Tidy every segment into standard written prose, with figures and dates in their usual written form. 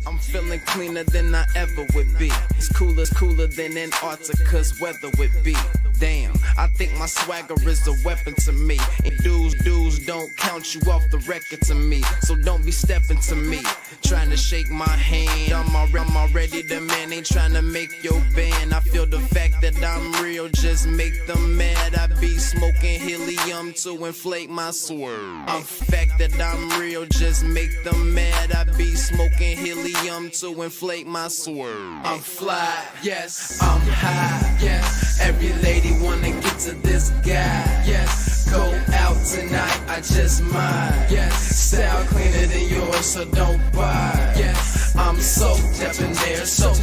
I'm feeling cleaner than I ever would be. It's cooler than Antarctica's weather would be. Damn, I think my swagger is a weapon to me. And dudes don't count you off the record to me. So don't be stepping to me, trying to shake my hand. I'm already the man, ain't trying to make your band. I feel the fact that I'm real just make them mad. I be smoking helium to inflate my swerve. I'm fact that I'm real just make them mad. I be smoking helium to inflate my swerve. I'm fly, yes, I'm high, yes. Every lady wanna get to this guy, yes. Go out tonight, I just might, yes. Style cleaner than yours, so don't buy, yes. I'm so debonair, so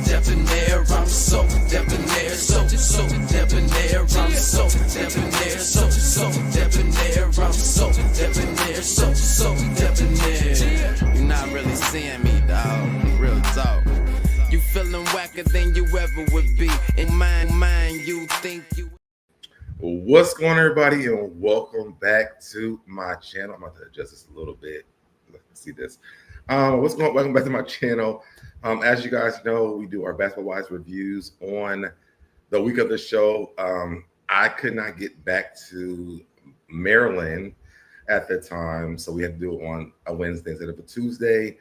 debonair. I'm so debonair, so debonair. I'm so debonair, so debonair. I'm so debonair, so debonair. You're not really seeing me, dog. Real talk. You feeling whacker than you ever would be. In mind, you think you. What's going on, everybody, and welcome back to my channel. I'm about to adjust this a little bit. Let's see this. Welcome back to my channel. As you guys know, we do our Basketball Wives reviews on the week of the show. I could not get back to Maryland at the time, so we had to do it on a Wednesday instead of a Tuesday.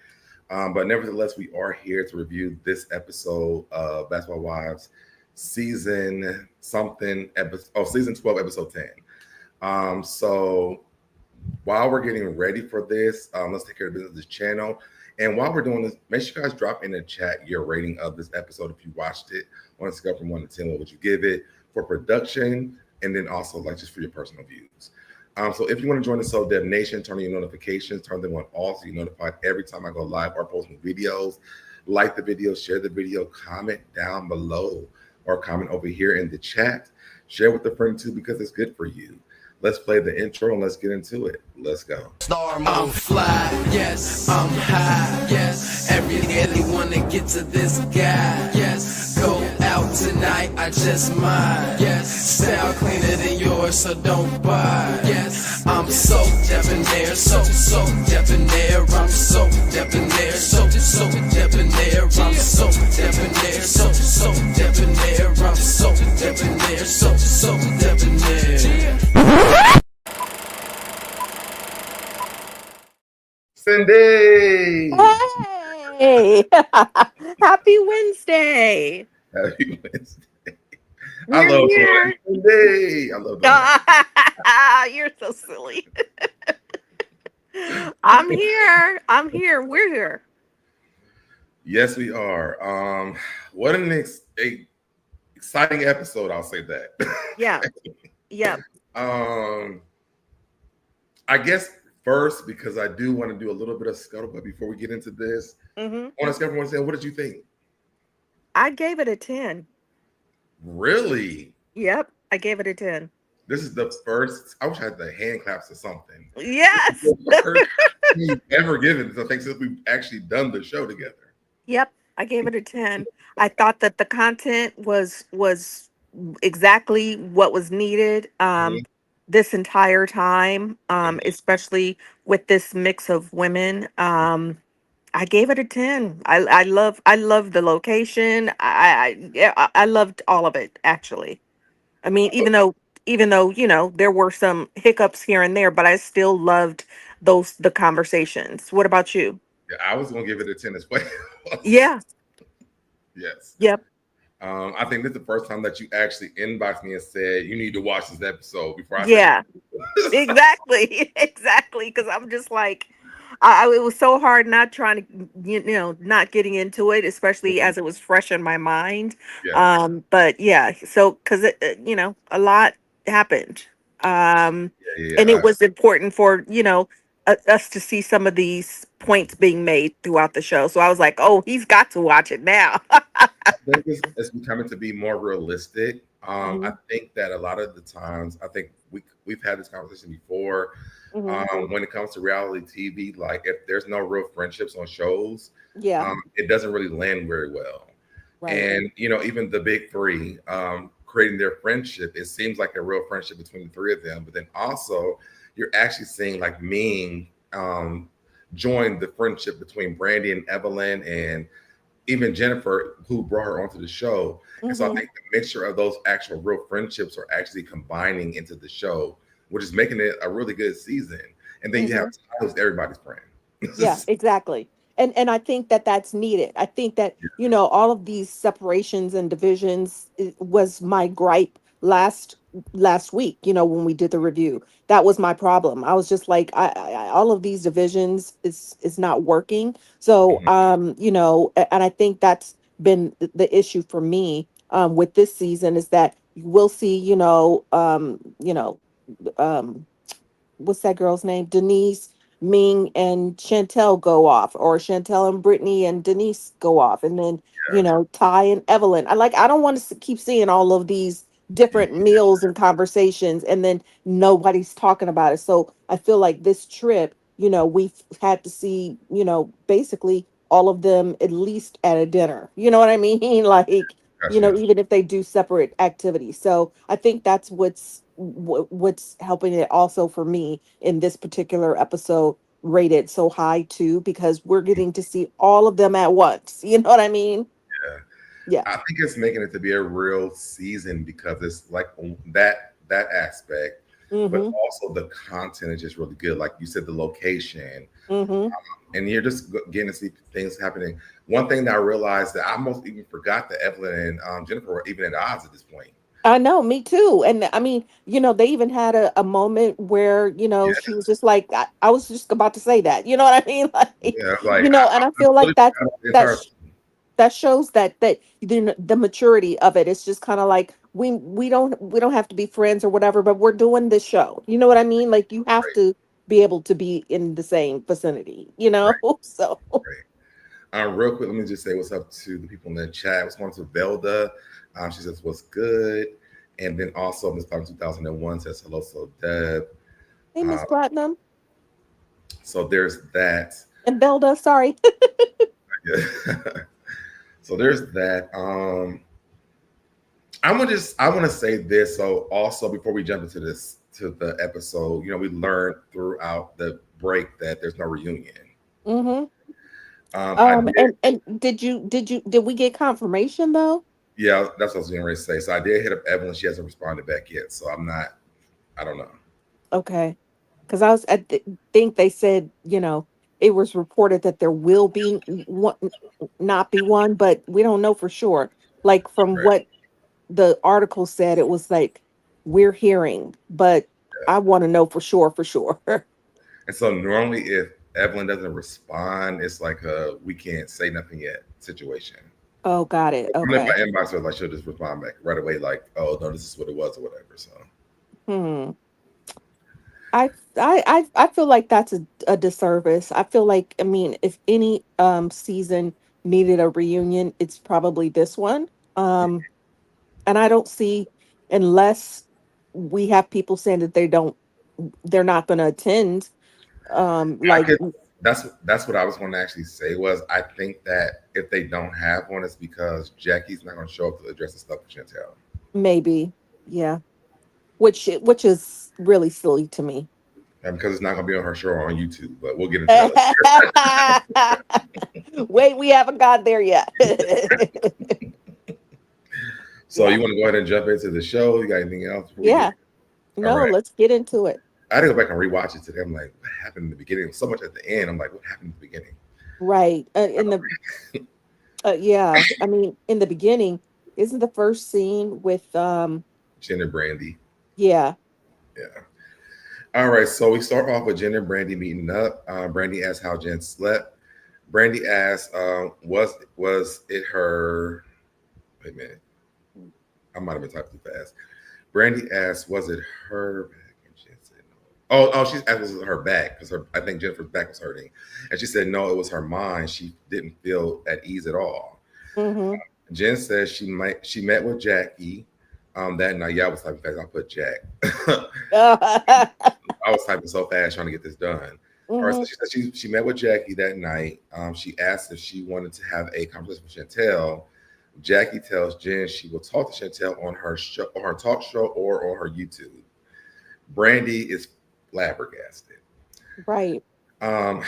But nevertheless, we are here to review this episode of Basketball Wives season 12, episode 10. So while we're getting ready for this, let's take care of business of this channel. And while we're doing this, make sure you guys drop in the chat your rating of this episode. If you watched it on a scale from 1 to 10, what would you give it for production? And then also like just for your personal views. So if you want to join the SoDeb Nation, turn on your notifications, turn them on all so you're notified every time I go live or post new videos. Like the video, share the video, comment down below or comment over here in the chat. Share with a friend too because it's good for you. Let's play the intro and let's get into it. Let's go. I'm fly, yes, I'm high, yes. Every wanna get to this guy, yes. Go out tonight, I just might, yes. Style cleaner than yours, so don't buy, yes. I'm so debonair, so debonair. I'm so debonair, so debonair. I'm so debonair, so debonair. I'm so debonair, so debonair. Cindy! Hey! Happy Wednesday! Happy Wednesday. We're I love here. Wednesday. I love that. You're so silly. I'm here. We're here. Yes, we are. What an exciting episode, I'll say that. Yeah. Yep. I guess first, because I do want to do a little bit of scuttlebutt before we get into this. On a scale from 1 to 10, what did you think? I gave it a 10. Really? Yep. I gave it a 10. This is the first. I wish I had the hand claps or something. Yes. This is the first you've ever given this, I think, since we've actually done the show together. Yep. I gave it a 10. I thought that the content was exactly what was needed. This entire time, especially with this mix of women, I gave it a 10. I love the location. I loved all of it, actually. I mean, even though there were some hiccups here and there, but I still loved the conversations. What about you? Yeah, I was gonna give it a 10 as well. Yeah. Yes. Yep. I think this is the first time that you actually inboxed me and said you need to watch this episode before I Exactly. Because I'm just like, it was so hard not trying to, not getting into it, especially as it was fresh in my mind. Yeah. But yeah, so because a lot happened, and it was important for us to see some of these points being made throughout the show. So I was like, oh, he's got to watch it now. I think it's becoming to be more realistic. I think that a lot of the times, I think we've had this conversation before. When it comes to reality TV, like if there's no real friendships on shows, it doesn't really land very well. Right. And even the big three creating their friendship, it seems like a real friendship between the three of them. But then also, you're actually seeing like Ming joined the friendship between Brandi and Evelyn and even Jennifer, who brought her onto the show. And so I Mm-hmm. think the mixture of those actual real friendships are actually combining into the show, which is making it a really good season. And then you have Mm-hmm. Tyler's everybody's friend. Yeah, exactly. And I think that that's needed. I think that, all of these separations and divisions was my gripe last week, when we did the review. That was my problem. I was just like, all of these divisions is not working. So, Mhm. and I think that's been the issue for me with this season is that we'll see, um what's that girl's name? Denise, Ming, and Chantel go off, or Chantel and Brittany and Denise go off, and then Ty and Evelyn. I don't want to keep seeing all of these Yeah. different meals and conversations, and then nobody's talking about it. So I feel like this trip, we've had to see, basically all of them at least at a dinner. You know what I mean? Like, Gotcha. even if they do separate activities. So I think that's what's helping it also for me in this particular episode rated so high too, because we're getting to see all of them at once. You know what I mean? Yeah. Yeah. I think it's making it to be a real season because it's like that aspect, but Mm-hmm. also the content is just really good. Like you said, the location, Mm-hmm. and you're just getting to see things happening. One thing that I realized that I almost even forgot that Evelyn and Jennifer were even at odds at this point. I know, me too. And I mean, they even had a moment where, Yeah, she was just like, I was just about to say that, you know what I mean? Like, yeah. Like and I I feel really like forgot the entire. that shows that the maturity of it. It's just kind of like we don't have to be friends or whatever, but we're doing this show. You know what I mean? Like you have Right, to be able to be in the same vicinity, right, So right. Real quick, let me just say what's up to the people in the chat. What's going to Velda? She says what's good, and then also Miss Cloud 2001 says hello, so Deb. hey, Uh, Miss Platinum so there's that. and Belda, sorry. Yeah. So there's that. I want to say this. So also before we jump into this to the episode, we learned throughout the break that there's no reunion. Mm-hmm. I did, And did we get confirmation though? yeah, that's what I was going to say. So I did hit up Evelyn. She hasn't responded back yet. So I don't know. Okay. Because think they said, it was reported that there will be one, not be one, but we don't know for sure. Like from Right. what the article said, it was like we're hearing, but I want to know for sure, for sure. And so normally if Evelyn doesn't respond, it's like a we can't say nothing yet situation. Oh, got it. Even if Okay. I inbox her, like she'll just respond back right away, like, "Oh no, this is what it was" or whatever. So Hmm. I feel like that's a disservice. I feel like, I mean, if any season needed a reunion, it's probably this one. Um, and I don't see, unless we have people saying that they're not going to attend. I Like could. That's what I was going to actually say was I think that if they don't have one, it's because Jackie's not going to show up to address the stuff with Chantel. maybe, yeah, which is really silly to me. And because it's not going to be on her show or on YouTube, but we'll get into that Wait, we haven't got there yet. So Yeah, you want to go ahead and jump into the show? You got anything else before we get? yeah. All No, right. let's get into it. I had to go back and rewatch it today. I'm like, what happened in the beginning? So much at the end. I'm like, what happened in the beginning? Right. In the yeah, I mean, in the beginning, isn't the first scene with Jen and Brandi. yeah. Yeah. All right. So we start off with Jen and Brandi meeting up. Brandi asks how Jen slept. Brandi asks, was it her? Wait a minute. I might have been typing too fast. Brandi asked, was it her back? And Jen said no. Oh, she's asked, was it her back? Because I think Jennifer's back was hurting. And she said, no, it was her mind. She didn't feel at ease at all. Mm-hmm. Jen says she met with Jackie that night. Yeah, I was typing fast. I put Jack. I was typing so fast trying to get this done. All right, so Mm-hmm. she said she met with Jackie that night. She asked if she wanted to have a conversation with Chantel. Jackie tells Jen she will talk to Chantel on her show, on her talk show, or on her YouTube. Brandi is flabbergasted. Right. Um,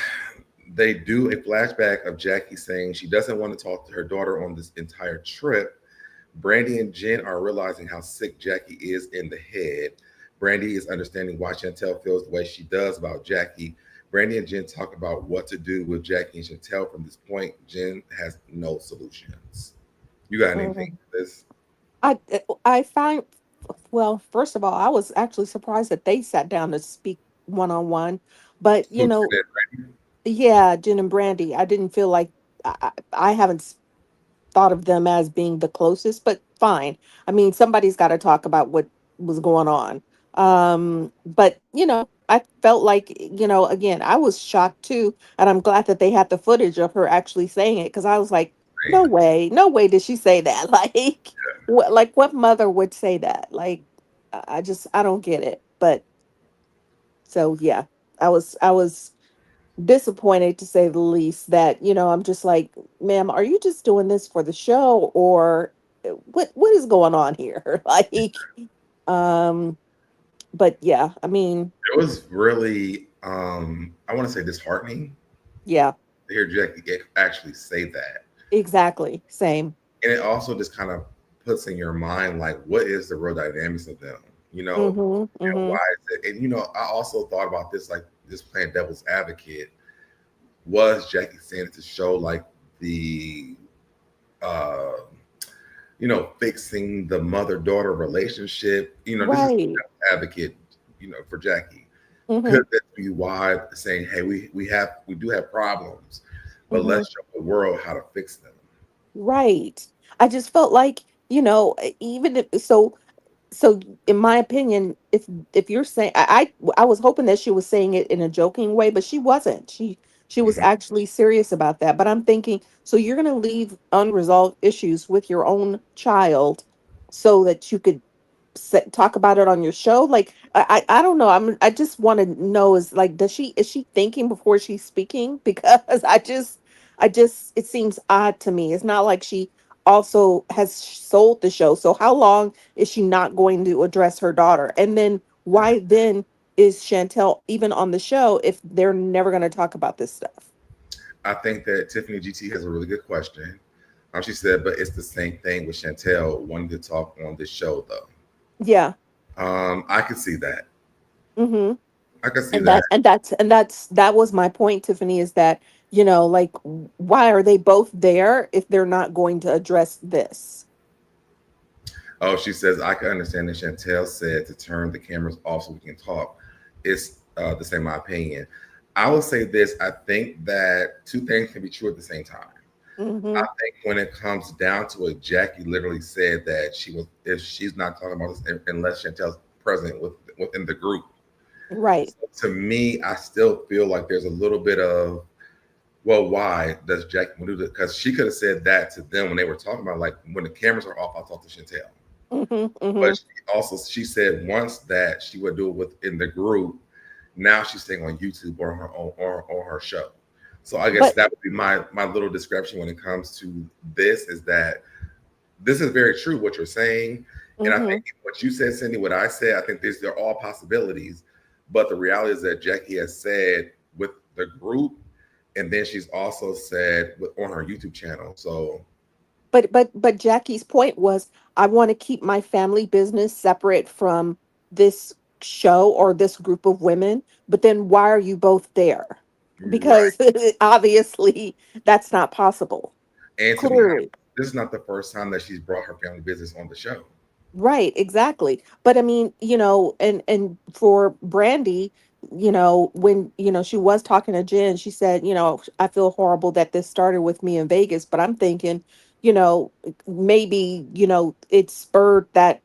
they do a flashback of Jackie saying she doesn't want to talk to her daughter on this entire trip. Brandi and Jen are realizing how sick Jackie is in the head. Brandi is understanding why Chantel feels the way she does about Jackie. Brandi and Jen talk about what to do with Jackie and Chantel. From this point, Jen has no solutions. You got anything Mhm. for this? I find, well, first of all, I was actually surprised that they sat down to speak one on one. But Who did it? yeah, Jen and Brandy, I didn't feel like I haven't thought of them as being the closest, but fine. I mean, somebody's got to talk about what was going on. But I felt like, again, I was shocked too, and I'm glad that they had the footage of her actually saying it, because I was like, no Right. way, no way did she say that. What mother would say that? Like, I don't get it. But so yeah, I was disappointed, to say the least, that I'm just like, ma'am, are you just doing this for the show, or what is going on here? Um but yeah, I mean, It was really, I want to say disheartening yeah, to hear Jackie actually say that. exactly, same. And it also just kind of puts in your mind, like, what is the real dynamics of them? Mhm, And why mhm. is it? And, I also thought about this, like, just playing devil's advocate. Was Jackie saying it to show, like, the, uh, fixing the mother-daughter relationship, this is Right. advocate, for Jackie. Could Mhm, that be why saying, hey, we do have problems, but mhm. let's show the world how to fix them. Right. I just felt like, even if so, in my opinion, if you're saying, I was hoping that she was saying it in a joking way, but she wasn't. She was Mhm. actually serious about that. But I'm thinking, so you're going to leave unresolved issues with your own child so that you could talk about it on your show? Like, I don't know. I just want to know, is like, is she thinking before she's speaking? Because I just it seems odd to me. It's not like she also has sold the show. So how long is she not going to address her daughter? And then why then is Chantel even on the show if they're never going to talk about this stuff? I think that Tiffany GT has a really good question. She said, but it's the same thing with Chantel wanting to talk on this show, though. Yeah. I could see that. Mm-hmm. I could see and that. that and that's and that's that was my point, Tiffany, is that like, why are they both there if they're not going to address this? Oh, she says, I can understand that Chantel said to turn the cameras off so we can talk. It's the same, my opinion. I will say this. I think that two things can be true at the same time. I Hmm. think when it comes down to it, Jackie literally said that if she's not talking about this unless Chantel's present within the group. Right. So to me, I still feel like there's a little bit of, well, why does Jackie do that? Because she could have said that to them when they were talking about, like, when the cameras are off, I'll talk to Chantel. Hmm. But Hmm. she said once that she would do it within the group. Now she's staying on YouTube or her own or on her show. So I guess But that would be my little description when it comes to this, is that this is very true what you're saying. And I hmm think what you said, Cindy, what I said, I think they're all possibilities. But the reality is that Jackie has said with the group, and then she's also said on her YouTube channel. So but Jackie's point was, I want to keep my family business separate from this show or this group of women. But then why are you both there? right. Because obviously that's not possible. And to be honest, Clearly. this is not the first time that she's brought her family business on the show. Right, exactly. But I mean, and for Brandy, when she was talking to Jen, she said, I feel horrible that this started with me in Vegas, but I'm thinking, you know, maybe, it spurred that,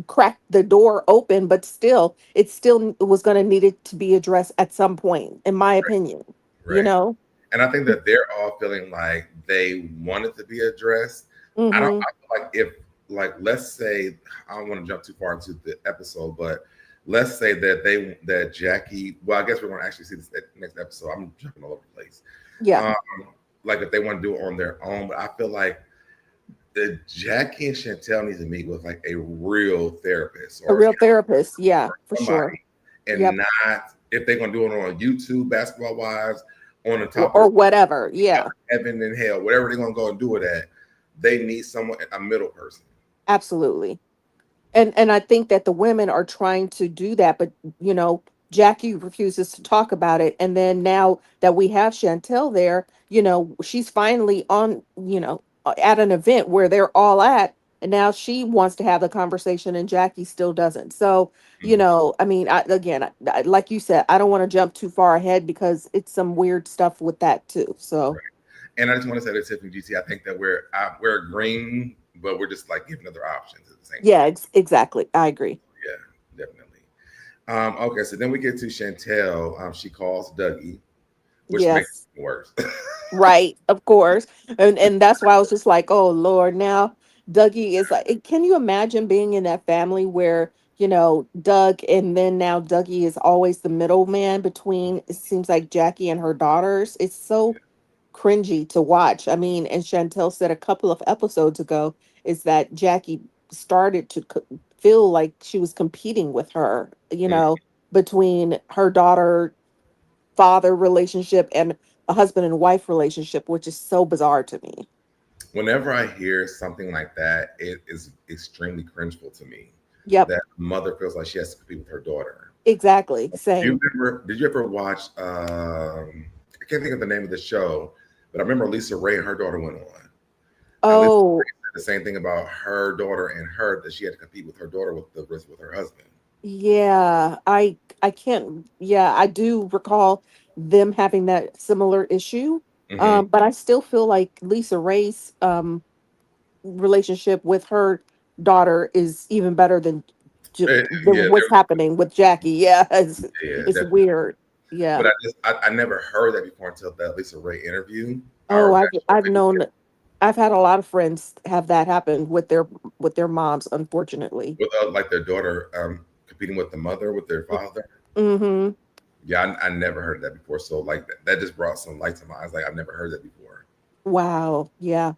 cracked the door open, but still, it still was going to need it to be addressed at some point, in my opinion, you Right. know? And I think that they're all feeling like they want it to be addressed. Mm-hmm. I feel like if, like, let's say, I don't want to jump too far into the episode, but let's say that Jackie, well, I guess we're going to actually see this next episode. I'm jumping all over the place. Yeah. Um, like if they want to do it on their own, but I feel like the Jackie and Chantel need to meet with like a real therapist A or real therapist. Yeah, for sure. somebody, and Yep. not if they're gonna do it on YouTube, Basketball Wives, on the top of or whatever. Yeah, heaven and hell, whatever they're gonna go and do it at. They need someone, a middle person. absolutely. And I think that the women are trying to do that, but you know, Jackie refuses to talk about it. And then now that we have Chantel there, you know, she's finally on, you know, at an event where they're all at, and now she wants to have the conversation, and Jackie still doesn't. So, you Mhm. know, I mean, again, like you said, I don't want to jump too far ahead because it's some weird stuff with that too. So, And I just want to say to Tiffany GT, I think that we're agreeing, but we're just like giving other options at the same time. yeah, exactly. I agree. Yeah, definitely. Okay, so then we get to Chantel. She calls Dougie, which makes Yes. it worse. Right, of course. And that's why I was just like, oh Lord, now Dougie is like, can you imagine being in that family where, you know, Doug and then now Dougie is always the middleman between, it seems like Jackie and her daughters. It's so cringy to watch. I mean, and Chantel said a couple of episodes ago is that Jackie started to feel like she was competing with her, you Mm. know, between her daughter father relationship and a husband and wife relationship, which is so bizarre to me. Whenever I hear something like that, it is extremely cringeful to me. Yep, That mother feels like she has to compete with her daughter. exactly. Same. Did you ever watch? I can't think of the name of the show, but I remember Lisa Ray and her daughter went on, and Lisa Ray Oh, said the same thing about her daughter and her, that she had to compete with her daughter with her husband. yeah. I can't, yeah, I do recall them having that similar issue. Hmm. But I still feel like Lisa Ray's relationship with her daughter is even better than Yeah, what's happening with Jackie. Yeah, yeah, it's definitely. weird. Yeah. But I never heard that before until that Lisa Ray interview Oh, or that show I've made me known, I've had a lot of friends have that happen with their moms, unfortunately. with like their daughter competing with the mother with their father. Mm-hmm. Yeah, I never heard that before. So like that just brought some light to my eyes. Like I've never heard that before. Wow. Yeah.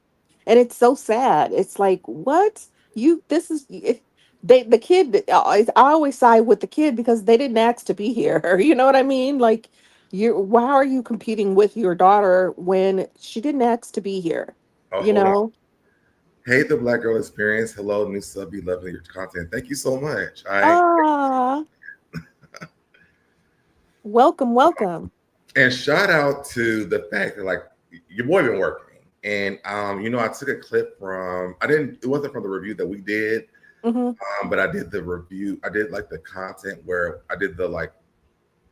And it's so sad. It's like, what? You this is the kid I always side with the kid because they didn't ask to be here. You know what I mean? Like you why are you competing with your daughter when she didn't ask to be here? Oh, You hold on. know? Hey, the Black Girl Experience. Hello, new sub. Be loving your content. Thank you so much. I Ah, welcome, welcome. and shout out to the fact that like your boy been working. And I took a clip from I didn't it wasn't from the review that we did, Hmm. but I did the review. I did like the content where I did the like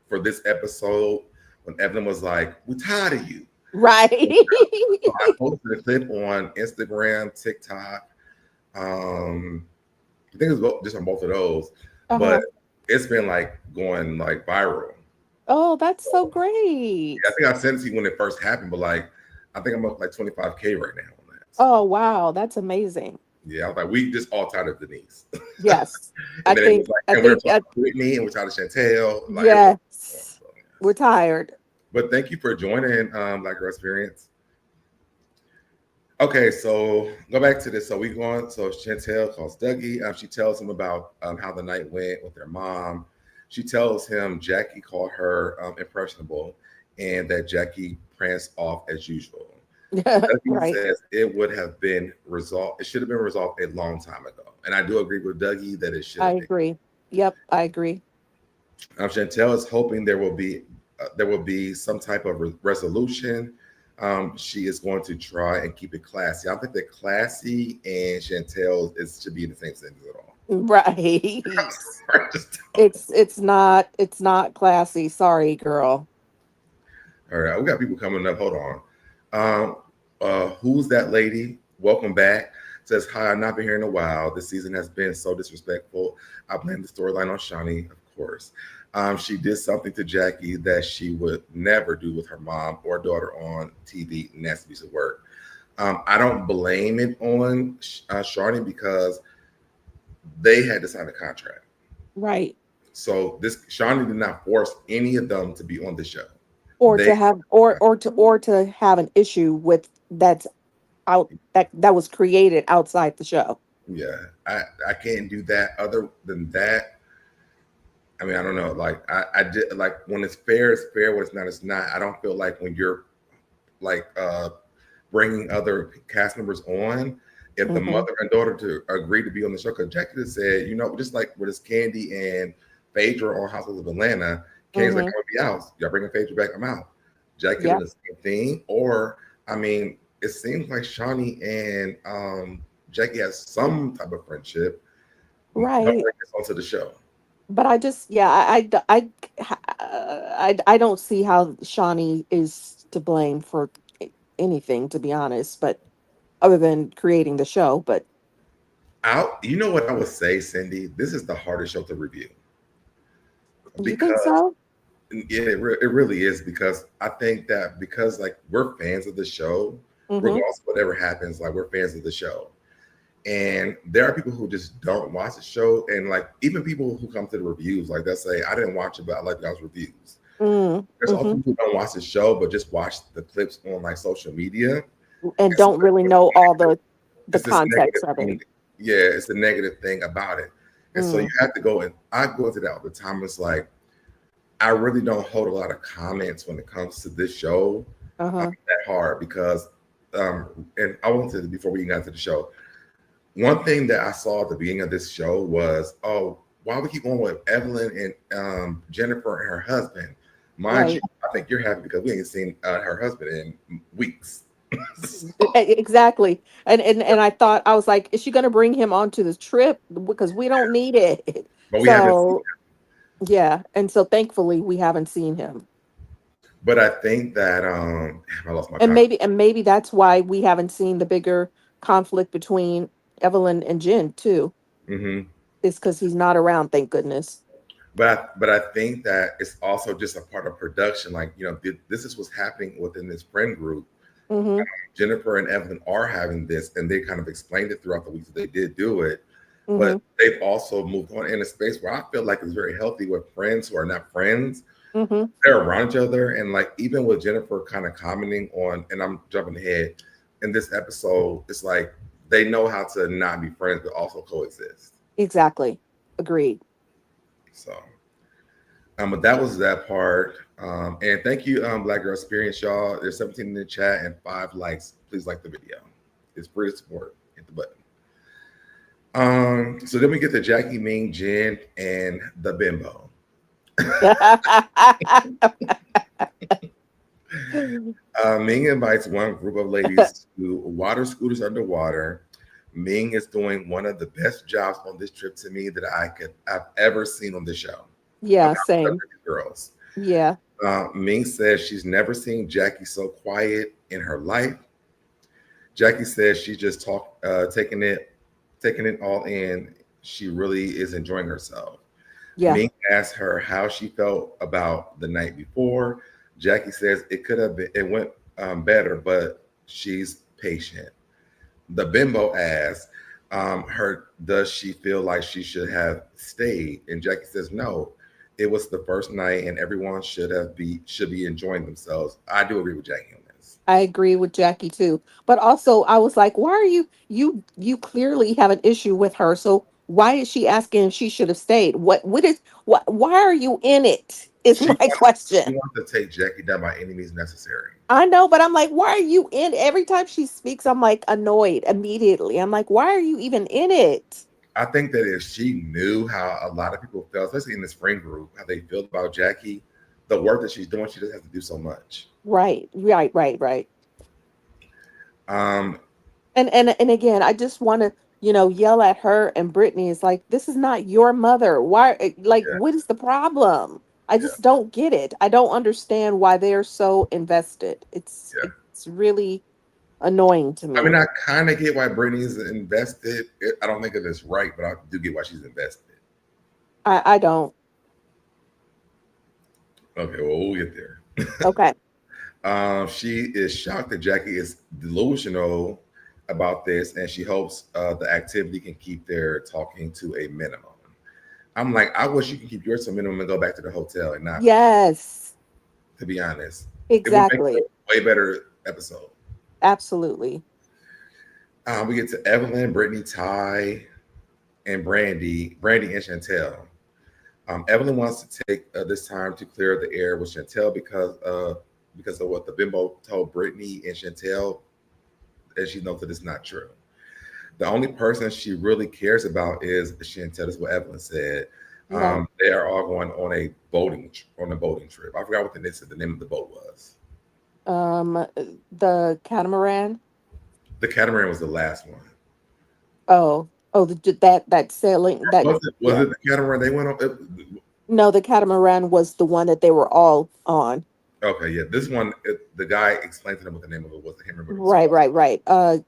for this episode when Evelyn was like, "We tired of you." Right. So I posted a clip on Instagram, TikTok. I think it was just on both of those, but Uh-huh. it's been like going like viral. Oh, that's so Yeah, I great. think I sent it to you when it first happened, but like I think I'm up like 25K right now on that. So Oh, wow, that's amazing. yeah, I was like, we just all tired of Denise, Yes. and then it was like, I and we are think talking about Brittany, and we're tired of Chantel, like everybody. yes. So, We're yes. tired. But thank you for joining, Black Girl Experience. Okay, so go back to this. So we going. So Chantel calls Dougie. She tells him about how the night went with their mom. She tells him Jackie called her impressionable, and that Jackie pranced off as usual. Dougie Right. says it would have been resolved. It should have been resolved a long time ago, and I do agree with Dougie that it should I have been. agree. Yep, I agree. Chantel is hoping there will be some type of resolution. She is going to try and keep it classy. I don't think that classy and Chantel is should be in the same sentence at all. Right. I just don't. It's not classy. Sorry, girl. All right, we got people coming up. Hold on. Who's that lady? Welcome back. Says hi. I've not been here in a while. This season has been so disrespectful. I blame the storyline on Shawnee, of course. She did something to Jackie that she would never do with her mom or daughter on TV. Nasty piece of work. I don't blame it on Shawnee because they had to sign a contract. Right. So this Shawnee did not force any of them to be on the show. Or They to have or to have an issue with that's out that was created outside the show. Yeah, I can't do that. Other than that, I mean, I don't know. Like I did like when it's fair, it's fair. When it's not, it's not. I don't feel like when you're like bringing other cast members on, if the Mm-hmm. mother and daughter to agree to be on the show, because Jackie just said, just like with this Candy and Phaedra on Housewives of Atlanta, Candy's like, Mm-hmm. I'm gonna be out. Y'all bringing Phaedra back, I'm out. Jackie doing Yep. the same thing. Or, I mean, it seems like Shawnee and Jackie has some type of friendship. Don't Right. bring this onto the show. But I just, yeah, I don't see how Shawnee is to blame for anything, to be honest, but other than creating the show, but You know what I would say, Cindy? This is the hardest show to review you think because so? yeah, it really is because I think that because like we're fans of the show, Mm-hmm. regardless of whatever happens, like we're fans of the show. And there are people who just don't watch the show, and like even people who come to the reviews, like they'll say, "I didn't watch it, but I like y'all's reviews." There's also Mm-hmm. people who don't watch the show, but just watch the clips on like social media. And And so don't really know all the it's this context negative of it. thing. Yeah, it's a negative thing about it. And so you Mm. have to go and I go into that all the time. It's like I really don't hold a lot of comments when it comes to this show Uh-huh. that hard because and I went to before we got to the show. One thing that I saw at the beginning of this show was, oh, why we keep going with Evelyn and Jennifer and her husband? Mind you, Right. I think you're happy because we ain't seen her husband in weeks. Exactly. And I thought, I was like, is she going to bring him onto the trip? Because we don't need it. But we haven't seen So, yeah. And so thankfully we haven't seen him. But I think that I lost my And comment. maybe that's why we haven't seen the bigger conflict between Evelyn and Jen too. Hmm. Is because he's not around, thank goodness. But I think that it's also just a part of production. Like this is what's happening within this friend group. Mm-hmm. Jennifer and Evelyn are having this, and they kind of explained it throughout the weeks that they did do it. Mm-hmm. But they've also moved on in a space where I feel like it's very healthy with friends who are not friends. Mm-hmm. They're around each other, and like even with Jennifer kind of commenting on, and I'm jumping ahead in this episode, it's like they know how to not be friends but also coexist. Exactly. Agreed. So, but that was that part. And thank you, Black Girl Experience, y'all. There's 17 in the chat and 5 likes. Please like the video. It's free to support. Hit the button. So then we get to Jackie, Ming, Jen, and the bimbo. Ming invites one group of ladies to water scooters underwater. Ming is doing one of the best jobs on this trip to me that I've ever seen on the show. Yeah, Among same. these girls. Yeah. Ming says she's never seen Jackie so quiet in her life. Jackie says she just taking it all in. She really is enjoying herself. Yeah. Ming asked her how she felt about the night before. Jackie says it went better, but she's patient. The bimbo asks her, does she feel like she should have stayed? And Jackie says no. It was the first night, and everyone should be enjoying themselves. I do agree with Jackie on this. I agree with Jackie too. But also I was like, why are you clearly have an issue with her. So why is she asking if she should have stayed? What why are you in it? Is She my question. wants to take Jackie down by any means necessary. I know, but I'm like, why are you in every time she speaks? I'm like annoyed immediately. I'm like, why are you even in it? I think that if she knew how a lot of people felt, especially in this friend group, how they feel about Jackie, the work that she's doing, she doesn't have to do so much. Right. Um, And again, I just want to, yell at her and Brittany. Is like, this is not your mother. Why? Like, yeah, what is the problem? I yeah, just don't get it. I don't understand why they're so invested. It's yeah. it's really annoying to I mean, me. I kind of get why Brittany's invested. I don't think that it's right, but I do get why she's invested. I don't. Okay, well, we'll get there. Okay. She is shocked that Jackie is delusional about this, and she hopes the activity can keep their talking to a minimum. I'm like, I wish you could keep yours to a minimum and go back to the hotel and not, Yes. to be honest. It would make Exactly. it a way better episode. Absolutely. We get to Evelyn, Brittany, Ty, and Brandi and Chantel. Evelyn wants to take this time to clear the air with Chantel because of what the bimbo told Brittany and Chantel, and she knows that it's not true. The only person she really cares about is Chantel. Is what Evelyn said. Right. They are all going on a boating trip. I forgot what the name of the boat was. The catamaran. The catamaran was the last one. That sailing that Was yeah. it the catamaran they went on? No, the catamaran was the one that they were all on. Okay, yeah. This one, the guy explained to them what the name of it was. I can't remember what it was Right, called. right, right.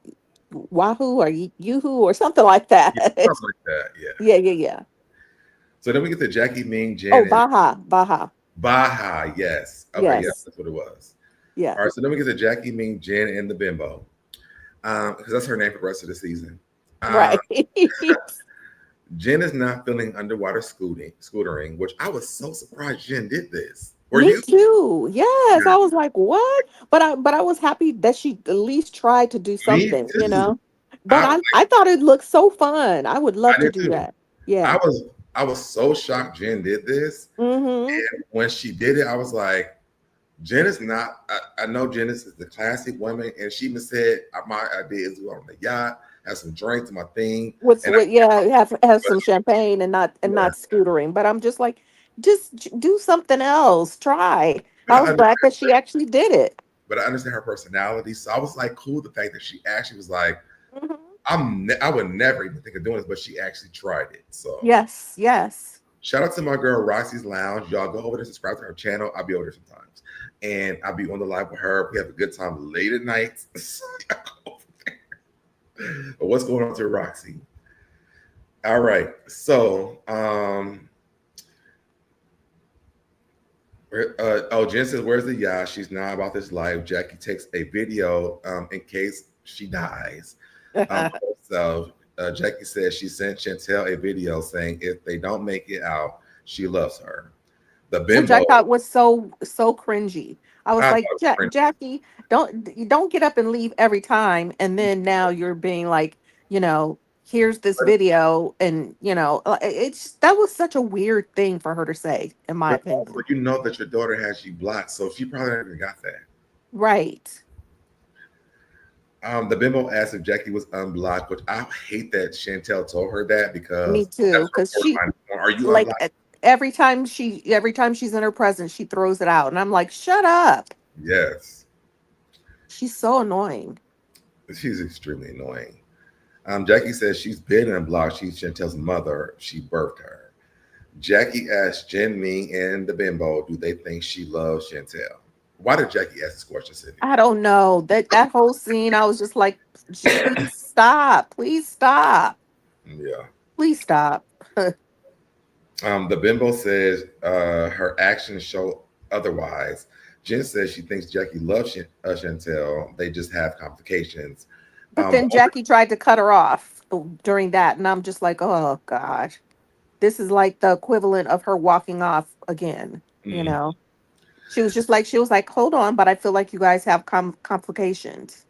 Wahoo or Yoo-hoo or something like that. Yeah, something like that. Yeah. Yeah, yeah, yeah. So then we get to Jackie, Ming, Jen, Oh, and Baja. Baja. Yes. Okay. Yeah, Yes. that's what it was. Yeah. All right. So then we get to Jackie, Ming, Jen, and the bimbo, because that's her name for the rest of the season. Right. Jen is not feeling underwater scootering, which I was so surprised Jen did this. Were Me you? too. Yes. Yeah. I was like, what? But I was happy that she at least tried to do Me something, you too. know. But I I thought it looked so fun. I would love I to did do too. that. Yeah. I was I was so shocked Jen did this. Mm-hmm. And when she did it, I was like, Jen is not. I know Jen is the classic woman, and she even said, "My idea is to go on the yacht, have some drinks, my thing." And With yeah, have but, some champagne and yeah, not scootering. But I'm just like, do something else. Try. but I I was glad understand. that she actually did it. But I understand her personality, so I was like, cool. The fact that she actually was like, Hmm. I would never even think of doing this, but she actually tried it. So Yes, yes. shout out to my girl Roxy's Lounge. Y'all go over there, subscribe to her channel. I'll be over there sometimes, and I'll be on the live with her. We have a good time late at night. But what's going on to Roxy? All right. So, Jen says, "Where's the yacht? She's not about this life." Jackie takes a video in case she dies. So, Jackie says she sent Chantel a video saying if they don't make it out, she loves her. The Which bimbo, I thought was so cringy. I was I thought like, it was cringy. Jackie, you don't get up and leave every time, and then now you're being like, here's this video, and it's that was such a weird thing for her to say, in my But also, opinion. you know that your daughter has you blocked, so she probably never even got that. Right. The bimbo asked if Jackie was unblocked, which I hate that Chantel told her that Me because too, that's her because first line. Are you like unblocked? every time she's in her presence, she throws it out, and I'm like, shut up. Yes. She's so annoying. She's extremely annoying. Jackie says she's been unblocked. She's Chantel's mother. She birthed her. Jackie asked Jen, Ming, and the bimbo, do they think she loves Chantel? Why did Jackie ask this question, Sydney? I don't know that whole scene. I was just like, please stop, please stop, Yeah. please stop. The bimbo says her actions show otherwise. Jen says she thinks Jackie loves Chantel. They just have complications. But then Jackie tried to cut her off during that, and I'm just like, oh gosh, this is like the equivalent of her walking off again. You Mm. know, she was like, hold on, but I feel like you guys have complications.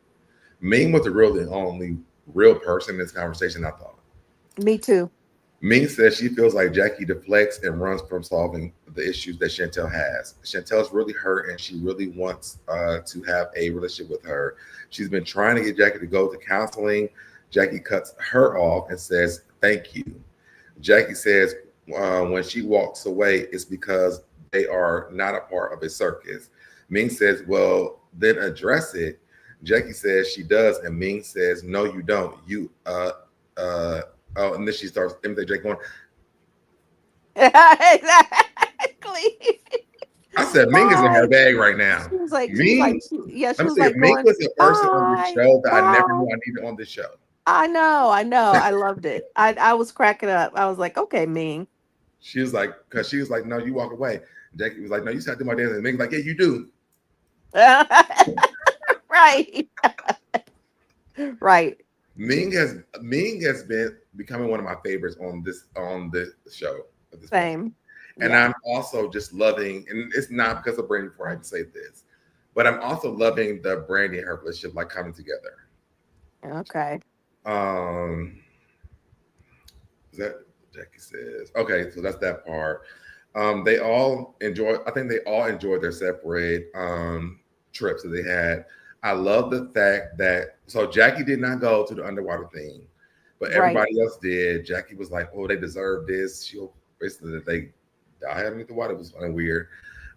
Ming was the only real person in this conversation, I thought. Me too. Ming says she feels like Jackie deflects and runs from solving the issues that Chantel has. Chantel's really hurt and she really wants to have a relationship with her. She's been trying to get Jackie to go to counseling. Jackie cuts her off and says, thank you. Jackie says when she walks away, it's because they are not a part of a circus. Ming says, well, then address it. Jackie says she does, and Ming says, no, you don't. Oh, and then she starts imitating Jake going, Exactly. I said, Ming is in her Bye. bag right now. She was like, Ming, yeah, she let me was see, if like Ming going, was the person on this bye, show that I never bye. knew I needed on this show. I know. I loved it. I was cracking up. I was like, okay, Ming. She was like, because she was like, no, you walk away. Jackie was like, no, you start doing my dance. And Ming's like, yeah, you do. Right. Right. Ming has been becoming one of my favorites on this show at this point. Same. And Yeah. I'm also just loving, and it's not because of Brandi before I can say this, but I'm also loving the Brandi and her relationship like coming together. Okay. Um, is that Jackie says. Okay, so that's that part. They all enjoy. I think they all enjoyed their separate trips that they had. I love the fact that so Jackie did not go to the underwater thing, but Right. everybody else did. Jackie was like, "Oh, they deserve this." She'll basically that they die underneath the water. It was funny weird.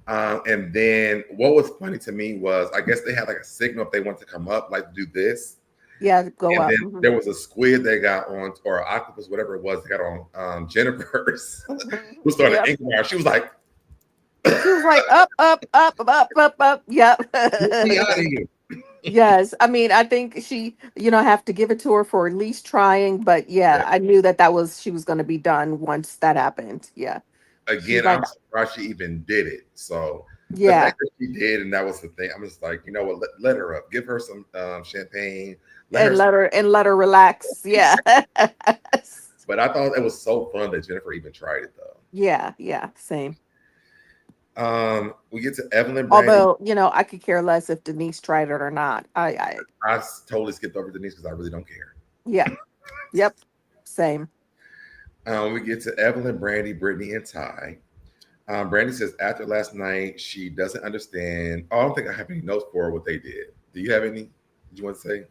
And then what was funny to me was I guess they had like a signal if they want to come up, like do this. Yeah, go And then up. there was a squid they got on, or an octopus, whatever it was, they got on Jennifer's, who started Yep. inking. She was like, She was like, up, up, up, up, up, up. Yep. "Get me out of here!" Yes. I mean, I think she, have to give it to her for at least trying. But Yeah. yeah, I knew she was going to be done once that happened. Yeah. She's Again, like, I'm surprised she even did it. So the yeah, fact that she did, and that was the thing, I'm just like, you know what? Let her up. Give her some champagne. Let her. and let her relax. Yeah. But I thought it was so fun that Jennifer even tried it though. Yeah. Yeah. Same. We get to Evelyn Brandi. Although, I could care less if Denise tried it or not. Totally skipped over Denise because I really don't care. Yeah. Yep. Same. We get to Evelyn, Brandy, Brittany, and Ty. Brandy says after last night, she doesn't understand. Oh, I don't think I have any notes for what they did. Do you have any? Did you want to say?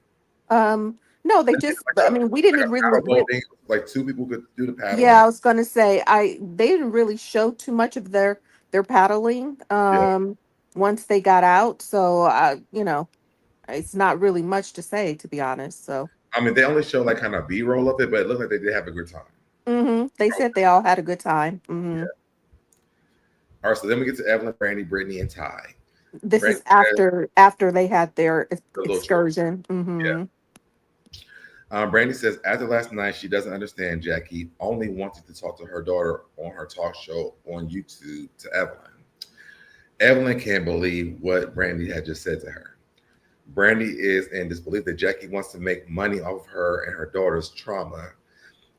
No, they just, I mean, we didn't Paddle really, boating, like two people could do the paddling. yeah, I was gonna say they didn't really show too much of their paddling Yeah. once they got out. So it's not really much to say, to be honest. So I mean, they only show like kind of B-roll of it, but it looked like they did have a good time. they said they all had a good time. All right, so then we get to Evelyn, Brandy, Brittany, and Ty. This Brandy is says after they had their the little trip. excursion. Yeah. Brandy says after last night, she doesn't understand Jackie only wanted to talk to her daughter on her talk show on YouTube to Evelyn. Evelyn can't believe what Brandy had just said to her. Brandy is in disbelief that Jackie wants to make money off of her and her daughter's trauma.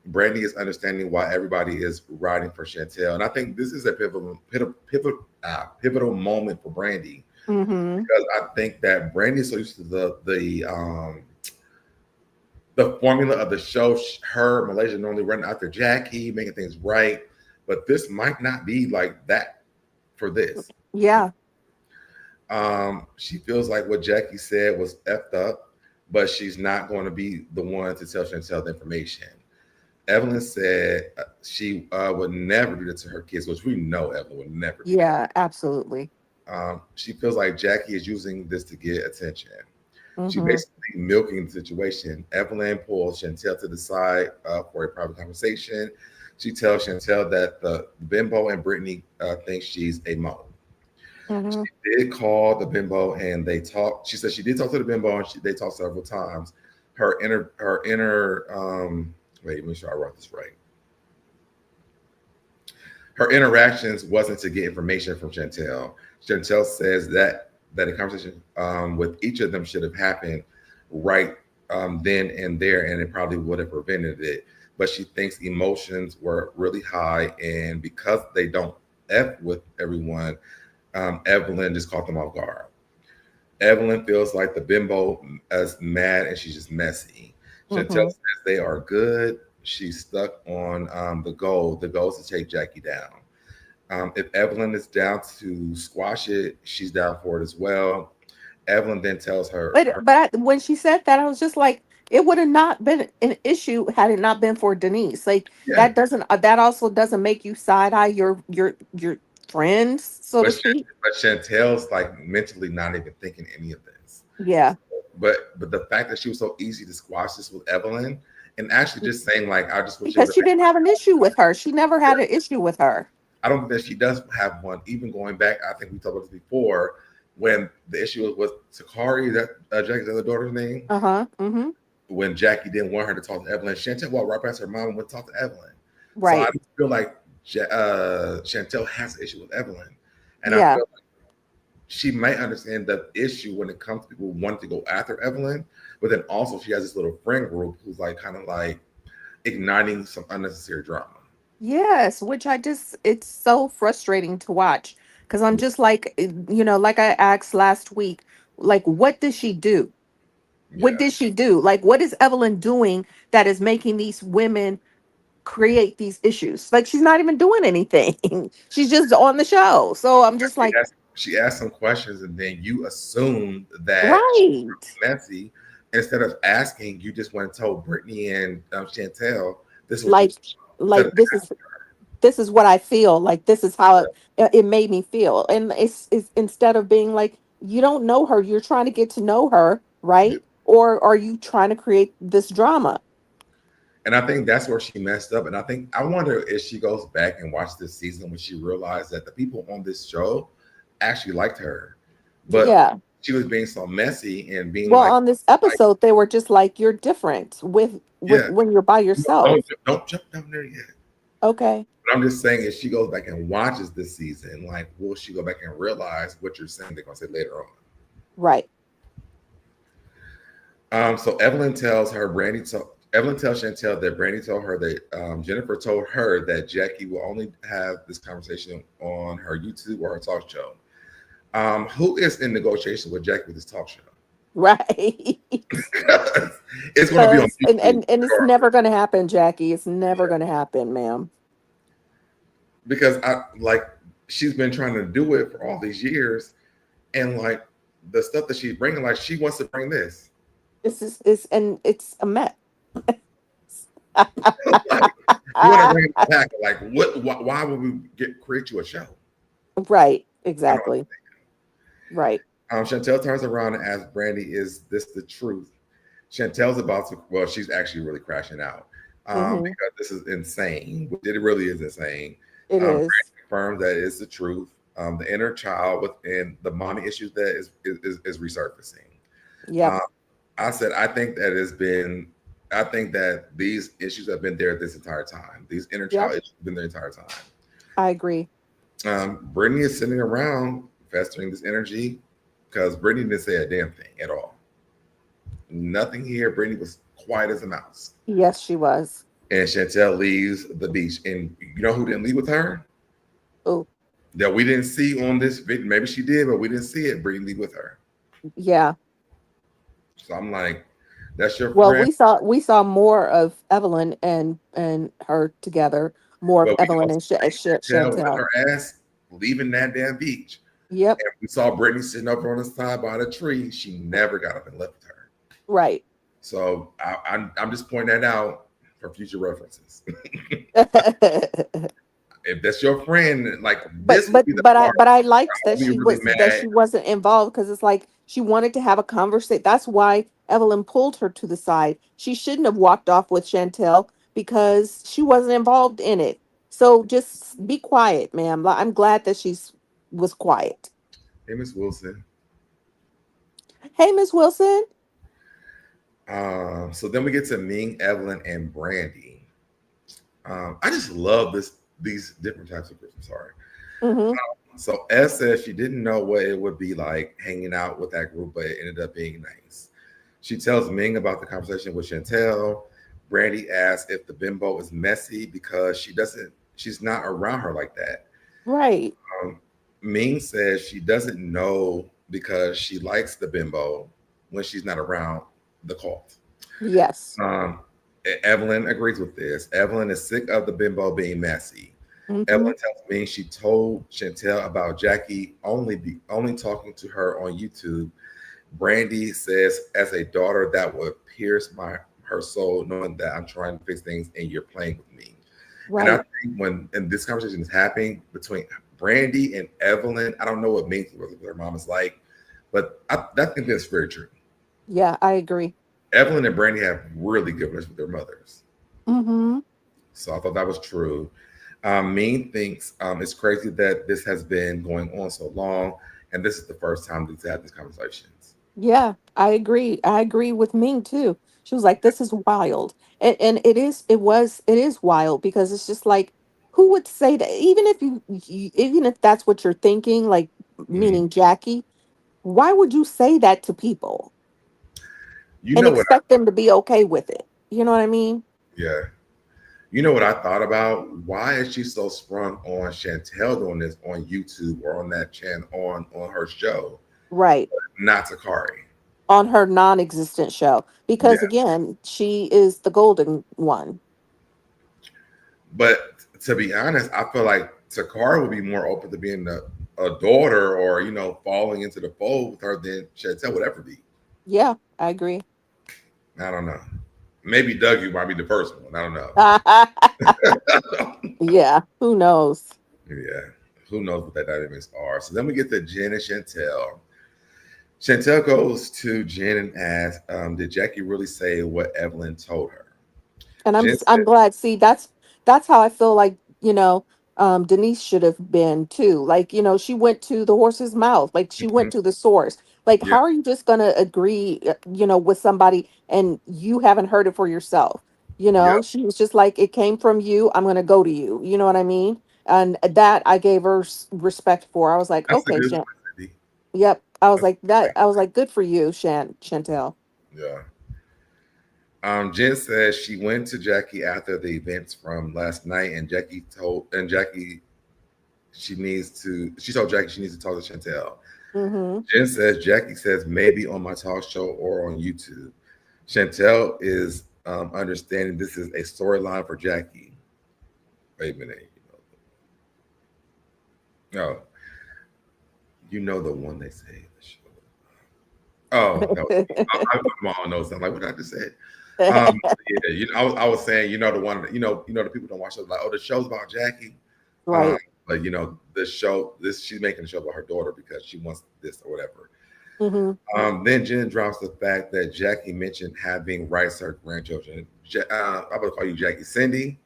Brandy is understanding why everybody is riding for Chantel, and I think this is a pivotal moment for Brandy Mm-hmm. because I think that Brandy is so used to the formula of the show. Her Malaysia normally running after Jackie, making things right, but this might not be like that for this. Yeah. She feels like what Jackie said was effed up, but she's not going to be the one to tell Chantel the information. Evelyn said she would never do that to her kids, which we know Evelyn would never do that. Yeah. Absolutely. She feels like Jackie is using this to get attention. She Mm-hmm. basically milking the situation. Evelyn pulls Chantel to the side for a private conversation. She tells Chantel that the bimbo and Brittany think she's a mo. Mm-hmm. She did call the bimbo and they talked. She said she did talk to the bimbo and they talked several times. Wait, make sure I wrote this right. Her interactions wasn't to get information from Chantel. Chantel says that a conversation with each of them should have happened right then and there, and it probably would have prevented it. But she thinks emotions were really high, and because they don't F with everyone, Evelyn just caught them off guard. Evelyn feels like the bimbo is mad and she's just messy. Chantel Mm-hmm. says they are good. She's stuck on the goal. The goal is to take Jackie down. If Evelyn is down to squash it, she's down for it as well. Evelyn then tells When she said that, I was just like, it would have not been an issue had it not been for Denise. Like yeah, that also doesn't make you side eye your friends, so to speak. but Chantel's like mentally not even thinking any of this. Yeah. But the fact that she was so easy to squash this with Evelyn and actually just saying like I just wish it Because was. she didn't have an issue with her. She never had an issue with her. I don't think that she does have one. Even going back, I think we talked about this before when the issue was with Takari, that Jackie's other daughter's name. Mm-hmm. When Jackie didn't want her to talk to Evelyn, Chantel walked right past her mom and went to talk to Evelyn. So Right. I feel like Chantel has an issue with Evelyn, and I Yeah. feel like she might understand the issue when it comes to people wanting to go after Evelyn, but then also she has this little friend group who's like kind of like igniting some unnecessary drama. Yes, which it's so frustrating to watch because I'm just like, like I asked last week, like, what did she do? What Yeah, did she do? Like, what is Evelyn doing that is making these women create these issues. Like she's not even doing anything. She's just on the show. So I'm just like, She asked some questions, and then you assumed that she right. was messy. Instead of asking, you just went and told Brittany and Chantel this is what you Like saw. Instead like of this is what I feel. Like this is how asking it made me feel. And it's instead of being like, you don't know her, you're trying to get to know her, her. right? Or are you trying to create this drama? And I think that's where she messed up. And I wonder if she goes back and watches this season when she realized that the people on this show actually liked her, but Yeah. she was being so messy and being Well, like, on this like episode, they were just like, you're different with yeah, when you're by yourself. don't jump down there yet. Okay. But I'm just saying, if she goes back and watches this season, like, will she go back and realize what you're saying? They're gonna say later on. Right. So Evelyn tells Chantel that Brandi told her that Jennifer told her that Jackie will only have this conversation on her YouTube or her talk show. Who is in negotiation with Jackie with this talk show? Right. It's going to be on Because YouTube and it's never regardless. gonna happen, Jackie. It's never Yeah. gonna happen, ma'am. Because I like she's been trying to do it for all these years, and like the stuff that she's bringing, like she wants to bring this. This is and it's a met. Like you want to bring it back? Like what? Why would we create you a show? Right. I don't Exactly. Right. Chantel turns around and asks Brandi, "Is this the truth?" Chantel's about to. Well, she's actually really crashing out Hmm. because this is insane. It really is insane. It is. Brandi confirms that it's the truth. The inner child within the mommy issues that is resurfacing. Yep. Um, I said, I think that has been. I think that these issues have been there this entire time. These inner child Yep. issues have been there the entire time. I agree. Brittany is sitting around festering this energy because Brittany didn't say a damn thing at all. Nothing here. Brittany was quiet as a mouse. Yes, she was. And Chantel leaves the beach. And you know who didn't leave with her? Oh, That we didn't see on this video. Maybe she did, but we didn't see it. Brittany leave with her. yeah. So I'm like, that's your Well, friend. we saw more of Evelyn and her together. More of But we Evelyn also and see Chantel with Chantel. her ass leaving that damn beach. Yep. And we saw Brittany sitting over on the side by the tree. She never got up and left with her. Right. So I'm just pointing that out for future references. If that's your friend, like this would be the part but I liked I'll that be really she mad. wasn't involved because it's like she wanted to have a conversation. That's why Evelyn pulled her to the side. She shouldn't have walked off with Chantel because she wasn't involved in it. So just be quiet, ma'am. I'm glad that she's was quiet. Hey, Miss Wilson. Hey, Miss Wilson. So then we get to Ming, Evelyn, and Brandi. I just love these different types of groups. I'm sorry. Mm-hmm. So S says she didn't know what it would be like hanging out with that group, but it ended up being nice. She tells Ming about the conversation with Chantel. Brandi asks if the bimbo is messy because she's not around her like that. Right. Um, Ming says she doesn't know because she likes the bimbo when she's not around the cult. Yes. Um, Evelyn agrees with this. Evelyn is sick of the bimbo being messy. Mm-hmm. Evelyn tells me she told Chantel about Jackie only talking to her on YouTube. Brandi says, as a daughter, that would pierce her soul, knowing that I'm trying to fix things and you're playing with me. And I Right. think and this conversation is happening between Brandi and Evelyn, I don't know what Ming what her mom is like, but I think that's very true. Yeah, I agree. Evelyn and Brandi have really good relationships with their mothers. Mm-hmm. So I thought that was true. Ming thinks it's crazy that this has been going on so long, and this is the first time they've had these conversations. Yeah, I agree. I agree with Ming too. She was like, "This is wild," and it is wild because it's just like, who would say that? Even if that's what you're thinking, like Mhm. meaning Jackie, why would you say that to people You and know what? expect them to be okay with it? You know what I mean? Yeah. You know what I thought about? Why is she so sprung on Chantel doing this on YouTube or on that channel on her show, Right. not Takari? On her non-existent show, Yeah. because again, she is the golden one. But to be honest, I feel like Takara would be more open to being a daughter or falling into the fold with her than Chantel would ever be. Yeah, I agree. I don't know. Maybe Doug, you might be the first one. I don't know. Yeah, who knows? Yeah, who knows what that dynamics are. So then we get to Jen and Chantel. Chantel goes to Jen and asks, "Did Jackie really say what Evelyn told her?" And Jen I'm said, glad. See, that's how I feel like, Denise should have been too. Like, she went to the horse's mouth. Like, she "Mhm, went to the source. Like, yeah, how are you just gonna agree, with somebody and you haven't heard it for yourself? yeah, She was just like, it came from you. I'm gonna go to you. You know what I mean? And that I gave her respect for. I was like, that's a okay, good one, Cindy. yep. I was That's like that. I was like, good for you, Chantel. yeah." Jen says she went to Jackie after the events from last night, and Jackie she told Jackie she needs to talk to Chantel. Mm-hmm. Jen says Jackie says maybe on my talk show or on YouTube. Chantel is understanding this is a storyline for Jackie. Wait a minute. No, you know the one they say in the show. Oh, that was me. I'm on those. I'm like, what did I just say? Yeah, I was saying, the one, the people don't watch shows like, oh, the show's about Jackie. Um, Right. but she's making a show about her daughter because she wants this or whatever. Mm-hmm. Then Jen drops the fact that Jackie mentioned having rights to her grandchildren. I'm gonna call you Jackie Cindy.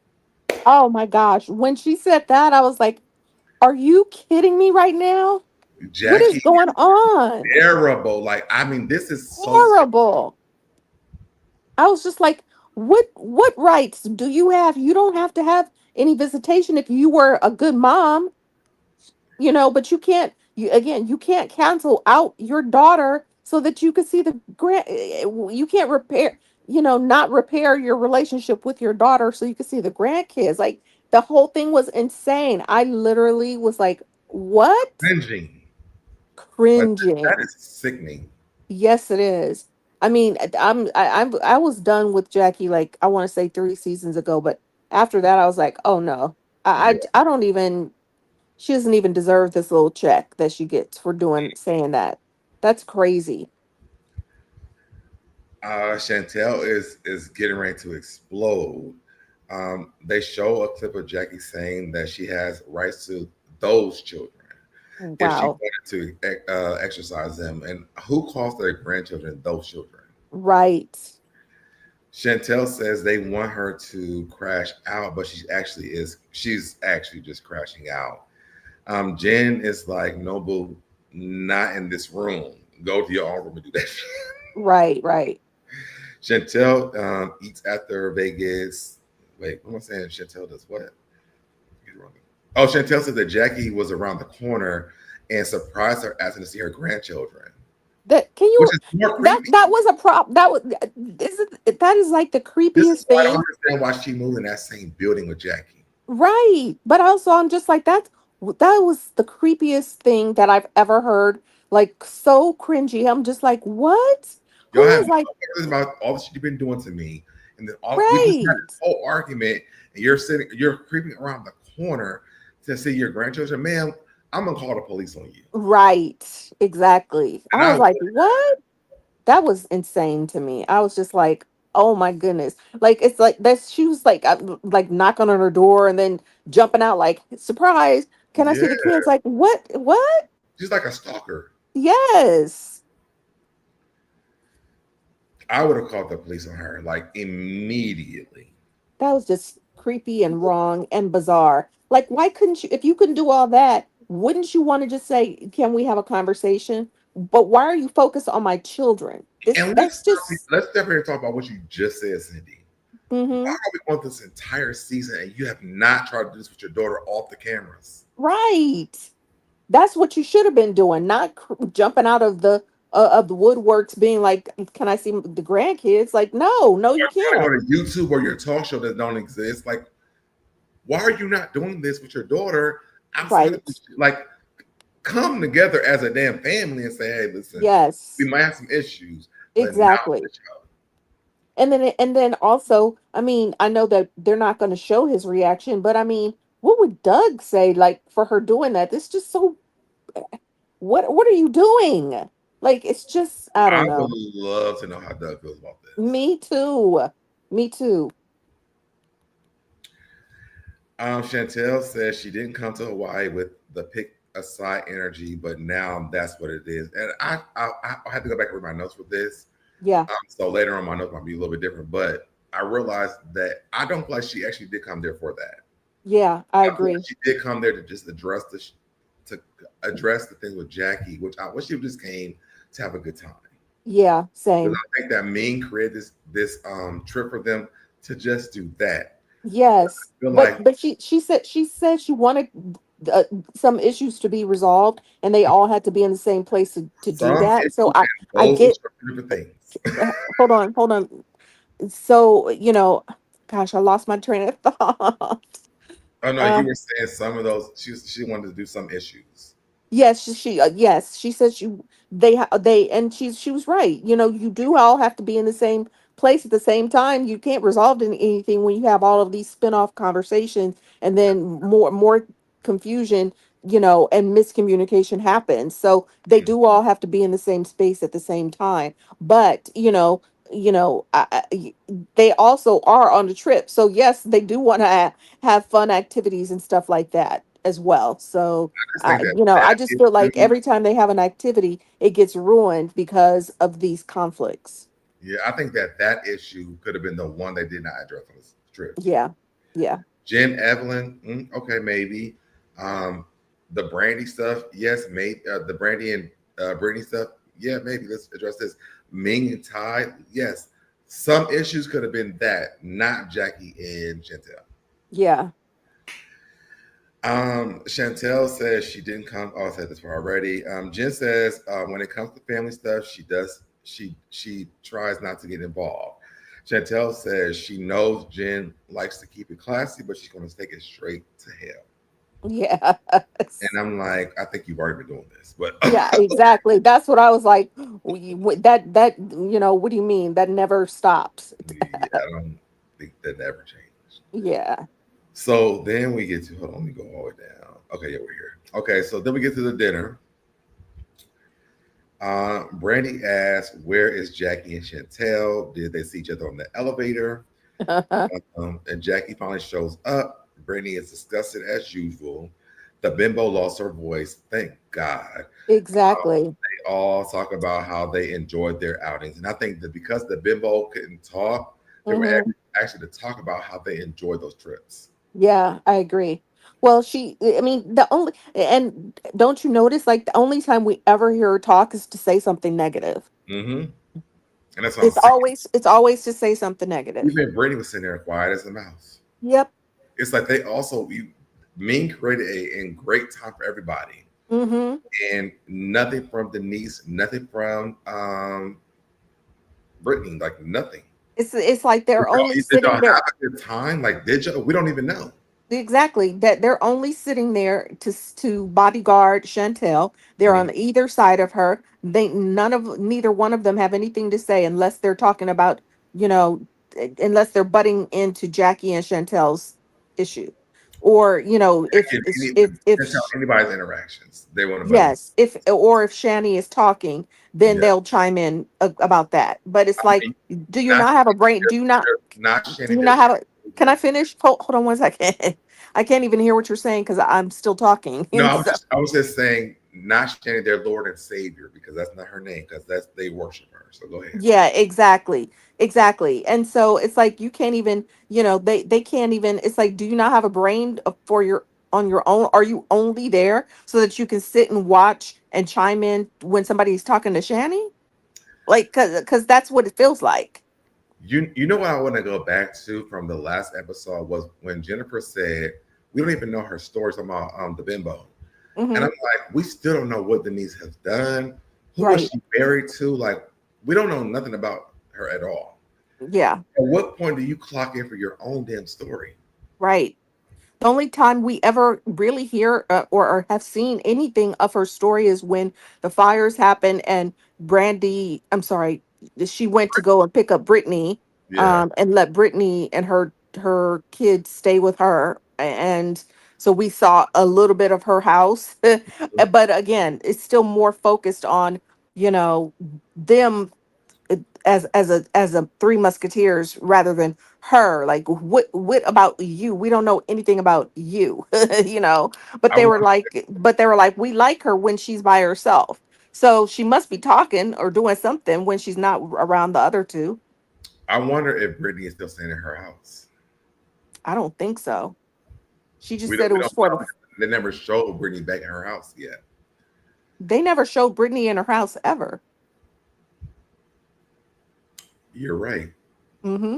Oh my gosh. When she said that, I was like, are you kidding me right now? What is Jackie going on? terrible. Like, I mean, this is so Horrible. I was just like, what rights do you have? You don't have to have any visitation if you were a good mom, but you can't cancel out your daughter so that you can see the you can't repair, not repair your relationship with your daughter so you can see the grandkids. Like, the whole thing was insane. I literally was like, what? cringing. Like, that Cringing. is sickening. Yes, it is. I mean, I was done with Jackie, like, I want to say 3 seasons ago, but after that I was like, oh no, Yeah. I don't even. She doesn't even deserve this little check that she gets for saying that. That's crazy. Chantel is getting ready to explode. They show a clip of Jackie saying that she has rights to those children if she Wow. wanted to exercise them. And who calls their grandchildren those children? Right. Chantel says they want her to crash out, but she's actually just crashing out. Jen is like, no, boo, not in this room. Go to your own room and do that. Right. Right. Chantel eats after Vegas. Wait, what am I saying? Chantel does what? Oh, Chantel said that Jackie was around the corner and surprised her asking to see her grandchildren, That can which you is more that creepy. that was a prop that was that is like the This is creepiest why I don't thing. understand why she moved in that same building with Jackie. Right. But also I'm just like, that was the creepiest thing that I've ever heard. Like, so cringy. I'm just like, what? Y'all Who have is like, no feelings about all the shit you've been doing to me, and then we just had right? this whole argument, and you're creeping around the corner to see your grandchildren. Man, I'm gonna call the police on you. Right. Exactly. And I I was like, what? That was insane to me. I was just like, oh my goodness. Like, it's like that she was like knocking on her door and then jumping out like, surprise. Can I see the yeah, kids? Like, what? What? she's like a stalker. Yes. I would have called the police on her like immediately. That was just creepy and wrong and bizarre. Like, why couldn't you, if you couldn't do all that, wouldn't you want to just say, can we have a conversation? But why are you focused on my children? And That's just, let's definitely talk about what you just said, Cindy. Why hmm are we going this entire season and you have not tried to do this with your daughter off the cameras? right. That's what you should have been doing, not jumping out of the woodworks, being like, "Can I see the grandkids?" Like, no, no, you Trying to can't. go to YouTube or your talk show that don't exist. Like, why are you not doing this with your daughter outside of Right? this? Like, come together as a damn family and say, hey, listen, we Yes, might have some issues, but not on exactly. the show. And then also, I mean, I know that they're not going to show his reaction, but I mean, what would Doug say like for her doing that? This just so what are you doing? Like it's just I I don't would know. love to know how Doug feels about this. Me too. Me too. Chantel says she didn't come to Hawaii with the pick a side energy, but now that's what it is. And I had to go back and read my notes with this. Yeah. So later on, my notes might be a little bit different, but I realized that I don't feel like she actually did come there for that. Yeah, I I feel like agree. she did come there to just to address the things with Jackie, which I wish she just came to have a good time. Yeah, Because same. I think that Ming created this trip for them to just do that. Yes. I feel like But she said she wanted uh, some issues to be resolved and they all had to be in the same place to do some that. So issues and I goals get are two different things. hold on, hold on. So, gosh, I lost my train of thought. Oh no, Uh, you were saying some of those. She wanted to do some issues. yes, yes, she said they and she was right. You do all have to be in the same place at the same time. You can't resolve anything when you have all of these spin-off conversations and then more confusion, and miscommunication happens. So they Mhm. do all have to be in the same space at the same time. But, they also are on the trip. So yes, they do want to have fun activities and stuff like that as well. So I just think that I that just feel like issue. every time they have an activity, it gets ruined because of these conflicts. Yeah, I think that that issue could have been the one they did not address on this trip. Yeah. Yeah. Jen Evelyn, okay, maybe. The Brandy stuff, yes, maybe. The Brandy and Brittany stuff, yeah, maybe. Let's address this. Ming and Ty, yes. Some issues could have been that, not Jackie and Chantel. Yeah. Chantel says she didn't come. Oh, I said this one already. Jen says when it comes to family stuff, she tries not to get involved. Chantel says she knows Jen likes to keep it classy, but she's going to take it straight to hell. And Yes. I'm like, I think you've already been doing this, but Yeah, exactly. That's what I was like. What do you mean? That never stops. yeah, I don't think that ever changed. Yeah. So then we get to hold on, let me go all the way down. Okay, yeah, we're here. Okay, so then we get to the dinner. Brandy asks, "Where is Jackie and Chantel? Did they see each other on the elevator?" And Jackie finally shows up. Brandy is disgusted as usual. The bimbo lost her voice. Thank God. Exactly. They all talk about how they enjoyed their outings, and I think that because the bimbo couldn't talk, they were Hmm. actually to talk about how they enjoyed those trips. Yeah, I agree. Well, I mean, and don't you notice, like, the only time we ever hear her talk is to say something negative. Hmm. And that's what I'm It's saying. always to say something negative. Even Brandy was sitting there quiet as a mouse. Yep. It's like they also Ming created a great time for everybody, Mm-hmm. and nothing from Denise, nothing from Brittany, like nothing. It's like they're only Did y'all sitting have there. a good time? Like, did y'all? We don't even know. Exactly. That they're only sitting there to bodyguard Chantel. They're Mhm. on either side of her. Neither one of them have anything to say unless they're talking about, you know, unless they're butting into Jackie and Chantel's issue. Or, if If any, if can't tell anybody's interactions. They want to butt in. yes, if Shani is talking, then Yeah. they'll chime in about that. But it's I like, mean, do you not not have a brain? not Do Shannon. you There's not have a can I finish? Hold on one second. I can't even hear what you're saying because I'm still talking. no. And so I was just saying not Shannon, their Lord and Savior, because that's not her name. Because that's they worship her. So go ahead. yeah, exactly. Exactly. And so it's like you can't even, they can't even, it's like, do you not have a brain for your on your own? Are you only there so that you can sit and watch and chime in when somebody's talking to Shani? Like, cause that's what it feels like. You know what I want to go back to from the last episode was when Jennifer said we don't even know her stories about the bimbo, and I'm Hmm. like, we still don't know what Denise has done. Who was Right. she married to? Like, we don't know nothing about her at all. Yeah. At what point do you clock in for your own damn story? Right. The only time we ever really hear or have seen anything of her story is when the fires happened and I'm sorry, she went to go and pick up Brittany. Yeah. and let Brittany and her kids stay with her. And so we saw a little bit of her house. But again, it's still more focused on, you know, them, as a three musketeers rather than her. Like, what about you? We don't know anything about you. You know. But I they were wonder, like, we like her when she's by herself, so she must be talking or doing something when she's not around the other two. I wonder if Brittany is still staying in her house. I don't think so. She just We don't. said it We was don't for the. know. They never showed Brittany back in her house yet. They never showed Brittany in her house ever. You're right. Hmm.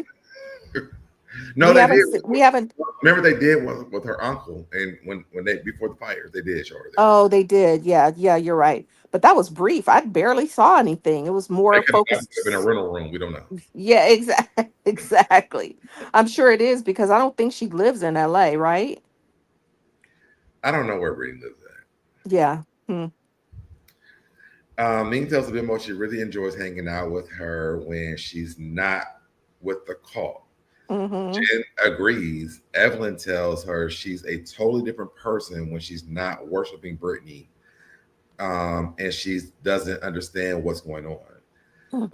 No, they did. We haven't. Remember, they did with her uncle, and when they before the fires, they did show her there. Oh, they did. Yeah, yeah, you're right. But that was brief. I barely saw anything. It was They more could have been a focused. rental room. We don't know. Yeah, exactly. Exactly. I'm sure it is because I don't think she lives in LA, right? I don't know where Brittany lives at. Yeah. Hmm. Ming tells the bimbo she really enjoys hanging out with her when she's not with the call. Mm-hmm. Jen agrees. Evelyn tells her she's a totally different person when she's not worshiping Brittany, and she doesn't understand what's going on. Um,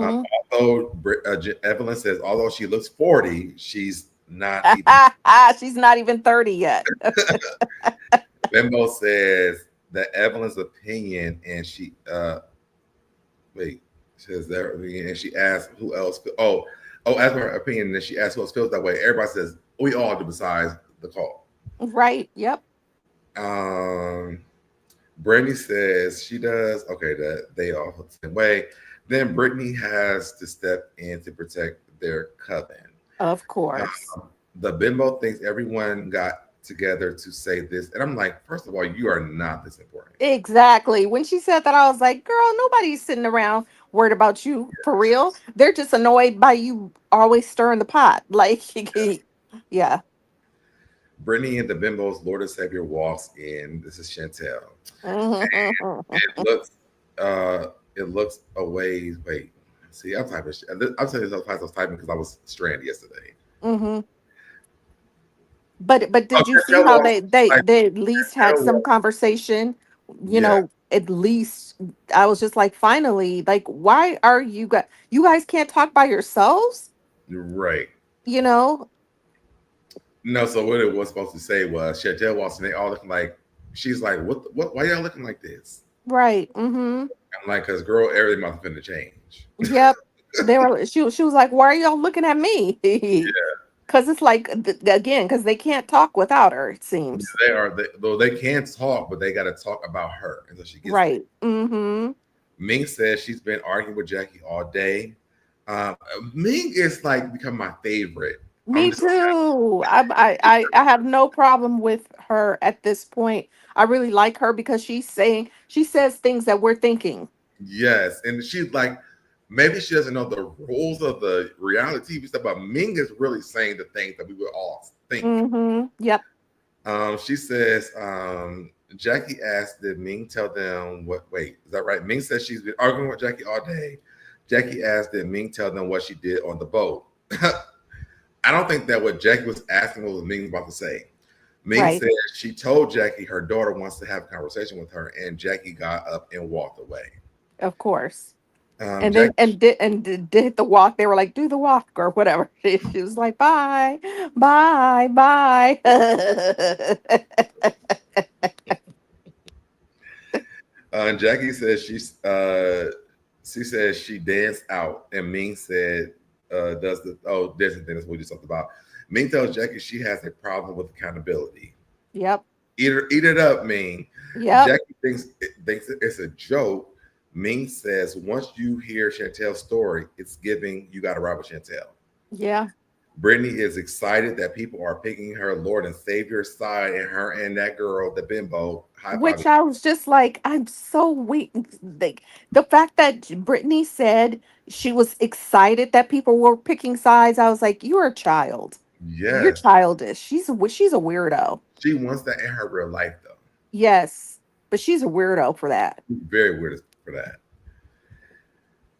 Mm-hmm. Evelyn says, although she looks 40, she's not even. She's not even 30 yet. Bimbo says that Evelyn's opinion, and she wait, says that, and she asks who else. As for her opinion, and then she asks who else feels that way. Everybody says we all do, besides the call. Right. Yep. Um, Brandi says she does. Okay, that they all feel the same way. Then Brittany has to step in to protect their coven. Of course. The bimbo thinks everyone got together to say this, and I'm like, first of all, you are not this important. Exactly. When she said that, I was like, girl, nobody's sitting around worried about you for real. They're just annoyed by you always stirring the pot. Like, yeah. Brittany and the bimbo's Lord and Savior walks in. This is Chantel. Hmm. It looks uh it looks a ways. Wait, see, I'm typing. I'm saying this I was typing because I was stranded yesterday. But Oh, did you see Chantel how walks they like they at least had Chantel some walks. conversation? You Yeah, know, at least I was just like, finally, like, why are you guys can't talk by yourselves? you're right. You know? No, so what it was supposed to say was Chantel walks and they all looking like she's like, what why y'all looking like this? Right. Mm-hmm. I'm like, cause girl, everything must finna change. Yep. She was like, why are y'all looking at me? Because it's like, again, because they can't talk without her, it seems. Though they can talk, but they gotta talk about her until she gets there. Right. Mm-hmm. Ming says she's been arguing with Jackie all day. Um, Ming is like become my favorite. I'm Me just too. I have no problem with her at this point. I really like her because she says things that we're thinking. yes, and she's like maybe she doesn't know the rules of the reality TV stuff, but Ming is really saying the things that we would all think. Mm-hmm. Yep. She says Jackie asked, did Ming tell them what? Wait, is that right? Ming says she's been arguing with Jackie all day. Jackie asked, did Ming tell them what she did on the boat? I don't think that what Jackie was asking was what Ming was about to say. Ming Right. said she told Jackie her daughter wants to have a conversation with her, and Jackie got up and walked away. Of course. And Jackie, then did the walk. They were like, do the walk or whatever. She was like, bye, bye, bye. Jackie says she says she danced out, and Ming said, "Does the there's the thing that's what we just talked about." Ming tells Jackie she has a problem with accountability. Yep. Eat it up, Ming. Yep. Jackie thinks it's a joke. Ming says once you hear Chantel's story, it's giving you got to ride with Chantel. Yeah. Brittany is excited that people are picking her Lord and Savior side, and her and that girl, the bimbo, high five. Which I was just like, I'm so weak. Like, the fact that Brittany said she was excited that people were picking sides, I was like, you're a child. You're Yes, childish. She's a weirdo. she wants that in her real life, though. Yes, but she's a weirdo for that. Very weird for that.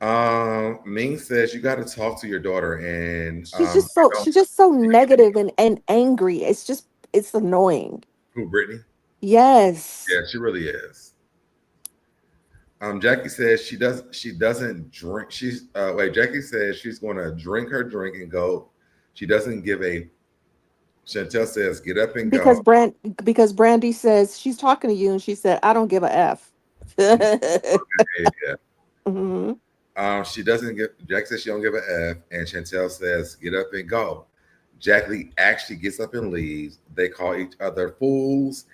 Ming says you got to talk to your daughter, and I don't. she's just so negative and angry. It's annoying. Who, Brittany? Yes. Yeah, she really is. Jackie says she doesn't drink. Jackie says she's going to drink her drink and go. She doesn't give a. Chantel says get up and go. Because Brandi says she's talking to you and she said, I don't give a F. Yeah. Mhm. She doesn't give. Jack says she don't give a F, and Chantel says get up and go. Jackie actually gets up and leaves. They call each other fools.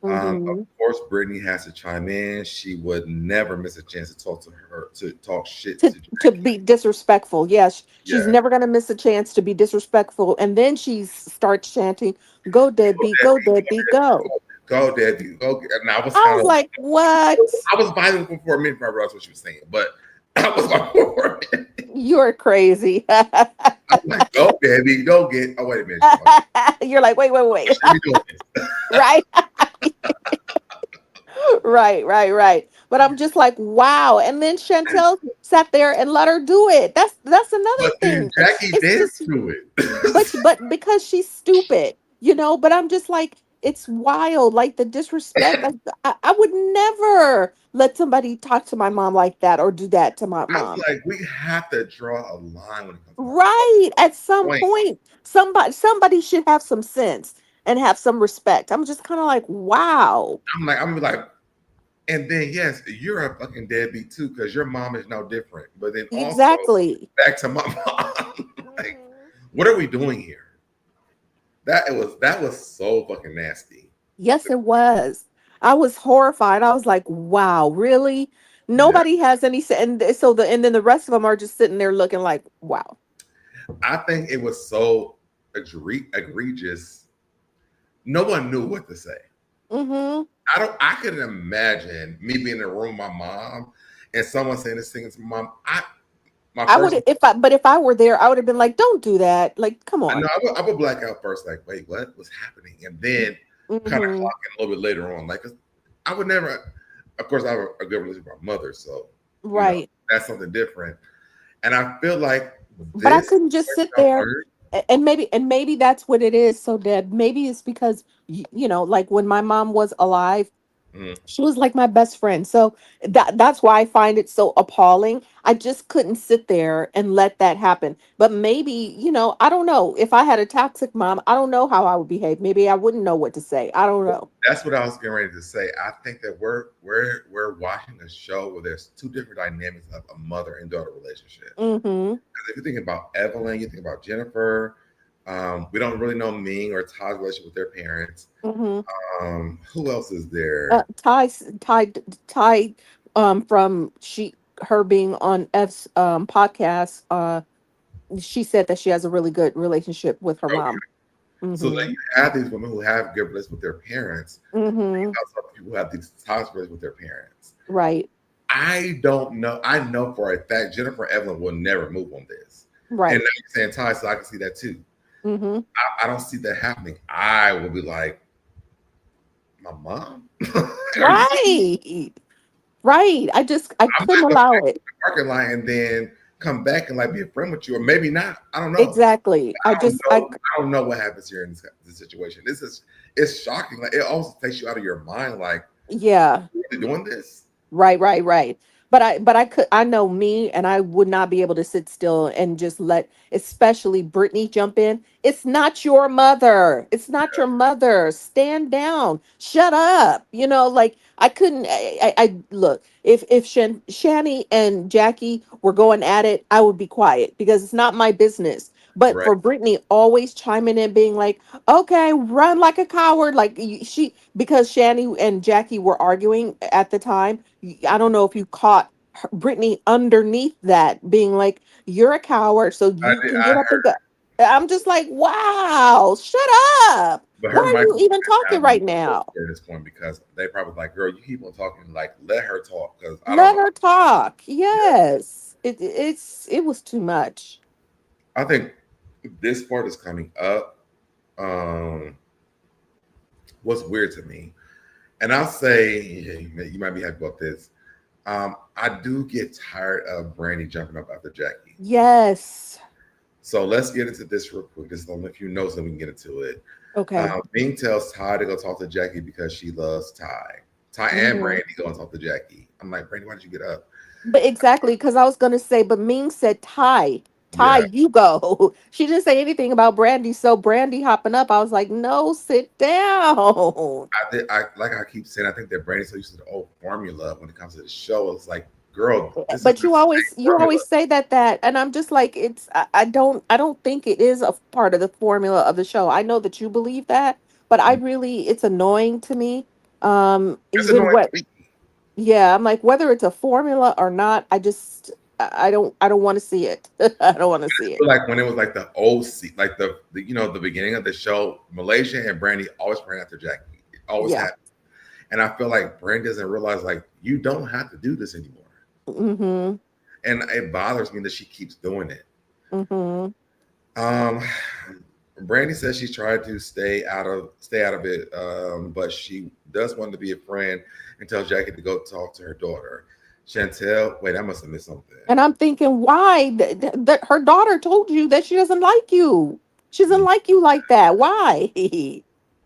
Of Mhm. course, Brittany has to chime in. She would never miss a chance to talk to her, to talk shit to To Jackie. be disrespectful. Yes, she's Yeah. never gonna miss a chance to be disrespectful. And then she starts chanting, "Go Go, deadbeat, go Daddy. deadbeat, go." Go, Daddy. Go. And I was I kind was of, like, "What? I was vibing for a minute. I realized what she was saying, but I was like, for a minute. You're crazy." I'm like, go, Daddy. Go get. Oh, wait a minute. She's like, You're like, wait, wait, wait. she be doing this. Right? Right. But I'm just like, wow. And then Chantel sat there and let her do it. That's another But then thing. Jackie It's danced just, to it. but because she's stupid, but I'm just like, it's wild. Like the disrespect. Like I would never let somebody talk to my mom like that or do that to my I was mom. like, we have to draw a line when it comes to my Right. At some point. point, somebody should have some sense and have some respect. I'm just kind of like, wow. I'm like, and then yes, you're a fucking deadbeat too, because your mom is no different. But then also Exactly. back to my mom, like, Mhm. what are we doing here? That was so fucking nasty. Yes, it was. I was horrified. I was like, wow, really? Yeah, Nobody has any and then the rest of them are just sitting there looking like, wow. I think it was so egregious. No one knew what to say. Hmm. I couldn't imagine me being in a room with my mom and someone saying this thing to my mom. My I would first if I were there, I would have been like, don't do that. Like, come I know on. I would black out first, like, wait, what was happening? And then kind of Hmm. clocking a little bit later on. Like, 'cause I would never, of course, I have a good relationship with my mother. So, Right. that's something different. And I feel like But I this couldn't just situation sit I there learned, and maybe that's what it is. So Deb, maybe it's because like when my mom was alive, mm, she was like my best friend. So that's why I find it so appalling. I just couldn't sit there and let that happen. But maybe, I don't know. If I had a toxic mom, I don't know how I would behave. Maybe I wouldn't know what to say. I don't know. that's what I was getting ready to say. I think that we're watching a show where there's two different dynamics of a mother and daughter relationship. Mhm. Because if you think about Evelyn, you think about Jennifer. We don't really know Ming or Todd's relationship with their parents. Mhm. Who else is there? Ty from her being on F's podcast, she said that she has a really good relationship with her Okay. mom. So like Mhm. you have these women who have good relationships with their parents. You Mhm. have some people who have these toxic relationships with their parents. Right. I don't know. I know for a fact Jennifer and Evelyn will never move on this. And now Right. you're saying Ty, so I can see that too. Mhm. I don't see that happening. I will be like, my mom? Are you Right. Right. I I'm couldn't not gonna allow stand in it. the parking lot and then come back and like be a friend with you, or maybe not. I don't know. Exactly. I don't know. I don't know what happens here in this situation. It's shocking. Like it also takes you out of your mind. Like, Yeah. you really doing this? Right. But I know me and I would not be able to sit still and just let especially Brittany jump in. It's not your mother. It's not your mother. Stand down. Shut up. Like I couldn't I look, if Shani and Jackie were going at it, I would be quiet because it's not my business. But Right. for Brittany always chiming in being like, okay, run like a coward, like because Shani and Jackie were arguing at the time. I don't know if you caught Brittany underneath that being like, "You're a coward, so I you did. can I get up and heard, go." I'm just like, "Wow, shut up! but Why her are mic you was even down talking right now? at this point because they probably like, girl, you keep on talking. Like, let her talk because I don't Let know. her talk." Yeah. Yes, it was too much. I think this part is coming up. Um, what's weird to me, and I'll say you might be happy about this. I do get tired of Brandi jumping up after Jackie. Yes. So let's get into this real quick. Just only a few notes, then we can get into it. Okay. Ming tells Ty to go talk to Jackie because she loves Ty. Ty and Hmm. Brandi go and talk to Jackie. I'm like, Brandi, why did you get up? But exactly, because I was gonna say, but Ming said, Ty, Ty, Yeah, you go. She didn't say anything about Brandy. So Brandy hopping up, I was like, no, sit down. I did. I like I keep saying. I think that Brandi's so used to the old formula when it comes to the show. It's like, girl, this is But not the same you formula. always say that, and I'm just like, I don't think it is a part of the formula of the show. I know that you believe that, but I really, it's annoying to me. It's Even annoying what, to me. yeah, I'm like, whether it's a formula or not, I don't want to see it. I don't want to see it. Feel like when it was like the OC, like the the beginning of the show, Malaysia and Brandi always ran after Jackie. It always Yeah. happened. And I feel like Brandi doesn't realize like you don't have to do this anymore. Mm-hmm. And it bothers me that she keeps doing it. Mm-hmm. Um Brandi says she's tried to stay out of it, but she does want to be a friend and tells Jackie to go talk to her daughter. Chantel, wait, I must have missed something. And I'm thinking, why? That her daughter told you that she doesn't like you. She doesn't like you like that. Why?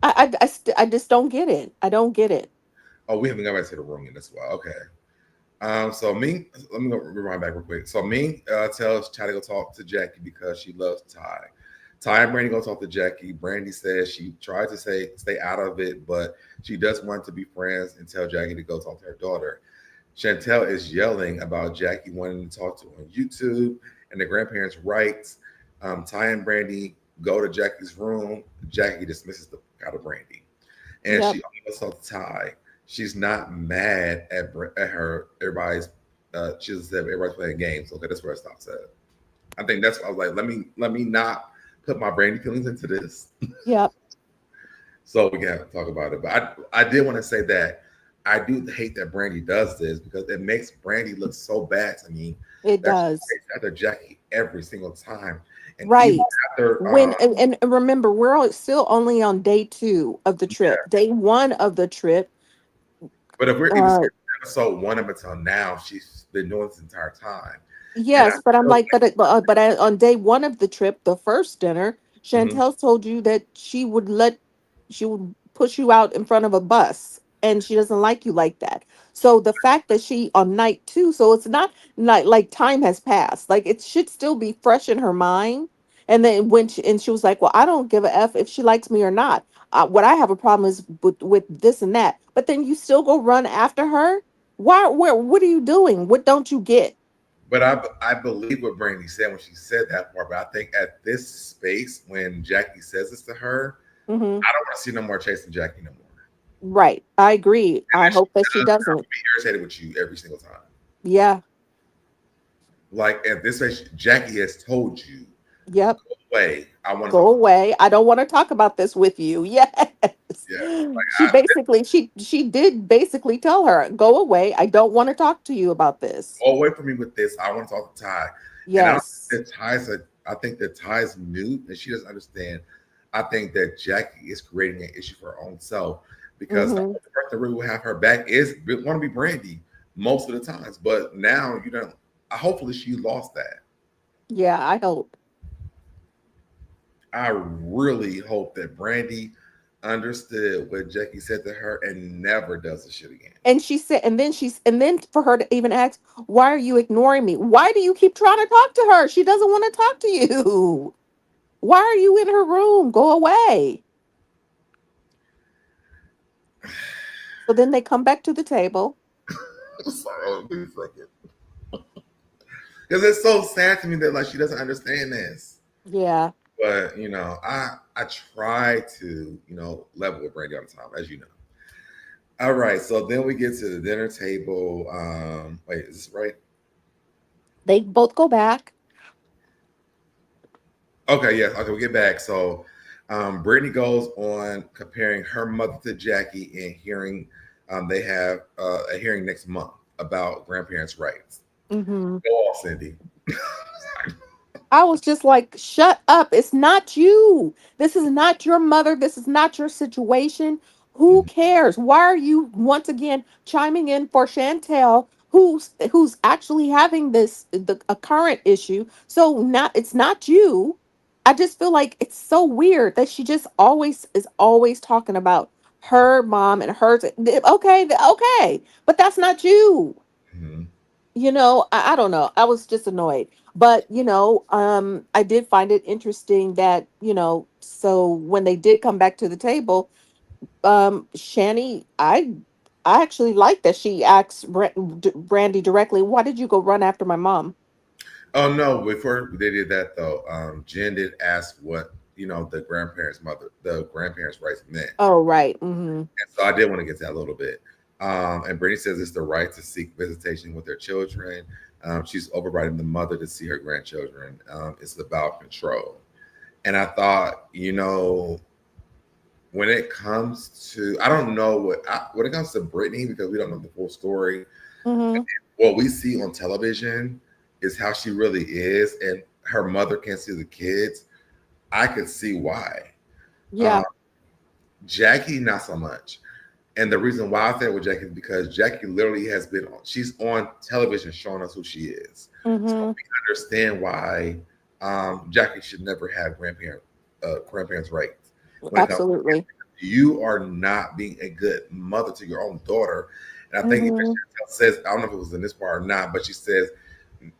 I just don't get it. I don't get it. Oh, we haven't got back to the room yet. That's why. Okay. So Ming, let me go rewind back real quick. So Ming tells Ty to go talk to Jackie because she loves Ty. Ty and Brandi go talk to Jackie. Brandi says she tried to stay out of it, but she does want to be friends and tell Jackie to go talk to her daughter. Chantel is yelling about Jackie wanting to talk to her on YouTube and the grandparents' rights. Ty and Brandi go to Jackie's room. Jackie dismisses the out of Brandi, and Yep. she almost talks to Ty. She's not mad at her. Everybody's she just said everybody's playing games. Okay, that's where it stops at. I think that's why I was like, let me not put my Brandi feelings into this, Yep. so we can talk about it. But I did want to say that I do hate that Brandi does this because it makes Brandi look so bad to me It that she does. takes after Jackie every single time, and even Right. after When and remember, still only on day two of the trip. yeah. Day one of the trip. But if we're even Uh, skipping episode one up until now, she's been doing this entire time, and I yes, but I'm feel like, on day one of the trip, the first dinner, like, Chantel told you that she would push you out in front of a bus, and she doesn't like you like that. So the fact that she on night two, so it's not like time has passed, like it should still be fresh in her mind. And then and she was like, "Well, I don't give a f if she likes me or not. What I have a problem is with this and that." But then you still go run after her. Why? Where? What are you doing? What don't you get? but I believe what Brandy said when she said that part. But I think at this space when Jackie says this to her, Hmm. I don't want to see no more chasing Jackie no more. Right. I agree. And I if she hope that she does, I'm doesn't. gonna be irritated with you every single time. Yeah. Like at this space, Jackie has told you, Yep. go away. I want to Go talk. away. I don't want to talk about this with you. Yes. Yeah, like She did basically tell her, go away. I don't want to talk to you about this. go away from me with this. I want to talk to Ty. And I don't Yes. think that I think that Ty's new and she doesn't understand. I think that Jackie is creating an issue for her own self because the Hmm. only person that really will have her back is want to be Brandy most of the times. But now you don't. Hopefully she lost that. Yeah, I hope. I really hope that Brandy understood what Jackie said to her and never does this shit again. And she said, and then for her to even ask, why are you ignoring me? Why do you keep trying to talk to her? She doesn't want to talk to you. Why are you in her room? Go away. So then they come back to the table. Sorry, wait a second. Because it's so sad to me that like she doesn't understand this. Yeah. But I try to level with Brandy all the time, as you know. All right, so then we get to the dinner table. Wait, is this right? They both go back. Okay, yes. Okay, we get back. So, Brittany goes on comparing her mother to Jackie and hearing they have a hearing next month about grandparents' rights. Hmm. Go off, Cindy. I was just like, shut up. It's not you. This is not your mother. This is not your situation. Who cares? Why are you once again chiming in for Chantel, who's actually having this a current issue. So not it's not you. I just feel like it's so weird that she just always is always talking about her mom and hers. Okay, okay, but that's not you. Mhm. I don't know. I was just annoyed. But, I did find it interesting that, so when they did come back to the table, Shani, I actually like that she asked Brandy directly, why did you go run after my mom? Oh no! Before they did that though, Jen did ask what the grandparents' rights meant, Oh, right. Mm-hmm. and so I did want to get to that a little bit. And Brittany says it's the right to seek visitation with their children. She's overriding the mother to see her grandchildren. It's about control, and I thought, when it comes to, I don't know when it comes to Brittany, because we don't know the full story. Mm-hmm. What we see on television is how she really is, and her mother can't see the kids. I could see why. Um, Yeah. Jackie, not so much. And the reason why I said with Jackie is because Jackie literally she's on television showing us who she is. So Mm-hmm. we understand why Jackie should never have grandparents' rights when it comes to Absolutely. you are not being a good mother to your own daughter. And I think even Mm-hmm. Chantel says, I don't know if it was in this part or not, but she says,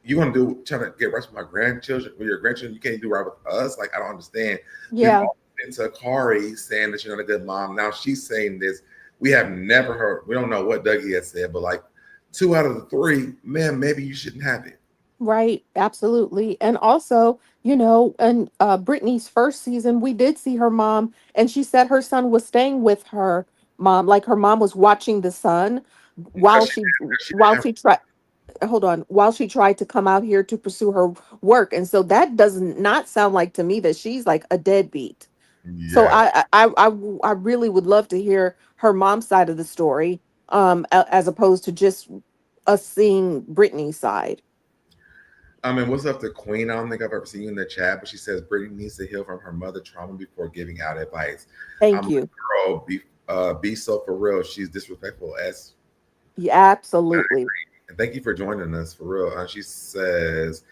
you want to trying to get right with my grandchildren, with your grandchildren, you can't do right with us. Like, I don't understand. We've Yeah. all been to Kari saying that you're not a good mom. Now she's saying this. We have never heard, we don't know what Dougie has said, but like two out of the three, man, maybe you shouldn't have it. Right, absolutely. And also, in Brittany's first season, we did see her mom, and she said her son was staying with her mom, like her mom was watching the son Because while she, she she didn't while have, she tried hold on, while she tried to come out here to pursue her work. And so that does not sound like to me that she's like a deadbeat. So yeah. I really would love to hear her mom's side of the story, as opposed to just us seeing Brittany's side. I mean, what's up to Queen? I don't think I've ever seen you in the chat, but she says Brittany needs to heal from her mother trauma before giving out advice. I'm Thank like, you. girl, be so for real. She's disrespectful as. Yeah, absolutely. And thank you for joining us for real. She says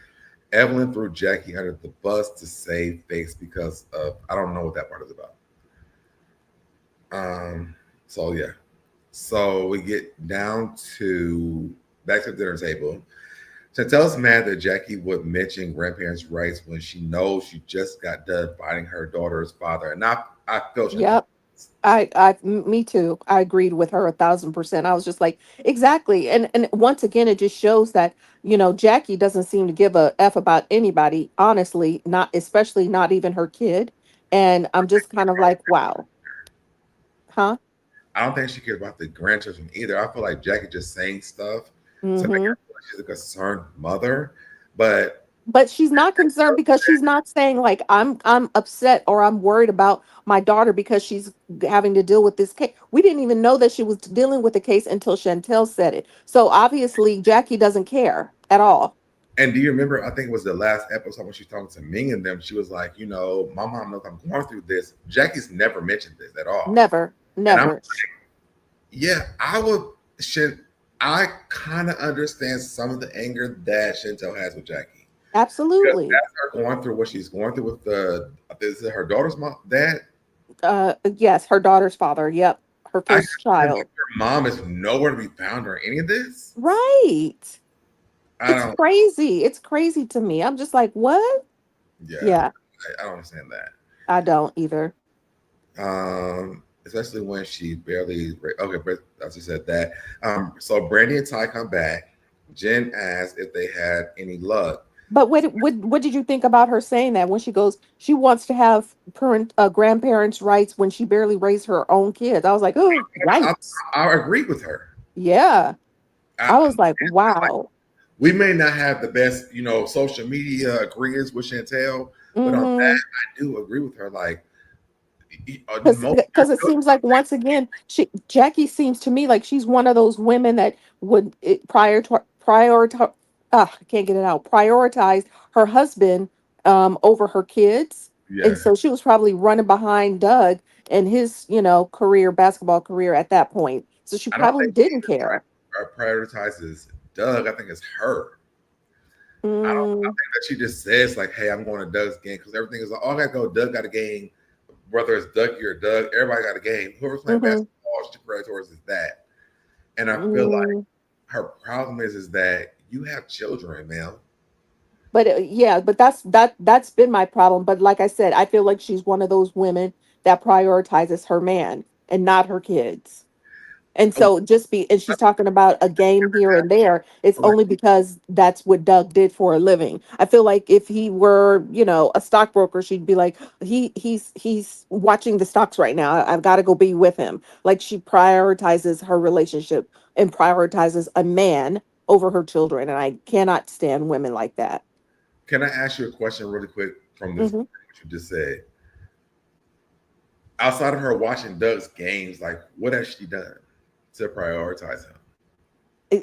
Evelyn threw Jackie under the bus to save face because of, I don't know what that part is about. So yeah. So we get down to back to the dinner table. Chantel's mad that Jackie would mention grandparents' rights when she knows she just got done fighting her daughter's father. And I feel Chantel. Yep. Me too. I agreed with her 1,000%. I was just like, exactly. And once again, it just shows that, Jackie doesn't seem to give a F about anybody, honestly, not especially not even her kid. And I'm just kind of like, wow. Huh? I don't think she cares about the grandchildren either. I feel like Jackie just saying stuff to make Mm-hmm. her feel like she's a concerned mother. But But she's not concerned because she's not saying like I'm upset or I'm worried about my daughter because she's having to deal with this case. We didn't even know that she was dealing with the case until Chantel said it. So obviously Jackie doesn't care at all. and do you remember? I think it was the last episode when she was talking to Ming and them. She was like, my mom knows I'm going through this. Jackie's never mentioned this at all, Never, and I'm never. yeah, I would. Should I kind of understand some of the anger that Chantel has with Jackie because Absolutely. that's her going through what she's going through with is it her daughter's mom, dad. Yes, her daughter's father. Yep. Her I first child. her mom is nowhere to be found or any of this. Right. I It's don't. crazy. It's crazy to me. I'm just like, what? Yeah, Yeah, I don't understand that. I don't either. Especially when she barely. Okay, but I just said that. So Brandi and Ty come back. Jen asked if they had any luck. But what did you think about her saying that when she goes, she wants to have grandparents' rights when she barely raised her own kids? I was like, oh, I, rights. I agree with her. Yeah. I I, was like, wow. we may not have the best, social media agreements with Chantel, but on that, Mm-hmm. I do agree with her. Like, most Because it seems like once again, Jackie seems to me like she's one of those women that would prioritize. I can't get it out. Prioritize her husband over her kids, and yeah, so she was probably running behind Doug and his basketball career at that point. So she I don't probably think didn't care. prioritizes. Doug. I think it's her. I Mm, think that she just says like, "Hey, I'm going to Doug's game," because everything is like, "Oh, I gotta go." Doug got a game, whether it's Dougie or Doug. Everybody got a game. Whoever's playing mm-hmm, basketball, she prays towards is that. And I feel like mm. her problem is that you have children, man. But yeah, but that's been my problem. But like I said, I feel like she's one of those women that prioritizes her man and not her kids. And Oh, so and she's talking about a game here and there. It's okay. only because that's what Doug did for a living. I feel like if he were, a stockbroker, she'd be like, he's watching the stocks right now. I've got to go be with him. Like she prioritizes her relationship and prioritizes a man over her children. And I cannot stand women like that. Can I ask you a question really quick from this Hmm. what you just said? Outside of her watching Doug's games, like what has she done to prioritize him?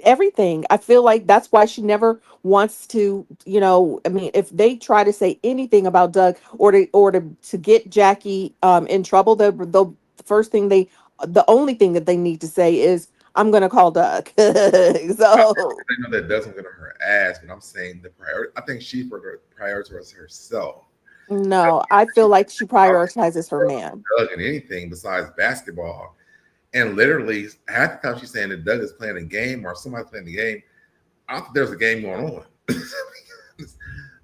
Everything. I feel like that's why she never wants to, I mean, if they try to say anything about Doug or to get Jackie in trouble, the first thing the only thing that they need to say is, I'm gonna call Doug. So I know that doesn't get on her ass, but I'm saying the priority. I think she prioritizes herself. no, I feel like she prioritizes her man. Doug in anything besides basketball. And literally, half the time she's saying that Doug is playing a game or somebody's playing the game. I don't think there's a game going on.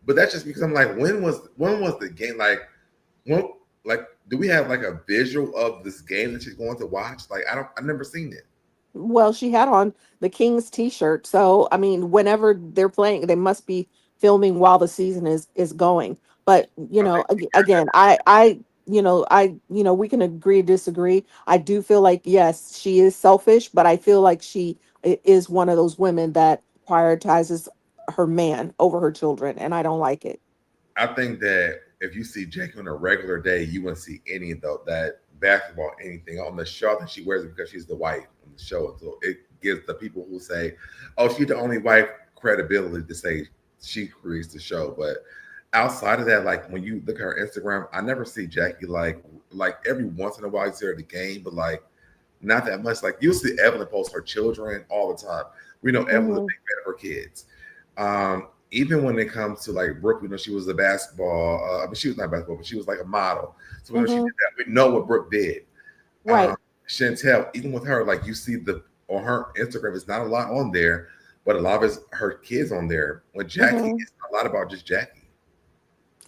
But that's just because I'm like, when was the game? When like do we have like a visual of this game that she's going to watch? Like I've never seen it. Well, she had on the Kings t-shirt. So, I mean, whenever they're playing, they must be filming while the season is going. But, Okay. again, we can agree to disagree. I do feel like yes, she is selfish, but I feel like she is one of those women that prioritizes her man over her children, and I don't like it. I think that if you see Jackie on a regular day, you wouldn't see any of that basketball, anything on the show. I think she wears it because she's the wife on the show. So it gives the people who say, "Oh, she's the only wife," credibility to say she creates the show. But outside of that, like when you look at her Instagram, I never see Jackie like every once in a while you see her at the game, but like not that much. Like you see Evelyn post her children all the time. We know Evelyn's a Hmm. big fan of her kids. Even when it comes to like Brooke, she was a basketball. I mean, she was not basketball, but she was like a model. So when she Hmm. did that, we know what Brooke did. Um, Right. Chantel, even with her, like you see the on her Instagram, it's not a lot on there, but a lot of it's her kids on there. With Jackie, Hmm. it's a lot about just Jackie.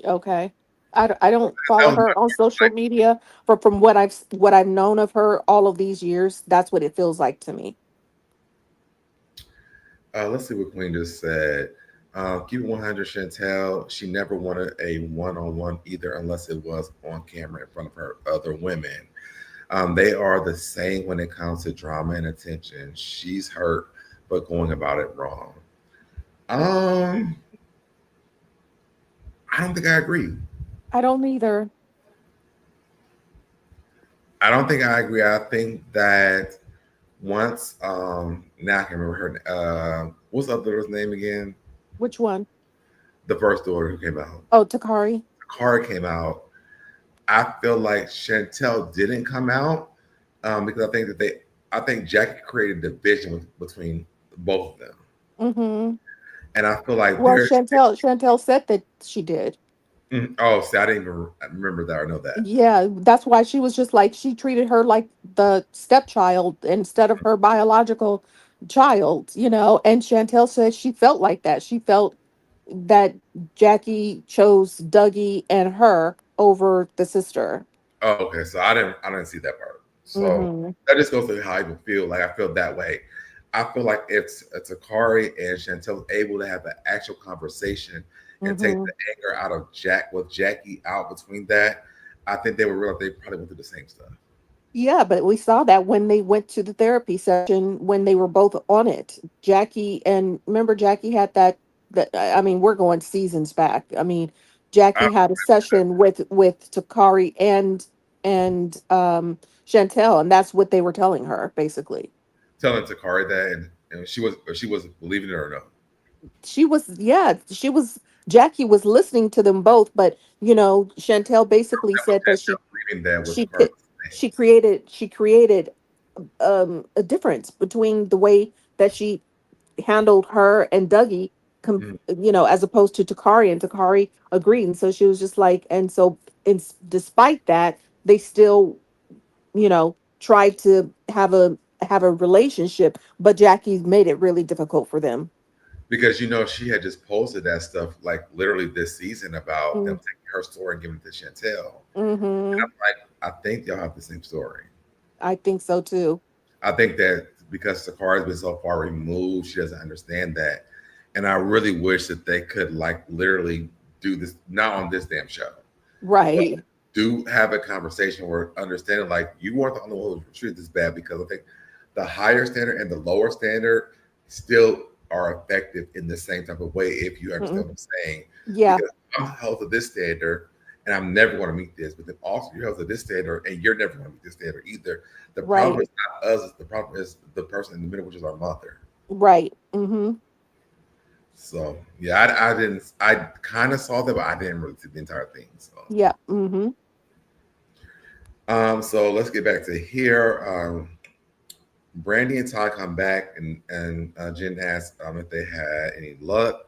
Okay. I don't That follow was her on social media, but from what I've known of her all of these years, that's what it feels like to me. let's see what Queen just said. Keep it 100, Chantel. She never wanted a one-on-one either, unless it was on camera in front of her other women. They are the same when it comes to drama and attention. She's hurt, but going about it wrong. Um, I don't think I agree. I don't either. I don't think I agree. I think that once, now I can remember her. What's the other daughter's name again? Which one? The first daughter who came out. Oh, Takari. Cara came out. I feel like Chantel didn't come out because I think Jackie created division between both of them, Mm-hmm. and I feel like Well, there's. Chantel said that she did. Oh, see, I didn't even remember that or know that. Yeah, that's why she was just like she treated her like the stepchild instead of her biological child, and Chantel said she felt like that. She felt that Jackie chose Dougie and her over the sister. Oh, okay. So I didn't see that part. So Hmm. that just goes to how I even feel. Like I feel that way. I feel like it's Akari and Chantel able to have an actual conversation and take Hmm. the anger out of with Jackie out between that. I think they would realize they probably went through the same stuff. Yeah, but we saw that when they went to the therapy session when they were both on it. Jackie and remember Jackie had that I mean, we're going seasons back. I mean, I Jackie had a session with Takari and Chantel, and that's what they were telling her basically. telling Takari that, and she was believing it or no. She was Jackie was listening to them both, but Chantel basically said that Chantel believing that was she part of could the she created a difference between the way that she handled her and Dougie, Mhm. as opposed to Takari, and Takari agreed. And so she was just like, and so, despite that, they still, tried to have a relationship, but Jackie made it really difficult for them. Because she had just posted that stuff like literally this season about them taking her story and giving it to Chantel. And Mm-hmm. I'm like, I think y'all have the same story. I think so too. I think that because Sakara's been so far removed, she doesn't understand that. And I really wish that they could like literally do this not on this damn show. But Right. do have a conversation where understanding like you weren't the only one who was treated this bad, because I think the higher standard and the lower standard still are effective in the same type of way, if you understand Mm-mm. what I'm saying. Yeah. Because I'm held to this standard and I'm never going to meet this, but then also you're held to this standard and you're never going to meet this standard either. The problem Right. is not us, the problem is the person in the middle, which is our mother. Right. Mm-hmm. So yeah, I didn't, I kind of saw that, but I didn't really see the entire thing. So Yeah. Mm-hmm. so let's get back to here. Brandi and Ty come back, and Jen asks if they had any luck.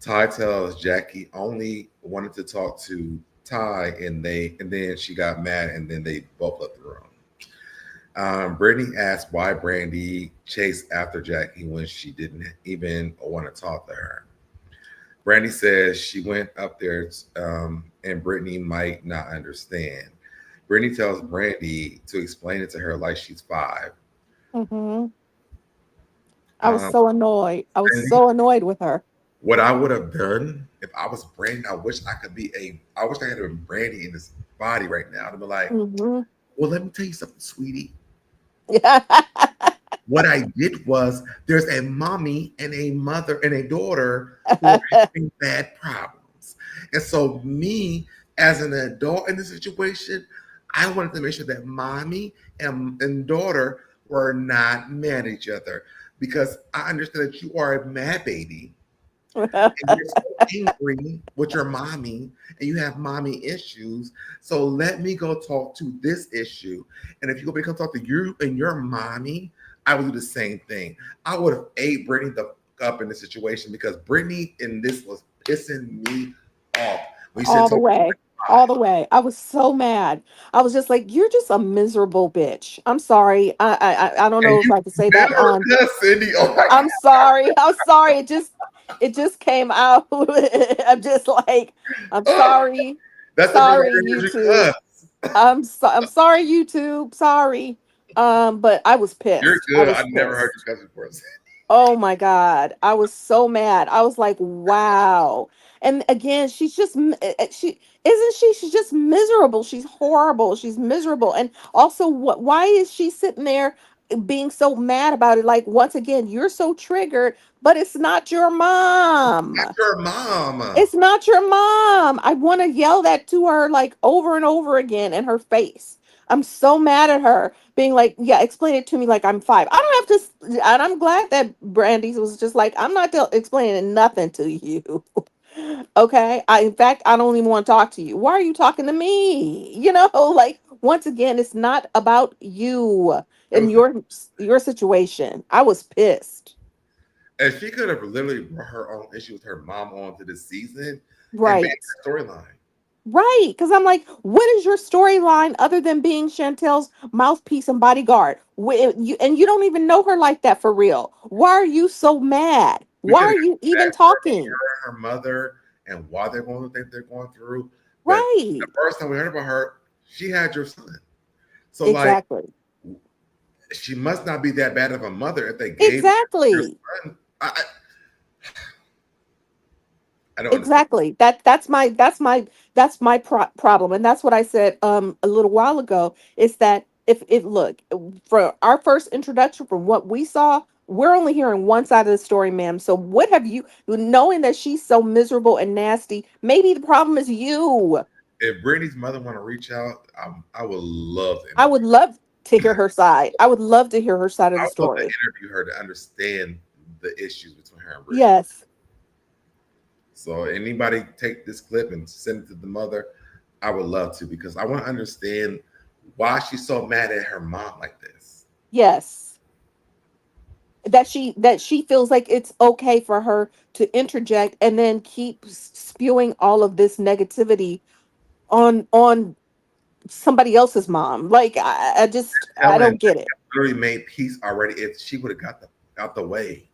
Ty tells Jackie only wanted to talk to Ty, and then she got mad, and then they both left the room. Brittany asked why Brandi chased after Jackie when she didn't even want to talk to her. Brandi says she went up there, and Brittany might not understand. Brittany tells Brandi to explain it to her like she's five. Mm-hmm. I was Um, so annoyed. I was Brandi, so annoyed with her. what I would have done if I was Brandi, I wish I had been Brandi in this body right now to be like, Mm-hmm. well, let me tell you something, sweetie. Yeah. What I did was there's a mommy and a mother and a daughter who are having bad problems. And so me as an adult in the situation, I wanted to make sure that mommy and daughter were not mad at each other, because I understand that you are a mad baby and you're so angry with your mommy and you have mommy issues. So let me go talk to this issue. And if you go come talk to you and your mommy, I would do the same thing. I would have ate Brittany the fuck up in this situation, because Brittany in this was pissing me off. We said All the talk way. All the way. I was so mad. I was just like, "You're just a miserable bitch." I'm sorry. I don't and know if you I could say that never on. cuss, Cindy. Oh my god. I'm sorry. I'm sorry. It just came out. I'm just like, I'm Oh, sorry. that's the first time Sorry, I heard you YouTube. cuss. I'm sorry, YouTube. Sorry. But I was You're pissed. I good. I was never heard pissed. you cuss before. Oh my God. I was so mad. I was like, wow. And again, she's just miserable. She's horrible. She's miserable. And also, why is she sitting there being so mad about it? Like, once again, you're so triggered, but it's not your mom. That's your mom. It's not your mom. I want to yell that to her like over and over again in her face. I'm so mad at her being like, yeah, explain it to me like I'm five. I don't have to, and I'm glad that Brandy was just like, I'm not explaining nothing to you. Okay. In fact, I don't even want to talk to you. Why are you talking to me? Like, once again, it's not about you It and was, your situation. I was pissed. and she could have literally brought her own issue with her mom onto this season and made Right. that storyline. Right, because I'm like, what is your storyline other than being Chantel's mouthpiece and bodyguard? And you don't even know her like that for real. Why are you so mad? We Why could are have you even backstory on talking? her and her mother and why they're going through the things they're going through. But the Right, first time we heard about her, she had your son. So like, exactly, she must not be that bad of a mother if they gave your exactly. son. I don't understand. Exactly. That's my problem, and that's what I said a little while ago. Is that if it look for our first introduction from what we saw, we're only hearing one side of the story, ma'am. So what have you, knowing that she's so miserable and nasty? Maybe the problem is you. If Brittany's mother want to reach out, I would love to I interview. would love to hear her side. I would love to hear her side of I the would love to story. interview her to understand the issues between her and Brittany. Yes. So anybody take this clip and send it to the mother, I would love to, because I want to understand why she's so mad at her mom like this. Yes. that she feels like it's okay for her to interject and then keep spewing all of this negativity on somebody else's mom. Like I Ellen don't get it. literally made peace already. If she would have got the out the way,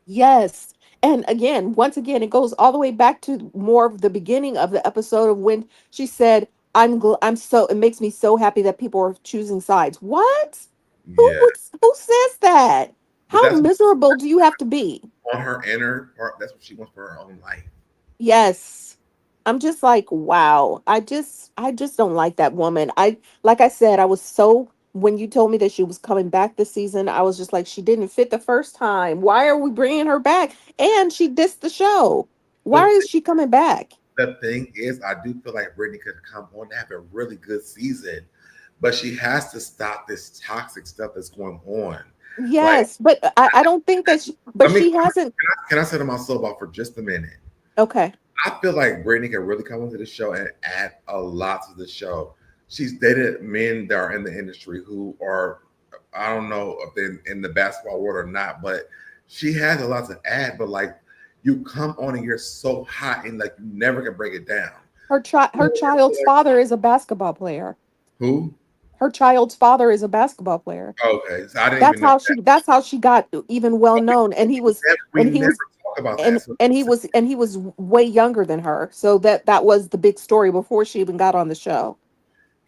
Yes. And again, once again, it goes all the way back to more of the beginning of the episode of when she said, I'm so, it makes me so happy that people are choosing sides. What? yeah. Who says that? But How that's miserable do you have to be? on her inner part. That's what she wants for her own life. Yes. I'm just like, wow. I just don't like that woman. Like I said, I was so, when you told me that she was coming back this season, I was just like, she didn't fit the first time. Why are we bringing her back? And she dissed the show. Why The is she coming back? the thing is, I do feel like Brittany could come on and have a really good season, but she has to stop this toxic stuff that's going on. Like, Yes, but I don't think that but let me she hasn't. can I sit on my soapbox for just a minute? Okay. I feel like Brittany can really come into the show and add a lot to the show. She's dated men that are in the industry who are, I don't know if they're in the basketball world or not, but she has a lot to add. But like, you come on and you're so hot and like you never can break it down. Her child's father is a basketball player. Who? Her child's father is a basketball player. Okay, so I didn't even know that. That's how she got even well known. And We and he never was talk about that. So and he was way younger than her. So that was the big story before she even got on the show.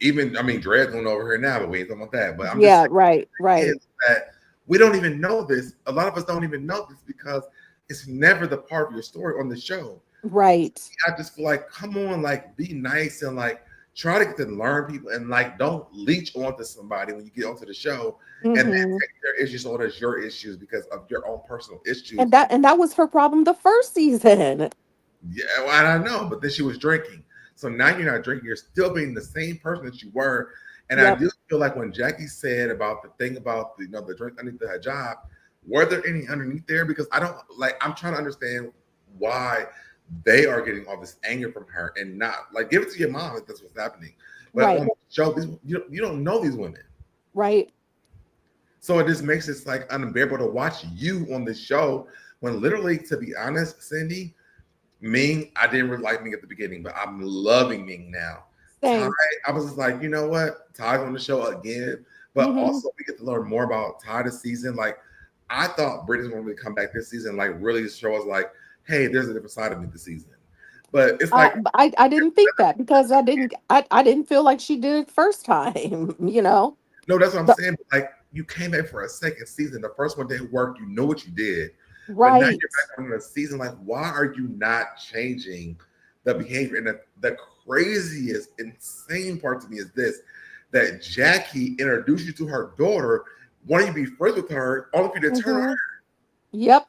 even, I mean, Dred's going over here now, but we ain't talking about that. But I'm just Yeah, saying right, right, is that we don't even know this. A lot of us don't even know this because it's never the part of your story on the show. right. I just feel like, come on, like be nice and like try to get to learn people and like don't leech onto somebody when you get onto the show and then Hmm. take their issues on as your issues because of your own personal issues. And that was her problem the first season. Yeah, well, I don't know, but then she was drinking. So now you're not drinking, you're still being the same person that you were. And I Yep. do feel like when Jackie said about the thing about the, the drink underneath the hijab, were there any underneath there? Because I don't like, I'm trying to understand why they are getting all this anger from her and not like give it to your mom if that's what's happening. But on Right, the show, you don't know these women. right. So it just makes it like unbearable to watch you on the show when literally, to be honest, Cindy, Ming, I didn't really like Ming at the beginning, but I'm loving Ming now. Ty, Same. I was just like, you know what? Ty's on the show again, but Hmm. also we get to learn more about Ty this season. Like, I thought Brittany's going to come back this season, like really show us, like, hey, there's a different side of me this season. But it's like, I didn't think that because I didn't feel like she did it first time. no, that's what I'm The- saying. But like, you came back for a second season. The first one didn't work. You know what you did, but now you're right. back on the season. Like, why are you not changing the behavior? And the craziest, insane part to me is this: that Jackie introduced you to her daughter, wanting to be friends with her, only for you to turn on Hmm. her. Yep.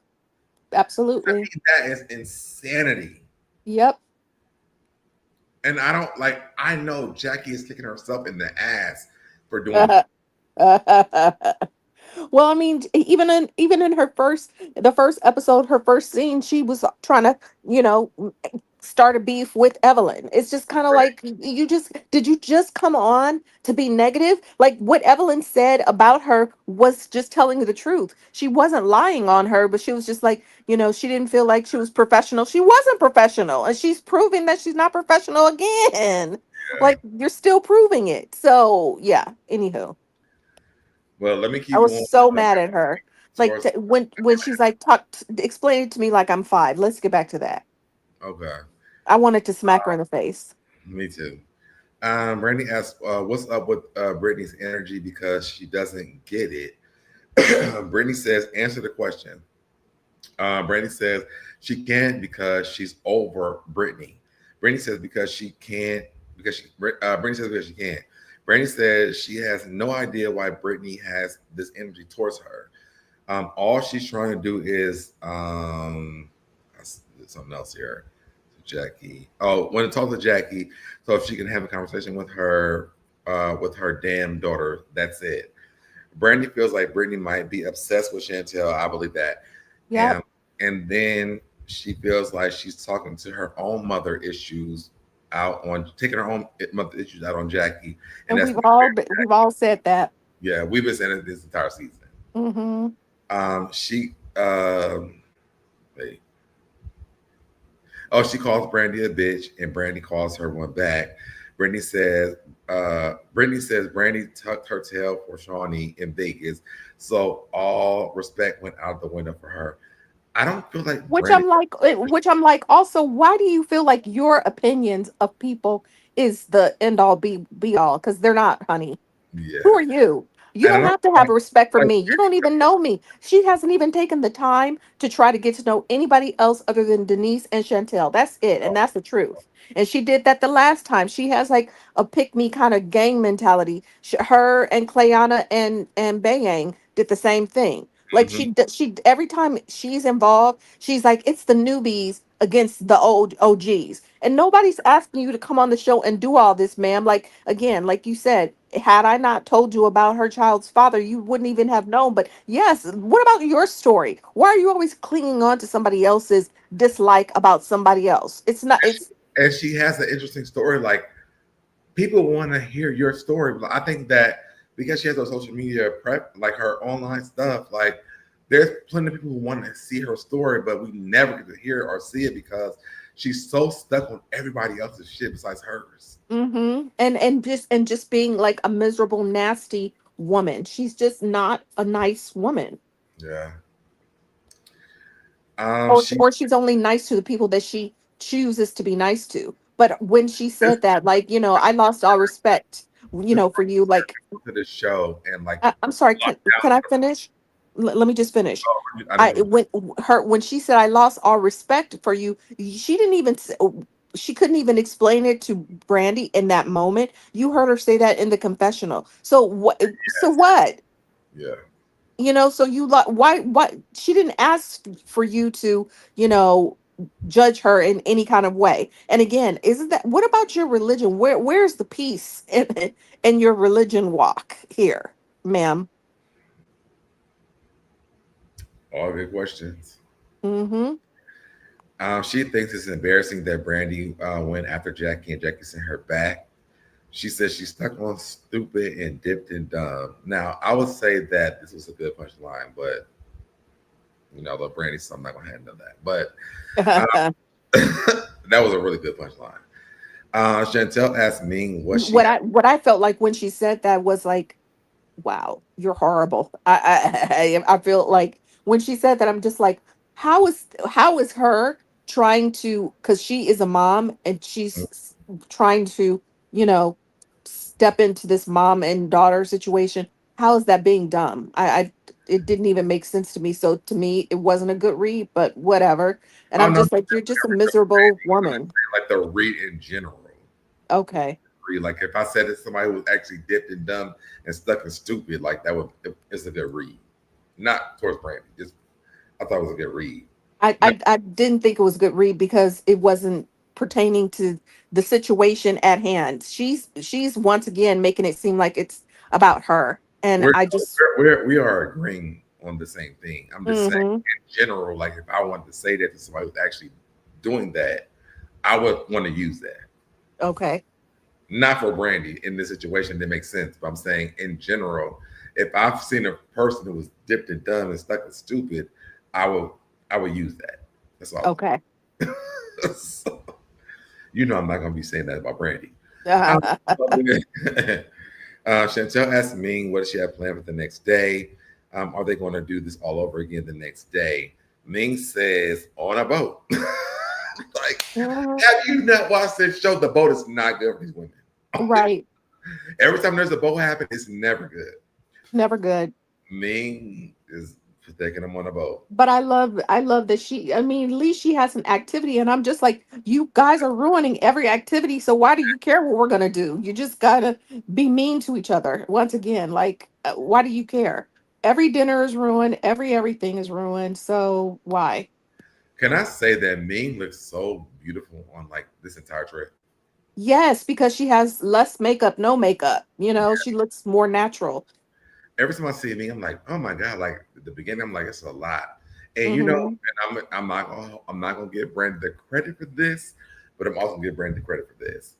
I Absolutely. mean, that is insanity. Yep. And I don't like. I know Jackie is kicking herself in the ass for doing that. Well, I mean, even in the first episode, her first scene, she was trying to, you know, start a beef with Evelyn. It's just kind of like did you just come on to be negative? Like what Evelyn said about her was just telling the truth. She wasn't lying on her, but she was just like, she didn't feel like she was professional. She wasn't professional, and she's proving that she's not professional again. Yeah. Like you're still proving it. So yeah. Anywho. Well, let me I keep was going. so mad at her. As far Like as when she's like, explain it to me like I'm five. Let's get back to that. okay, I wanted to smack her in the face. me too. Brandi asks, "What's up with Brittany's energy because she doesn't get it?" Brittany says, "Answer the question." Brandi says she can't because she's over Brittany. Brittany says because she can't because she. Brittany says because she can't. Brandi says she has no idea why Brittany has this energy towards her. All she's trying to do is something else here. Jackie. Oh, want to talk to Jackie so if she can have a conversation with her damn daughter. That's it. Brandi feels like Brittany might be obsessed with Chantel. I believe that. Yep. And and then she feels like she's talking to her own mother issues out on taking her own mother issues out on Jackie. And And that's not fair. we've all said that. Yeah, we've been saying it this entire season. Hmm. She wait. Oh, she calls Brandi a bitch, and Brandi calls her one back. Brittany says Brandi tucked her tail for Shawnee in Vegas, so all respect went out the window for her. I don't feel like Brandi. Which I'm like, also, why do you feel like your opinions of people is the end all be all? Because they're not, honey. Who Yeah, are you? You and I don't don't have to have a respect for like. me. You don't even know me. She hasn't even taken the time to try to get to know anybody else other than Denise and Chantel. That's it. And that's the truth. And she did that the last time. She has like a pick me kind of gang mentality. Her and Clayana and Bayang did the same thing. Like Mhm. she every time she's involved, she's like, it's the newbies against the old OGs. And nobody's asking you to come on the show and do all this, ma'am. Like again, like you said, had I not told you about her child's father, you wouldn't even have known. But yes, what about your story? Why are you always clinging on to somebody else's dislike about somebody else? It's not, it's And she has an interesting story. Like people want to hear your story. But I think that because she has her social media prep, like her online stuff, like there's plenty of people who want to see her story, but we never get to hear or see it because she's so stuck on everybody else's shit besides hers. and just being like a miserable, nasty woman. She's just not a nice woman. Yeah. She Or she's only nice to the people that she chooses to be nice to. But when she said that, like, I lost all respect, this for you. Like, to this show and like I'm sorry, walk can I finish? Let me just finish. down. I didn't. When she said I lost all respect for you, she didn't even she couldn't even explain it to Brandy in that moment. You heard her say that in the confessional. So what? So what? Yeah. So you like why she didn't ask for you to judge her in any kind of way. And again, isn't that what about your religion? Where's the peace in your religion walk here, ma'am? All good questions. Mm-hmm. She thinks it's embarrassing that Brandy went after Jackie and Jackie sent her back. She says she's stuck on stupid and dipped in dumb. Now, I would say that this was a good punchline, but the Brandy, so I'm not gonna handle that. But that was a really good punchline. Chantel asked Ming what she had. What I felt like when she said that was like, wow, you're horrible. I feel like when she said that, I'm just like, how is her trying to, because she is a mom and she's trying to, you know, step into this mom and daughter situation. How is that being dumb? I it didn't even make sense to me. So to me, it wasn't a good read, but whatever. And Oh I'm no, just like, you're just a miserable woman. like the read in general. Okay. Read. Like if I said that somebody was actually dipped and dumb and stuck and stupid, like that would it's a good read. Not towards Brandy. Just I thought it was a good read. I, Not, I I didn't think it was a good read because it wasn't pertaining to the situation at hand. She's once again making it seem like it's about her, and we're, I just we are agreeing on the same thing. I'm just saying hmm in general, like if I wanted to say that to somebody who's actually doing that, I would want to use that. okay, Not for Brandy in this situation that makes sense, but I'm saying in general, if I've seen a person who was dipped and dumb and stuck and stupid, I will I would use that. That's all. okay. So, I'm not gonna be saying that about Brandy. Um, Chantel asked Ming what does she have planned for the next day. Are they going to do this all over again the next day? Ming says on a boat. Like, Mhm. have you not watched this show? The boat is not good for these women. Right, Every time there's a boat happen, it's never good. never good. Ming is taking them on a boat. But I love that I mean, at least she has an activity, and I'm just like, you guys are ruining every activity. So why do you care what we're gonna do? You just gotta be mean to each other once again. Like, why do you care? Every dinner is ruined. Everything is ruined. So why? Can I say that Ming looks so beautiful on like this entire trip? Yes, because she has less makeup, no makeup. She looks more natural. Every time I see Ming, I'm like, oh my god! Like at the beginning, I'm like, it's a lot. And Hmm. I'm not gonna give Brandon the credit for this, but I'm also gonna give Brandon the credit for this.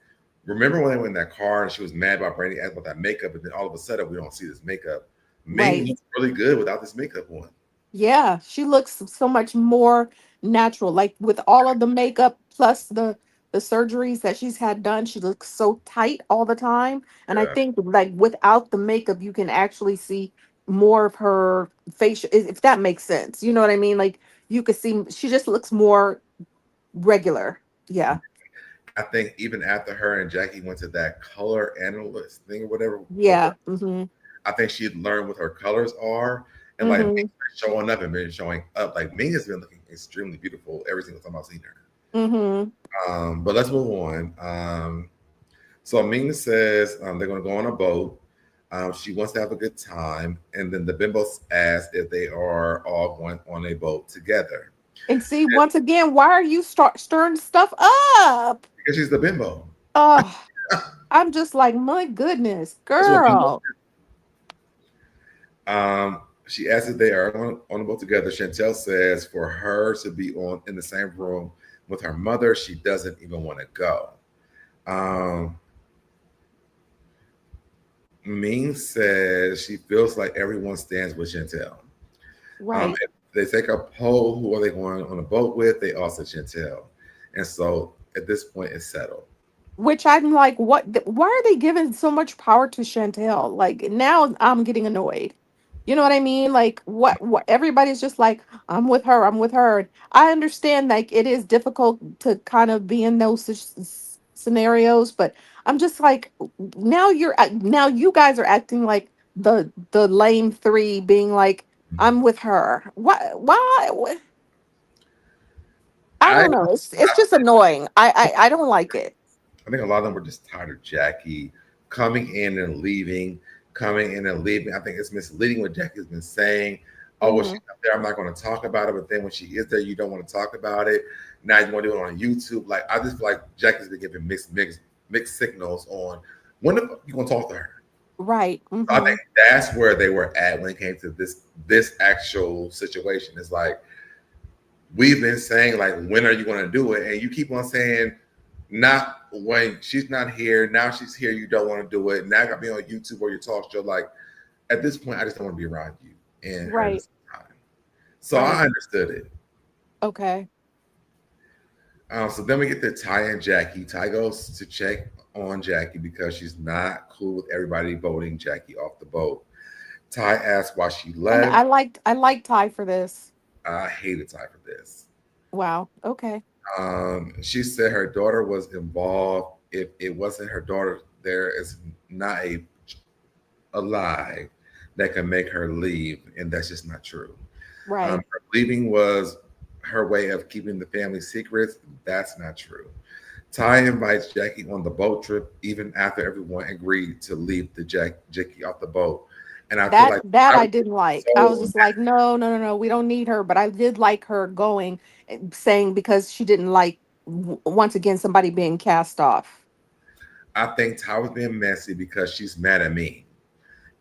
Remember when they went in that car and she was mad about Brandy asked about that makeup, and then all of a sudden we don't see this makeup. Ming Right. looks really good without this makeup on. Yeah, she looks so much more natural. Like with all of the makeup plus the surgeries that she's had done, she looks so tight all the time. And I Yeah, think like without the makeup, you can actually see more of her facial, if that makes sense. You know what I mean? Like you could see she just looks more regular. Yeah. I think even after her and Jackie went to that color analyst thing or whatever, Yeah. Mhm. I think she learned what her colors are, and like Mhm. showing up and been showing up. Like Ming has been looking extremely beautiful every single time I've seen her. Mhm. But let's move on. So Ming says they're going to go on a boat. She wants to have a good time, and then the bimbos ask if they are all going on a boat together And see, once again, why are you stirring stuff up? because she's the bimbo. Oh, I'm just like, my goodness, That's what bimbo. girl. She asks if they are on a boat together. Chantel says for her to be on in the same room with her mother, she doesn't even want to go. Um, Ming says she feels like everyone stands with Chantel. Right. If they take a poll, who are they going on a boat with? They all said Chantel. And so at this point, it's settled. Which I'm like, why are they giving so much power to Chantel? Like now I'm getting annoyed. You know what I mean? Like what everybody's just like, I'm with her, I'm with her. I understand like it is difficult to kind of be in those scenarios, but I'm just like, now now you guys are acting like the lame three being like, I'm with her. Why? I I don't know. It's just annoying. I don't like it. I think a lot of them were just tired of Jackie coming in and leaving, coming in and leaving. I think it's misleading what Jackie's been saying. Oh, well, she's Hmm. up there. I'm not going to talk about it. But then when she is there, you don't want to talk about it. Now you want to do it on YouTube. Like I just feel like Jackie's been giving mixed signals on when the fuck you going to talk to her. Right. So I Hmm. think that's where they were at when it came to this actual situation. It's like we've been saying like when are you going to do it, and you keep on saying not when she's not here. Now she's here. You don't want to do it. Now I got to be on YouTube or your talk show. Like at this point, I just don't want to be around you and her Right. this time. So Right. I understood it. Okay. So then we get to Ty and Jackie. Ty goes to check on Jackie because she's not cool with everybody voting Jackie off the boat. Ty asks why she And left. I liked Ty for this. I hated Ty for this. Wow. Okay. She said her daughter was involved. If it wasn't her daughter, there is not a lie that can make her leave, and that's just not true. Right. Her leaving was her way of keeping the family secrets. That's not true. Ty invites Jackie on the boat trip even after everyone agreed to leave Jackie off the boat. And I feel like That I I was didn't like. I was so just like, no, no, no, no, we don't need her. But I did like her going, saying because she didn't like once again somebody being cast off. I think Ty was being messy because she's mad at me.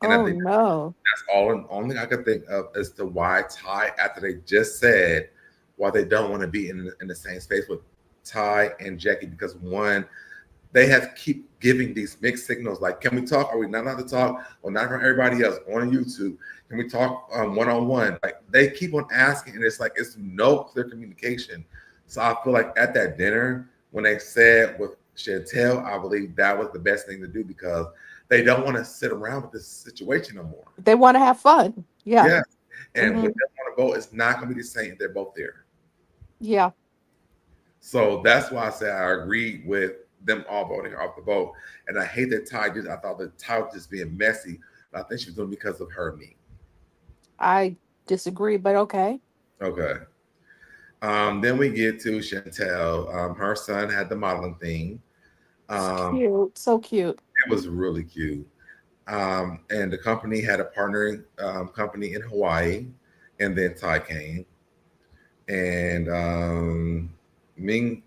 And I Oh think no. that's all only I could think of as to why Ty, after they just said why they don't want to be in the same space with Ty and Jackie, because one, they have keep giving these mixed signals like, can we talk? Are we not allowed to talk? Or not from everybody else on YouTube? Can we talk one on one? Like they keep on asking, and it's like it's no clear communication. So I feel like at that dinner when they said with Chantel, I believe that was the best thing to do because they don't want to sit around with this situation no more. They want to have fun. Yeah. Yeah, and Hmm. with them on a boat, it's not going to be the same if they're both there. Yeah. So that's why I say I agree with them all voting her off the boat. And I hate that I thought that Ty was just being messy, but I think she was doing it because of her and me. I disagree, but okay. Okay. Then we get to Chantel. Her son had the modeling thing. It's Um, cute. So cute. it was really cute. And the company had a partnering company in Hawaii, and then Ty came. And Ming,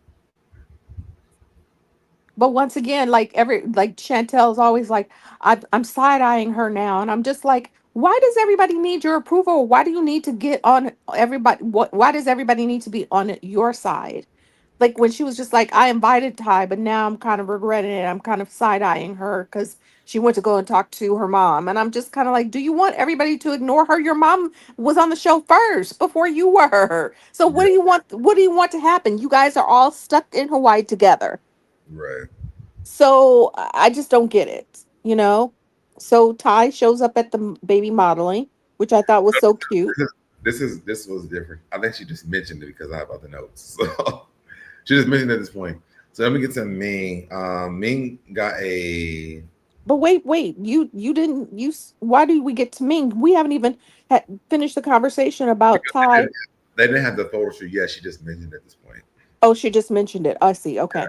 But once again, like like Chantel's always like, I'm side eyeing her now, and I'm just like, why does everybody need your approval? Why do you need to get on everybody? Why does everybody need to be on your side? Like when she was just like, I invited Ty, but now I'm kind of regretting it. I'm kind of side eyeing her because she went to go and talk to her mom. And I'm just kind of like, do you want everybody to ignore her? Your mom was on the show first before you were. So what Yeah, do you want? What do you want to happen? You guys are all stuck in Hawaii together. right. So I just don't get it, you know? So Ty shows up at the baby modeling, which I thought was so cute. This was different. I think she just mentioned it because I have other notes. So she just mentioned it at this point. So let me get to Ming. Ming got a. But wait, you didn't why did we get to Ming? We haven't even finished the conversation about Because Ty. they didn't have the photo shoot yet. She just mentioned it at this point. Oh, she just mentioned it. I see. Yeah. Okay.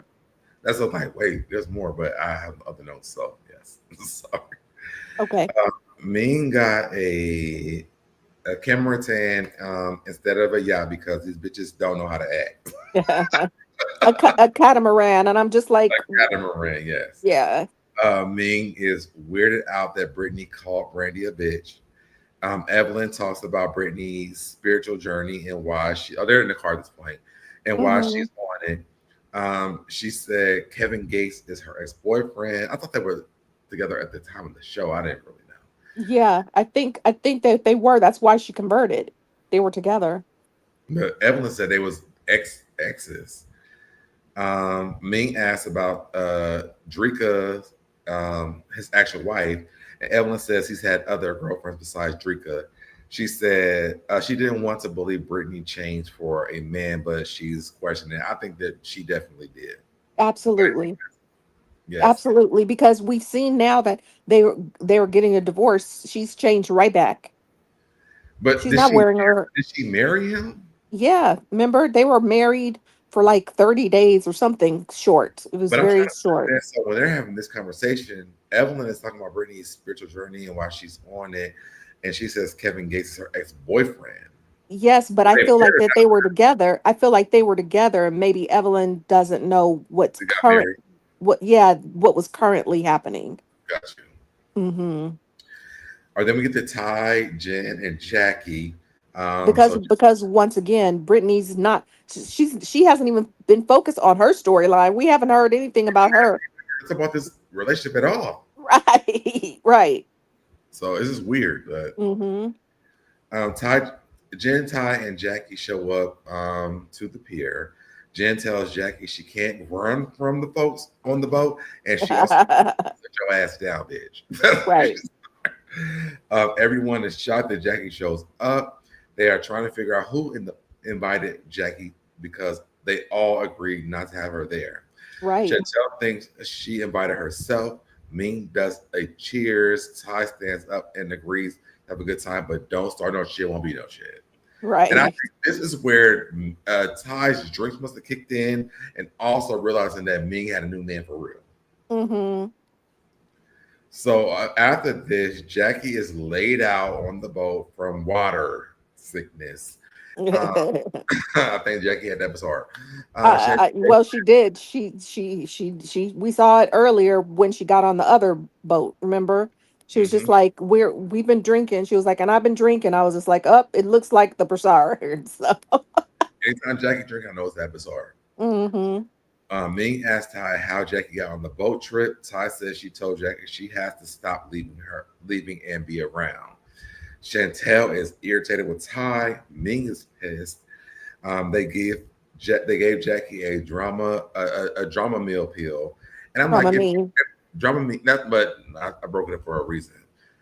That's what I'm like, wait, there's more, but I have other notes. So yes. Sorry. Okay. Ming got a camera tan instead of a yacht because these bitches don't know how to act. A catamaran, and I'm just like, Catamaran, yes. yeah. Ming is weirded out that Brittany called Brandi a bitch. Evelyn talks about Brittany's spiritual journey and why they're in the car at this point, and why Hmm. she's on it. She said Kevin Gates is her ex-boyfriend. I thought they were together at the time of the show. I didn't really Yeah, I think that they were. That's why she converted. They were together. know. But Evelyn said they was exes. Ming asked about Drika, his actual wife, and Evelyn says he's had other girlfriends besides Drika. She said she didn't want to believe Brittany changed for a man, but she's questioning it. I think that she definitely did. Absolutely. Yes, Absolutely, because we've seen now that they were getting a divorce. She's changed right back. but She's not wearing her. did she marry him? Yeah, remember they were married for like 30 days or something short. It was But I'm trying very to short. understand. So when they're having this conversation, Evelyn is talking about Brittany's spiritual journey and why she's on it, and she says Kevin Gates is her ex-boyfriend. Yes, but I They feel like married that they were together. I feel like they were together and maybe Evelyn doesn't know what's They got current married. what was currently happening. Got you. Hmm. Or then we get to Ty, Jen, and Jackie. Because once again, Brittany's not she hasn't even been focused on her storyline. We haven't heard anything about her. It's about this relationship at all. Right. Right. So this is weird. But Hmm. Ty, Jen, Ty, and Jackie show up to the pier. Jen tells Jackie she can't run from the folks on the boat, and she also sit your ass down, bitch. Right. Everyone is shocked that Jackie shows up. They are trying to figure out invited Jackie because they all agreed not to have her there. Right. Chantel thinks she invited herself. Ming does a cheers. Ty stands up and agrees to have a good time, but don't start no shit. Won't be no shit. And I Right. think this is where Ty's drinks must have kicked in, and also realizing that Ming had a new man for real. Hmm. So after this, Jackie is laid out on the boat from water sickness. Uh, I think Jackie had that bizarre. Chantel, Well, she did. We saw it earlier when she got on the other boat. Remember, she was just mhm. like, we've been drinking." She was like, "And I've been drinking." I was just like, "Up, it looks like the Broussard." So, Anytime Jackie drink, I know it's that bizarre. hmm. Ming asked Ty how Jackie got on the boat trip. Ty says she told Jackie she has to stop leaving and be around. Chantel is irritated with Ty. Ming is pissed. They they gave Jackie a drama meal pill, and I'm From like, I if mean, drama meal, not, but I broke it up for a reason.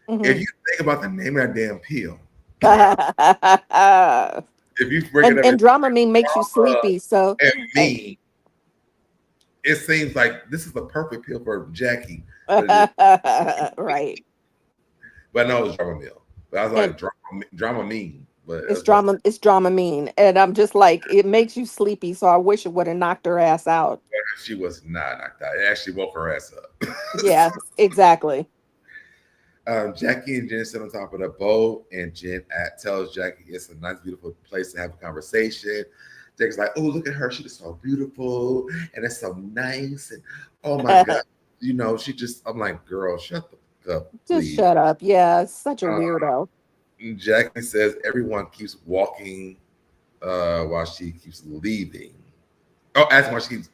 If hmm. you think about the name of that damn pill, and if you break it up as Dramamine makes you drama sleepy. So, and and, me, it seems like this is the perfect pill for Jackie, but it is. right. But no, it was drama meal. But I was And like drama mean, but it's that's It's Dramamine, and I'm just like, it makes you sleepy. So I wish it would have knocked her ass out. she was not knocked out. It actually woke her ass up. Yeah, exactly. Jackie and Jen sit on top of the boat, and Jen tells Jackie it's a nice, beautiful place to have a conversation. Jackie's like, "Oh, look at her! She is so beautiful, and it's so nice, and oh my god, she just." I'm like, "Girl, shut the fuck up, Just please." shut up. Yeah, such a Uh, weirdo. Jackie says everyone keeps walking while she keeps leaving. Oh, asking why she keeps.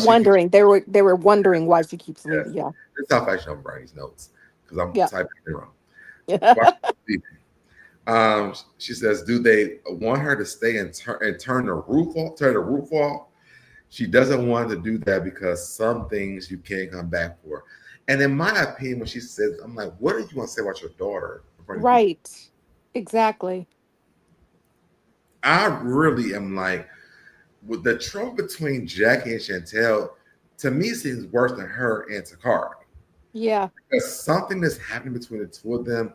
Wondering. They were wondering why she keeps Yes, leaving. Yeah. this is how fast I'm writing these notes because I'm Yeah. typing it wrong. Why she keeps leaving. She says, "Do they want her to stay and turn the roof off? Turn the roof off? She doesn't want to do that because some things you can't come back for." And in my opinion, when she says, "I'm like, what do you want to say about your daughter in front of people?" Right. Exactly. I really am like, with the trouble between Jackie and Chantel, to me seems worse than her and Takara. Yeah. Because something that's happening between the two of them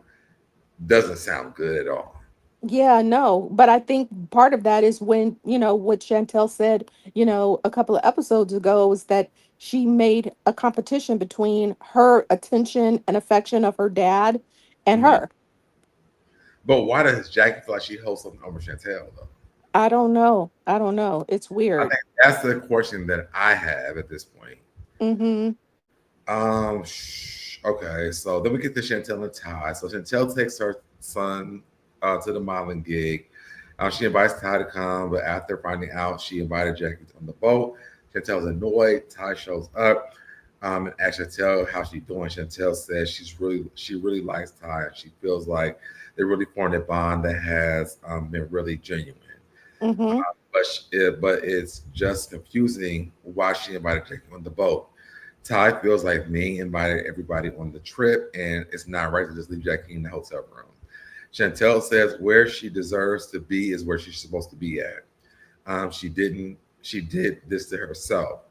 doesn't sound good at all. Yeah, no, but I think part of that is when, what Chantel said, a couple of episodes ago was that she made a competition between her attention and affection of her dad and Mhm. her. But why does Jackie feel like she holds something over Chantel though? I don't know. I don't know. It's I weird. think that's the question that I have at this point. Mm-hmm. Okay, so then we get to Chantel and Ty. So Chantel takes her son to the modeling gig. She invites Ty to come, but after finding out she invited Jackie on the boat, Chantel's annoyed. Ty shows up and asks Chantel how she's doing. Chantel says she really likes Ty. And she feels like they really formed a bond that has been really genuine. Mm-hmm. But it's just confusing why she invited Jackie on the boat. Ty feels like Ming invited everybody on the trip, and it's not right to just leave Jackie in the hotel room. Chantel says where she deserves to be is where she's supposed to be at. She didn't. She did this to herself.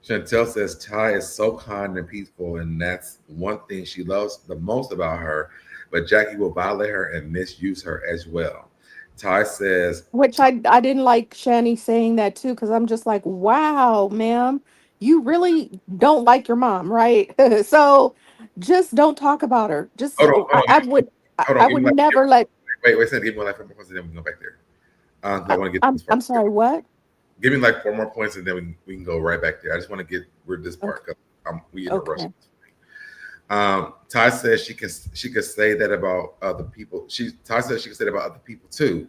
Chantel says Ty is so kind and peaceful, and that's one thing she loves the most about her. But Jackie will violate her and misuse her as well. Ty says, Which I didn't like Shani saying that too, because I'm just like, wow, ma'am, you really don't like your mom, right? So just don't talk about her. Just "Hold on, hold on, hold on, I give would me like, never let. wait, give me like 4 more points, and then we can go back there. 'Cause I want to get to this part. I'm sorry, what? Give me like 4 more points, and then we can go right back there. I just want to get rid of this Okay. part because we in a rush. Okay. Ty says she could say that about other people. Ty says she could say that about other people too.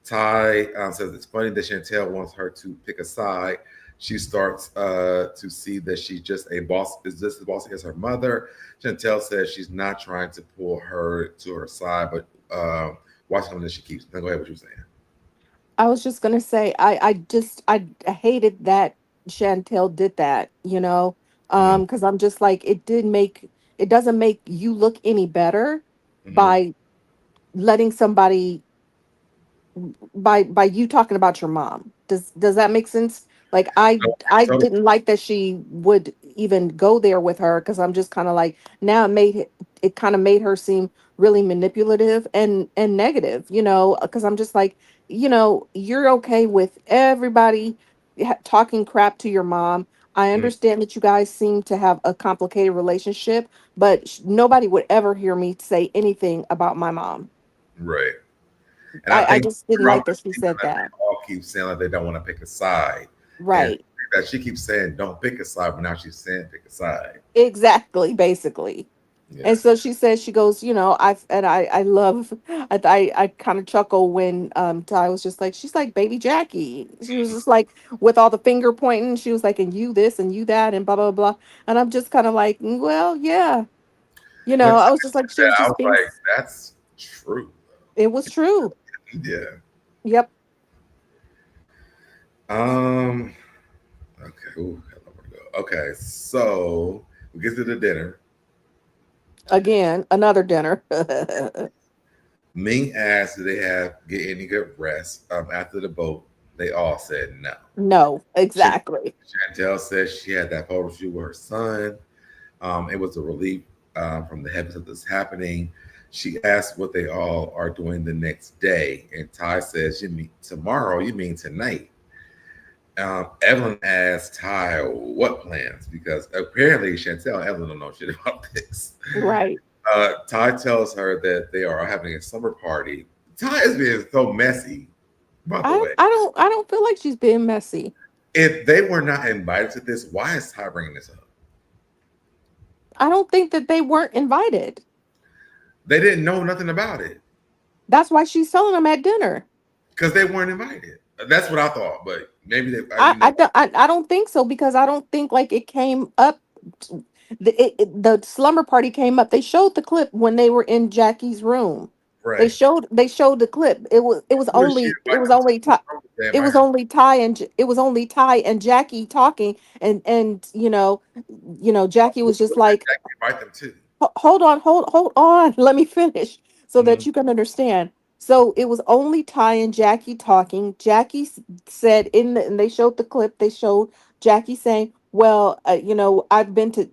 Ty says it's funny that Chantel wants her to pick a side. She starts to see that she's just a boss. Is just as bossy as her mother? Chantel says she's not trying to pull her to her side, but watch something that she keeps. Now go ahead. What you saying? I was just gonna say I hated that Chantel did that, Mm-hmm. because I'm just like it doesn't make you look any better Mm-hmm. by letting somebody by you talking about your mom. Does that make sense? Like So, I so didn't like that she would even go there with her, because I'm just kind of like, now it kind of made her seem really manipulative and negative, because I'm just like, you're okay with everybody talking crap to your mom. I mhm, understand that you guys seem to have a complicated relationship, but nobody would ever hear me say anything about my mom. right. And I I think just didn't throughout like the that she season said that that. they all keep saying like they don't want to pick a side, and Right. that she keeps saying don't pick a side, but now she's saying pick a side. Exactly, basically. Yeah. And so she says, she goes, I love, I kind of chuckle when Ty was just like, she's like baby Jackie. She was just like, with all the finger pointing, she was like, and you this and you that and blah blah blah. And I'm just kind of like, well, yeah, When I was Ty just like, she said was that, I just was being, like, that's true. it was true. Yeah. Yep. Um. Okay. Ooh, I don't want to go. Okay. So we get to the dinner. Again, another dinner. Ming asked, "Do they have get any good rest?" After the boat, they all said no. No, Chan- exactly. Chantel says she had that photo shoot with her son. It was a relief from the heavens of this happening. She asked what they all are doing the next day, and Ty says, "You mean tomorrow? You mean tonight?" Evelyn asked Ty what plans because apparently Chantel and Evelyn don't know shit about this. Right. Ty tells her that they are having a summer party. Ty is being so messy, by the way. I don't feel like she's being messy. If they were not invited to this, why is Ty bringing this up? I don't think that they weren't invited. They didn't know nothing about it That's why she's telling them at dinner. because they weren't invited. That's what I thought, but Maybe they, you know, I don't think so, because I don't think like it came up. The slumber party came up. They showed the clip when they were in Jackie's room. right. They showed the clip. Who did she invite them to? They It invite was her. only it was only Ty and Jackie talking, and Jackie was just What did like, Jackie invite them to? Hold on. Let me finish so Mm-hmm. that you can understand. So it was only Ty and Jackie talking. Jackie said and they showed the clip. They showed Jackie saying, "Well, I've been to,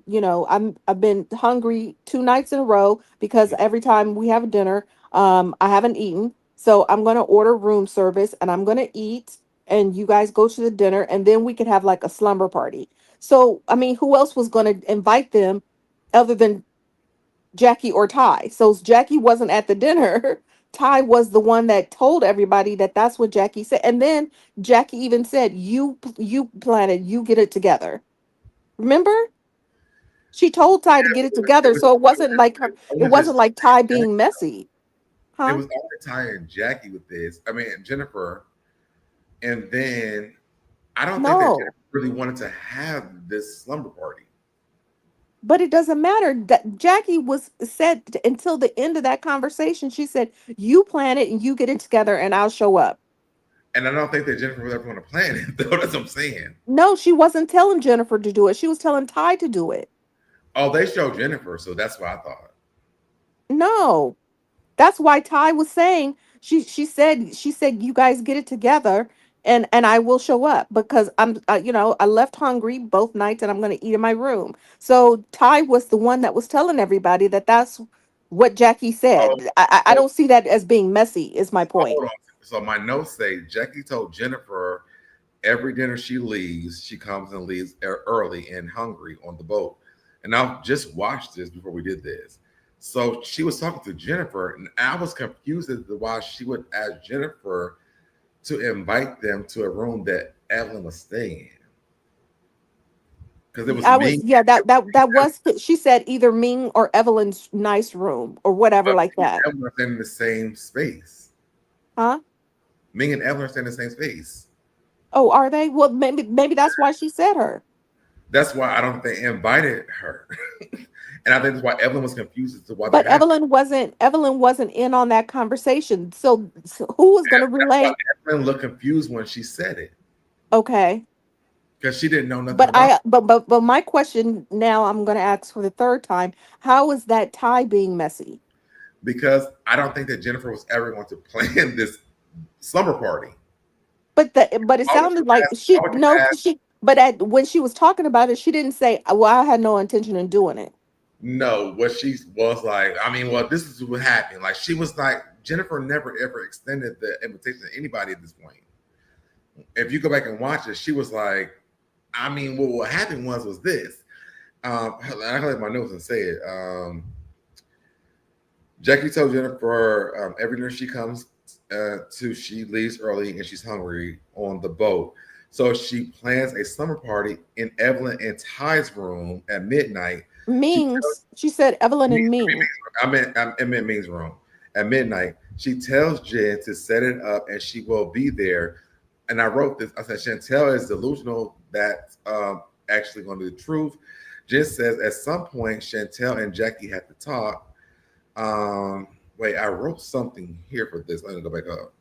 I've been hungry 2 nights in a row because every time we have dinner, I haven't eaten. So I'm gonna order room service and I'm gonna eat, and you guys go to the dinner, and then we could have like a slumber party." So I mean, who else was gonna invite them other than Jackie or Ty? So Jackie wasn't at the dinner. Ty was the one that told everybody that that's what Jackie said. And then Jackie even said, "You planted, you get it together." Remember? She told Ty to get it It together. was, So it it was, wasn't like her, it it was wasn't just like Ty being messy. it Huh? was only Ty and Jackie with this. I mean, Jennifer, and then I don't think that No. Jennifer really wanted to have this slumber party. But it doesn't matter. That Jackie was said until the end of that conversation, she said, "You plan it and you get it together and I'll show up." And I don't think that Jennifer was ever going to plan it, though. That's what I'm saying. No, she wasn't telling Jennifer to do it. She was telling Ty to do it. Oh, they showed Jennifer, so that's what I thought. No. That's why Ty was saying, she said you guys get it together, and I will show up because I left hungry both nights and I'm going to eat in my room. So Ty was the one that was telling everybody that that's what Jackie Oh, said. I so, don't see that as being messy, is my so point. hold on. So my notes say Jackie told Jennifer every dinner she leaves, she comes and leaves early and hungry on the boat. And I just watched this before we did this. So she was talking to Jennifer, and I was confused as to why she would ask Jennifer to invite them to a room that Evelyn was staying in. Because it was I me, was, yeah, that was, she said either Ming or Evelyn's nice room or whatever but like me that. and Evelyn are staying in the same space. Huh? Ming and Evelyn are staying in the same space. Oh, are they? Well, maybe that's why she said her. That's why I don't think they invited her. And I think that's why Evelyn was confused as to why they're But having. Evelyn wasn't in on that conversation. So who was going to That's why relay? Evelyn looked confused when she said it Okay. because she didn't know nothing But about it. my question now, I'm going to ask for the third time, how is that Ty being messy? Because I don't think that Jennifer was ever going to plan this slumber party. But it Why would you sounded like ask? Why she would you no ask? she but at when she was talking about it, she didn't say, "Well, I had no intention of doing it." No, what she was like, I mean, well, this is what happened. Like, she was like, Jennifer never ever extended the invitation to anybody at this point. If you go back and watch it, she was like, I mean, well, what happened was this. I can let my notes and say it. Jackie told Jennifer every dinner she comes she leaves early and she's hungry on the boat. So she plans a slumber party in Evelyn and Ty's room at midnight. She tells Mings, she said Evelyn me, and Ming. I meant Ming's room at midnight. She tells Jen to set it up and she will be there. And I wrote this. I said Chantel is delusional. That's actually going to be the truth. Jen says at some point Chantel and Jackie had to talk. Wait, I wrote something here for this. Let me go back up.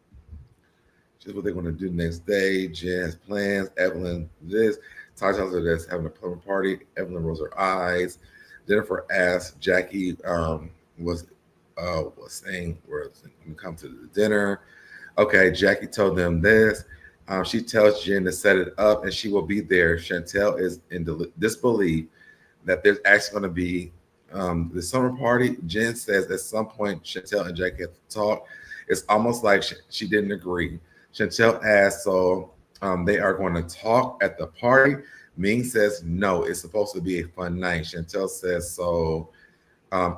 Just what they're going to do next day. Jen has plans. Evelyn, this. Ty tells her that's having a plumber party. Evelyn rolls her eyes. Jennifer asks Jackie was saying we're going to come to the dinner. Okay, Jackie told them this. She tells Jen to set it up and she will be there. Chantel is in disbelief that there's actually going to be the summer party. Jen says at some point Chantel and Jackie have to talk. It's almost like she didn't agree. Chantel asks, so they are going to talk at the party. Ming says no, it's supposed to be a fun night. Chantel says, so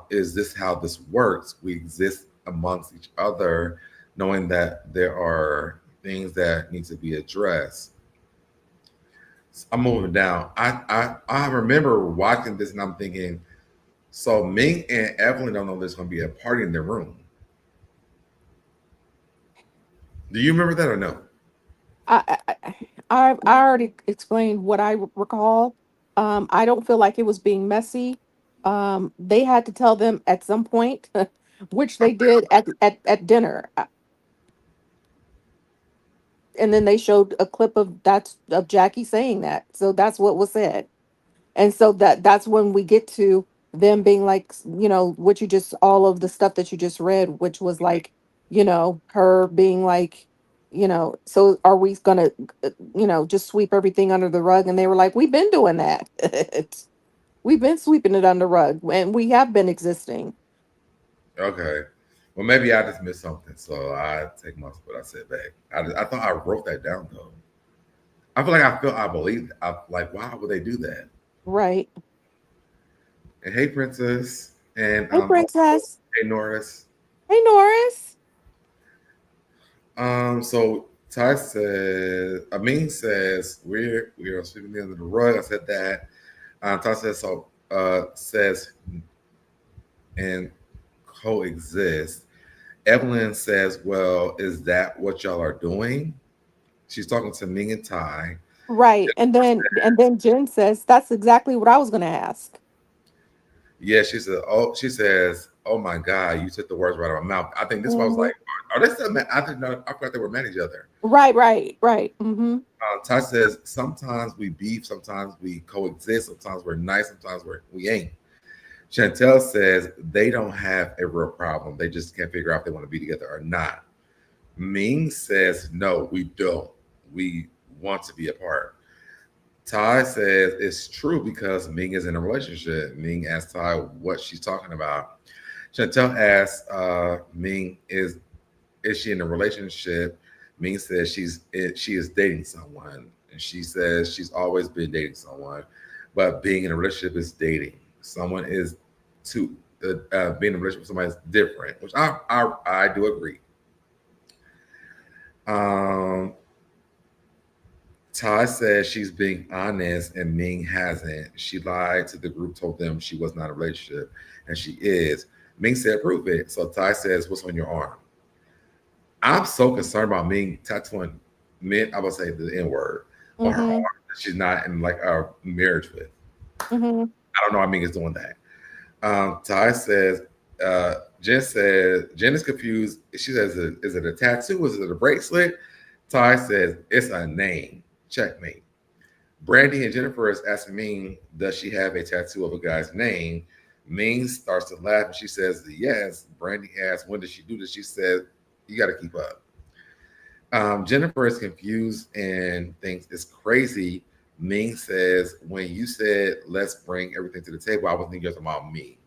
is this how this works? We exist amongst each other, knowing that there are things that need to be addressed. I'm moving down. I remember watching this and I'm thinking, so Ming and Evelyn don't know there's going to be a party in their room. Do you remember that or no? I I already explained what I recall. I don't feel like it was being messy. They had to tell them at some point, which they did at dinner, and then they showed a clip of that's of Jackie saying that. So that's what was said. And so that's when we get to them being like, what you just all of the stuff that you just read, which was like, her being like, so are we gonna just sweep everything under the rug? And they were like, we've been doing that. We've been sweeping it under the rug, and we have been existing. Okay. Well, maybe I just missed something, so I take what I said back. I thought I wrote that down though. I believe. I like. Why would they do that? Right. And hey, Princess, and Hey, also princess. hey, Norris. Hey, Norris. So Ty says, Amin says we are sweeping under the rug. I said that. Ty says so. Says and coexist. Evelyn says, "Well, is that what y'all are doing?" She's talking to Ming and Ty. Right. And then Jen says, that's exactly what I was gonna ask. Yeah, she said, "Oh," she says, "Oh my God, you took the words right out of my mouth." I think this one was Hmm. like, "Are they still mad?" I think no, I thought they were mad at each other. Right, right, right. Hmm. Ty says, "Sometimes we beef, sometimes we coexist, sometimes we're nice, sometimes we ain't." Chantel says they don't have a real problem. They just can't figure out if they want to be together or not. Ming says, no, we don't. We want to be apart. Ty says it's true because Ming is in a relationship. Ming asks Ty what she's talking about. Chantel asks Ming, is she in a relationship? Ming says she is dating someone. And she says she's always been dating someone. But being in a relationship is dating. Someone is to being in a relationship with somebody is different, which I do agree. Um, Ty says she's being honest and Ming hasn't. She lied to the group, told them she was not in a relationship, and she is. Ming said, prove it. So Ty says, what's on your arm? I'm so concerned about Ming tattooing men, I would say the N word, on her arm Hmm. that she's not in like a marriage with. Hmm. I don't know why Ming is doing that. Ty says, Jen is confused. She says, is it a tattoo? Is it a bracelet? Ty says, it's a name. Checkmate. Brandi and Jennifer is asking Ming, does she have a tattoo of a guy's name? Ming starts to laugh and she says, yes. Brandi asks, when did she do this? She says, you got to keep up. Jennifer is confused and thinks it's crazy. Ming says, when you said, let's bring everything to the table, I was thinking just about me.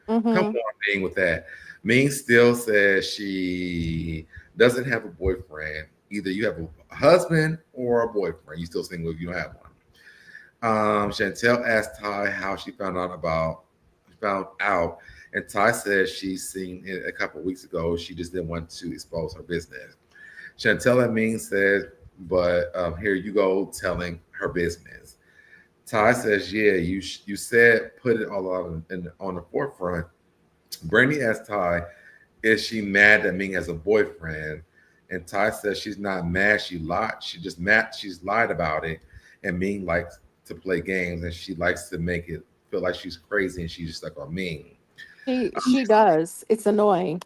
Come Hmm. on, Ming, with that. Ming still says she doesn't have a boyfriend. Either you have a husband or a boyfriend. You still single if you don't have one. Chantel asked Ty how she found out, and Ty says she's seen it a couple of weeks ago. She just didn't want to expose her business. Chantel and Ming said, but here you go telling her business. Ty says, yeah, you said put it all out on the forefront. Brittany asked Ty, is she mad that Ming has a boyfriend? And Ty says she's not mad. She lied. She just mad. She's lied about it. And Ming likes to play games, and she likes to make it feel like she's crazy, and she's stuck on Ming. She does. It's annoying.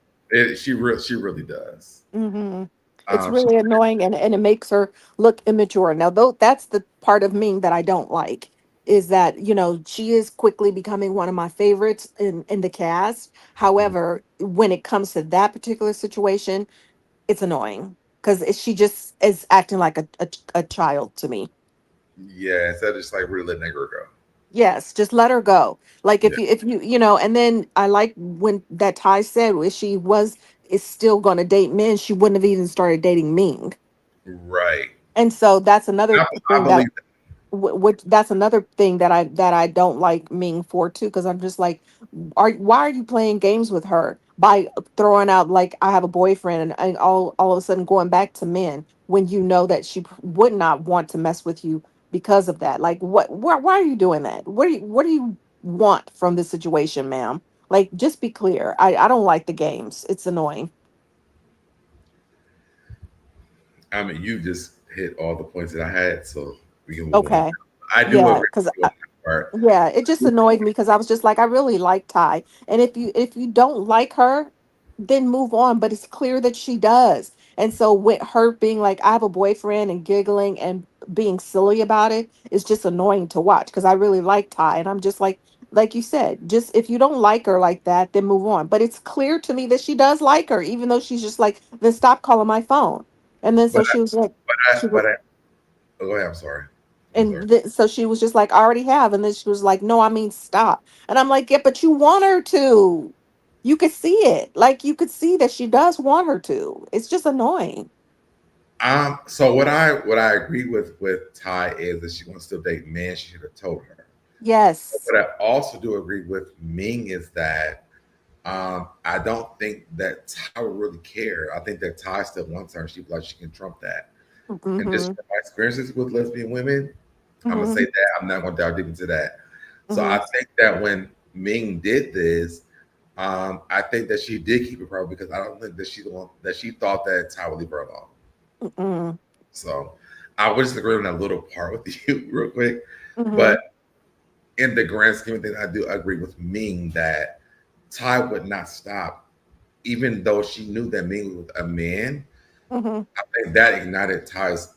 She really does. Hmm. It's She really annoying, and it makes her look immature. Now, though, that's the part of Ming that I don't like, is that, she is quickly becoming one of my favorites in the cast. However, when it comes to that particular situation, it's annoying because she just is acting like a child to me. yeah, instead of just like really letting that girl go. Yes, just let her go. Like Yeah, if you, and then I like when that Ty said if she was is still going to date men, she wouldn't have even started dating Ming. right. And so that's another I thing that believe which that's another thing that I don't like Ming for too, because I'm just like, why are you playing games with her by throwing out like I have a boyfriend, and all of a sudden going back to men when you know that she would not want to mess with you because of that. Like, why are you doing that? What do you want from this situation, ma'am? Like, just be clear. I don't like the games. It's annoying. I mean, you just hit all the points that I had, so we can move on. Okay. I do Yeah, agree because with you on that part. yeah, it just annoyed me because I was just like, I really like Ty. And if you don't like her, then move on. But it's clear that she does. And so with her being like, I have a boyfriend and giggling and being silly about it is just annoying to watch because I really like Ty. And I'm just like you said, just if you don't like her like that, then move on. But it's clear to me that she does like her, even though she's just like, then stop calling my phone. And then so But she was like, she but I oh, go ahead. I'm sorry. I'm sorry. so she was just like, I already have. And then she was like, no, I mean, stop. And I'm like, yeah, but you want her to. You could see it. Like, you could see that she does want her to. It's just annoying. So what I agree with Ty is that she wants to date men. She should have told her. Yes. But I also do agree with Ming is that I don't think that Ty would really care. I think that Ty still wants her. And she feels like she can trump that. And just Mm-hmm. from my experiences with lesbian women, I'm gonna say Mm-hmm. that I'm not gonna dive deep into that. So Mm-hmm. I think that when Ming did this, I think that she did keep it private because I don't think that she thought that Ty would leave her alone. Mm-hmm. So I would just agree on that little part with you real quick. Mm-hmm. But in the grand scheme of things, I do agree with Ming that Ty would not stop, even though she knew that Ming was a man. Mm-hmm. I think that ignited Ty's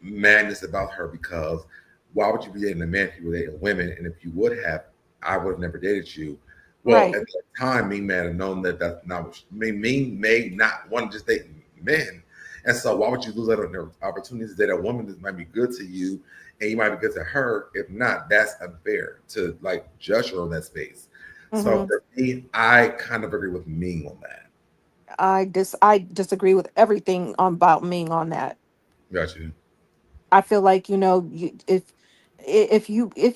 madness about her because why would you be dating a man if you were dating women? And if you would have, I would have never dated you. Well, Right. at that time, Ming may have known that that's not what Ming may not want to just date men. And so, why would you lose out on the opportunities that a woman that might be good to you and you might be good to her? If not, that's unfair to like judge her on that space. So, Mm-hmm. for me, I kind of agree with Ming on that. I disagree with everything about Ming on that. Got you. I feel like, if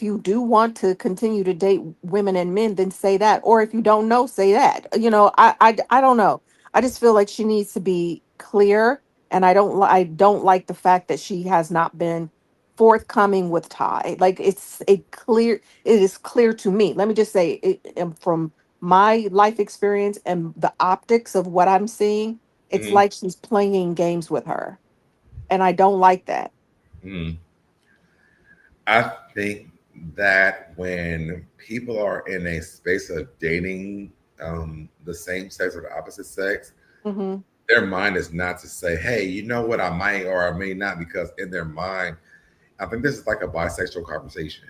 you do want to continue to date women and men, then say that. Or if you don't know, say that. I don't know. I just feel like she needs to be clear, and I don't like the fact that she has not been forthcoming with Ty. Like, it is clear to me. Let me just say it, from my life experience and the optics of what I'm seeing, it's Mhm. like she's playing games with her, and I don't like that. Mhm. I think that when people are in a space of dating the same sex or the opposite sex, Hmm. their mind is not to say, hey, you know what, I might or I may not, because in their mind, I think this is like a bisexual conversation.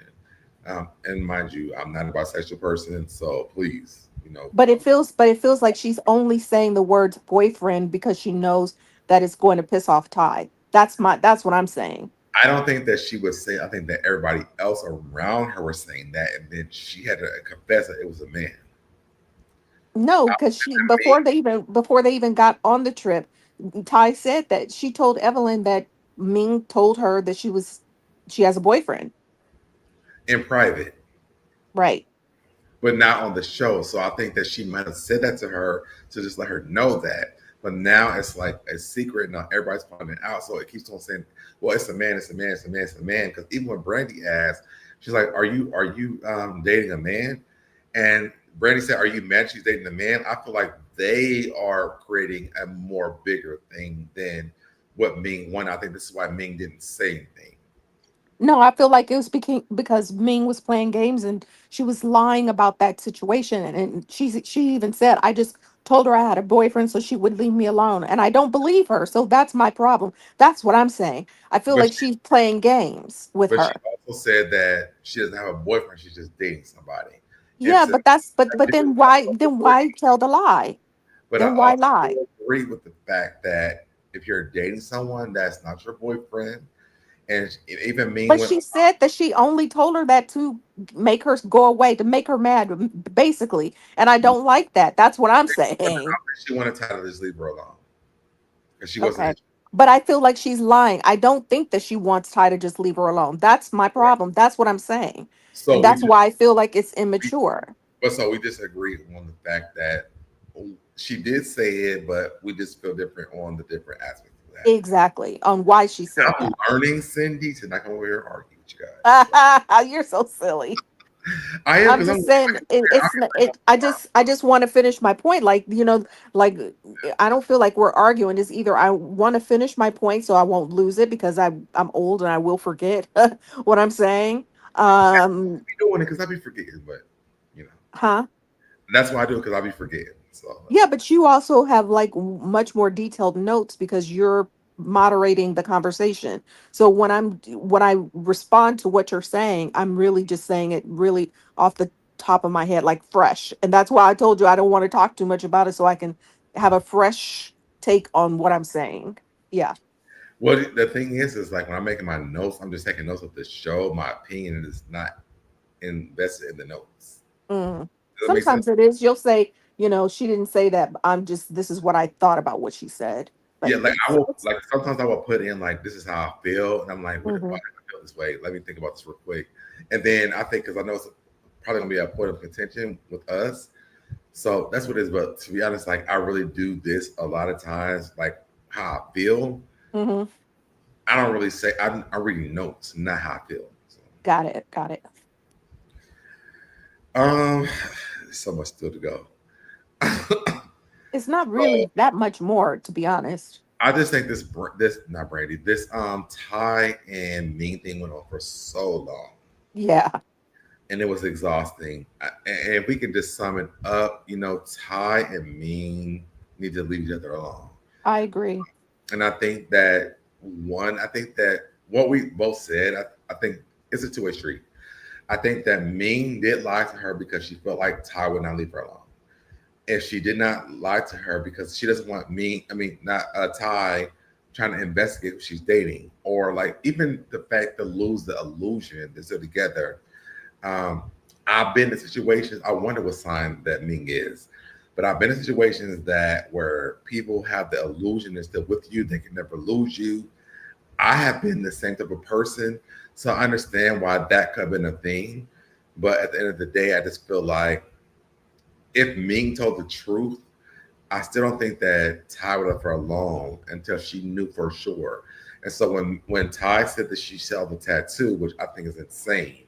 And mind you, I'm not a bisexual person, so please, But it feels like she's only saying the words boyfriend because she knows that it's going to piss off Ty. That's what I'm saying. I don't think that she would say, I think that everybody else around her was saying that, and then she had to confess that it was a man. No, because she before they even got on the trip, Ty said that she told Evelyn that Ming told her that she has a boyfriend. In private, Right. but not on the show. So I think that she might have said that to her to just let her know that. But now it's like a secret. Now everybody's finding it out. So it keeps on saying, "Well, it's a man, it's a man, it's a man, it's a man." Because even when Brandi asked, she's like, "Are you dating a man?" And Brandi said, "Are you mad she's dating a man?" I feel like they are creating a more bigger thing than what Ming wanted. I think this is why Ming didn't say anything. No, I feel like it was because Ming was playing games and she was lying about that situation. And she even said, I just told her I had a boyfriend so she would leave me alone. And I don't believe her. So that's my problem. That's what I'm saying. I feel But like she's playing games with But she her. also said that she doesn't have a boyfriend; she's just dating somebody. And Yeah, to but do, then I why also then agree. why tell the lie? But I Then why also lie? agree with the fact that if you're dating someone that's not your boyfriend, and even me But when she said that she only told her that to make her go away, to make her mad, basically. And I don't like that. That's what I'm saying. she wanted Tyler to just leave her alone because she wasn't Okay. interested. But I feel like she's lying. I don't think that she wants Ty to just leave her alone. That's my problem. That's what I'm saying. And So we that's just why I feel like it's we, immature. but so we disagree on the fact that she did say it, but we just feel different on the different aspects of that. Exactly. On why she said I'm that. learning, Cindy, to not come over here and argue with you guys. So You're so silly. I am I'm because I'm just saying it's I just want to finish my point. Like, like I don't feel like we're arguing. It's either I want to finish my point so I won't lose it because I'm old and I will forget what I'm saying. doing it because I be forgetting, but you know Huh? that's why I do it because I be forgetting. So Yeah, but you also have like much more detailed notes because you're moderating the conversation. So when I respond to what you're saying, I'm really just saying it really off the top of my head, like fresh. And that's why I told you I don't want to talk too much about it so I can have a fresh take on what I'm saying. Yeah. well, the thing is like when I'm making my notes, I'm just taking notes of the show. My opinion is not invested in the notes. Mm. Does that make sense? Sometimes it is. You'll say, she didn't say that. But this is what I thought about what she said. Yeah, But like I will like sometimes I will put in like this is how I feel, and I'm like, why Mhm. do I feel this way? Let me think about this real quick, and then I think because I know it's probably gonna be a point of contention with us, so that's what it is. But to be honest, like I really do this a lot of times, like how I feel. Mhm. I don't really say I'm reading notes, not how I feel. So, Got it. Got it. um, so much still to go. It's not So really that much more, to be honest. I just think this not Brandy, this Ty and Ming thing went on for so long. Yeah, And it was exhausting. And if we can just sum it up, Ty and Ming need to leave each other alone. I agree. And I think that what we both said, I think it's a two-way street. I think that Ming did lie to her because she felt like Ty would not leave her alone. And she did not lie to her because she doesn't want not Ty trying to investigate who she's dating, or like even the fact to lose the illusion that they're together. um, I've been in situations. I wonder what sign that Ming is, but I've been in situations that where people have the illusion they're still with you. They can never lose you. I have been the same type of person, so I understand why that could have been a thing. But at the end of the day, I just feel like if Ming told the truth, I still don't think that Ty would have her alone until she knew for sure. And so when Ty said that she saw the tattoo, which I think is insane,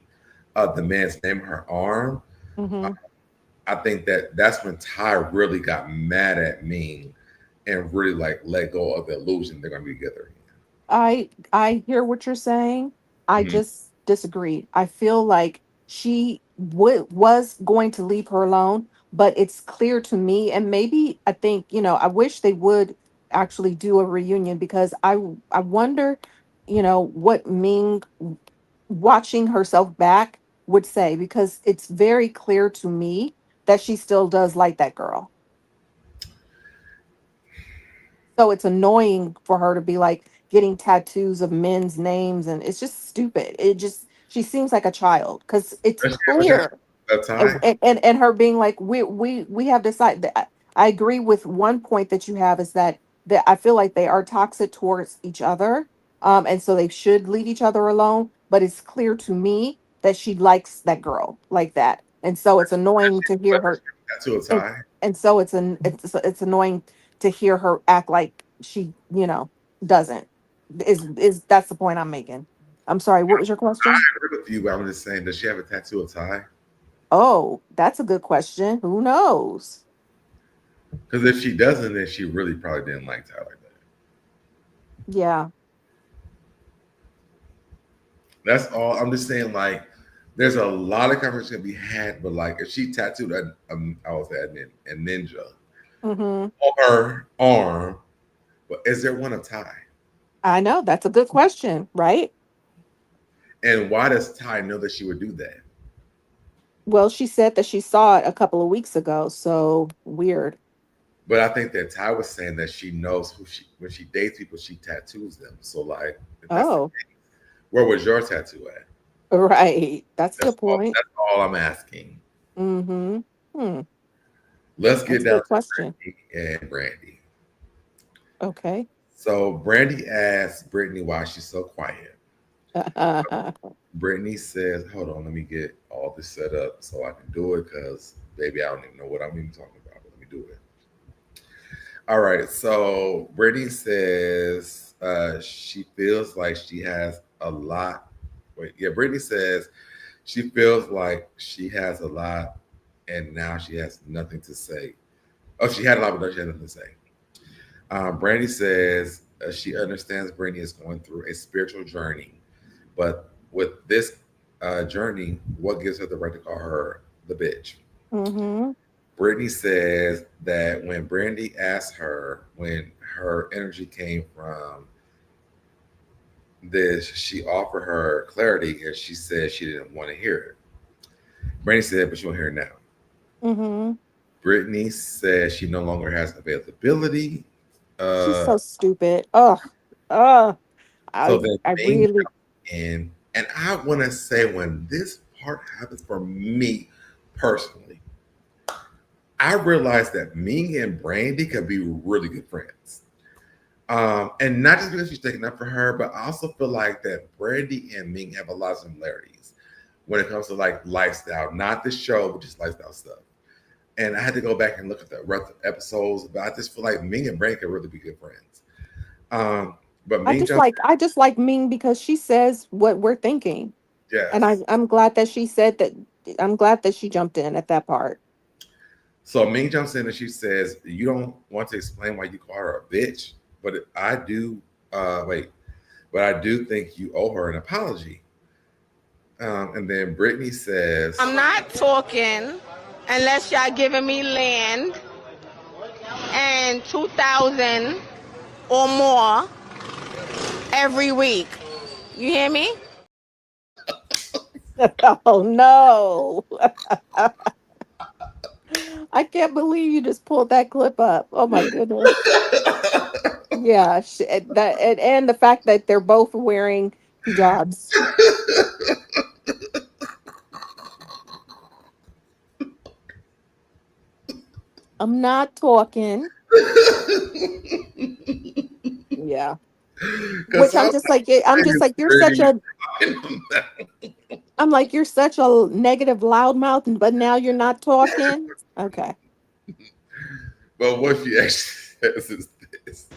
the man's name on her arm, Hmm. I think that that's when Ty really got mad at me and really like let go of the illusion they're gonna be together I hear what you're saying. I again. just disagree. I feel like she was going to leave her alone, but it's clear to me, and maybe I think, I wish they would actually do a reunion because I wonder, what Ming watching herself back would say because it's very clear to me that she still does like that girl. So it's annoying for her to be like getting tattoos of men's names, and it's just stupid. She seems like a child because it's Does she have a tattoo clear. of and, Ty? and her being like we have decided that I agree with one point that you have is that I feel like they are toxic towards each other, and so they should leave each other alone, but it's clear to me that she likes that girl like that, and so it's annoying to hear her. Tattoo of and, Ty? and so it's annoying to hear her act like she doesn't. Is That's the point I'm making. I'm sorry, what was your question? I agree with you, but I'm just saying, does she have a tattoo of Ty? Oh, that's a good question. Who knows? Because if she doesn't, then she really probably didn't like Ty like that. Yeah. That's all. I'm just saying, like, there's a lot of conversation to be had, but like, if she tattooed I was at a ninja Hmm. on her arm, but is there one of Ty? I know that's a good question, right? And why does Ty know that she would do that? Well, she said that she saw it a couple of weeks ago, so weird. But I think that Ty was saying that she knows who she when she dates people, she tattoos them. So like, if that's the Oh, case, where was your tattoo at? right. That's a That's good all. point. That's all I'm asking. Mm-hmm. Hmm. Let's get That's a down good to question. Brittany and Brandi. Okay. So Brandi asks Brittany why she's so quiet. Brittany says, "Hold on, let me get all this set up so I can do it because, baby, I don't even know what I'm even talking about. But let me do it." All right. So Brittany says she feels like she has a lot. Wait, yeah. Brittany says She feels like she has a lot, and now she has nothing to say. Oh, she had a lot, but now she has nothing to say. Brandi says she understands Brittany is going through a spiritual journey, but with this journey, what gives her the right to call her the bitch? Mm-hmm. Brittany says that when Brandi asked her when her energy came from this, she offered her clarity and she said she didn't want to hear it. Brandi said, but she won't hear it now. Mm-hmm. Brittany says she no longer has availability. She's Uh, so stupid. Oh, oh, so I then I Ming really in, and I want to say when this part happens for me personally, I realized that Ming and Brandi could be really good friends. And not just because she's taking up for her, but I also feel like that Brandi and Ming have a lot of similarities when it comes to like lifestyle, not the show, but just lifestyle stuff. And I had to go back and look at the rest of the episodes, but I just feel like Ming and Brandi could really be good friends. Um, but Ming jumps I just like Ming because she says what we're thinking. in, And yes. I'm glad that she said that. I'm glad that she jumped in at that part. So Ming jumps in and she says, "You don't want to explain why you call her a bitch, but I do. Wait, but I do think you owe her an apology." And then Brittany says, I'm not talking unless y'all giving me land and 2,000 or more every week. You hear me? Oh no. I can't believe you just pulled that clip up. Oh my goodness. Yeah, and the fact that they're both wearing hijabs. I'm not talking. Yeah. "Because Which I'm sometimes just like I'm just it's like you're such pretty." a I'm like you're such a negative loudmouth, but now you're not talking. Okay. But what she actually says is this.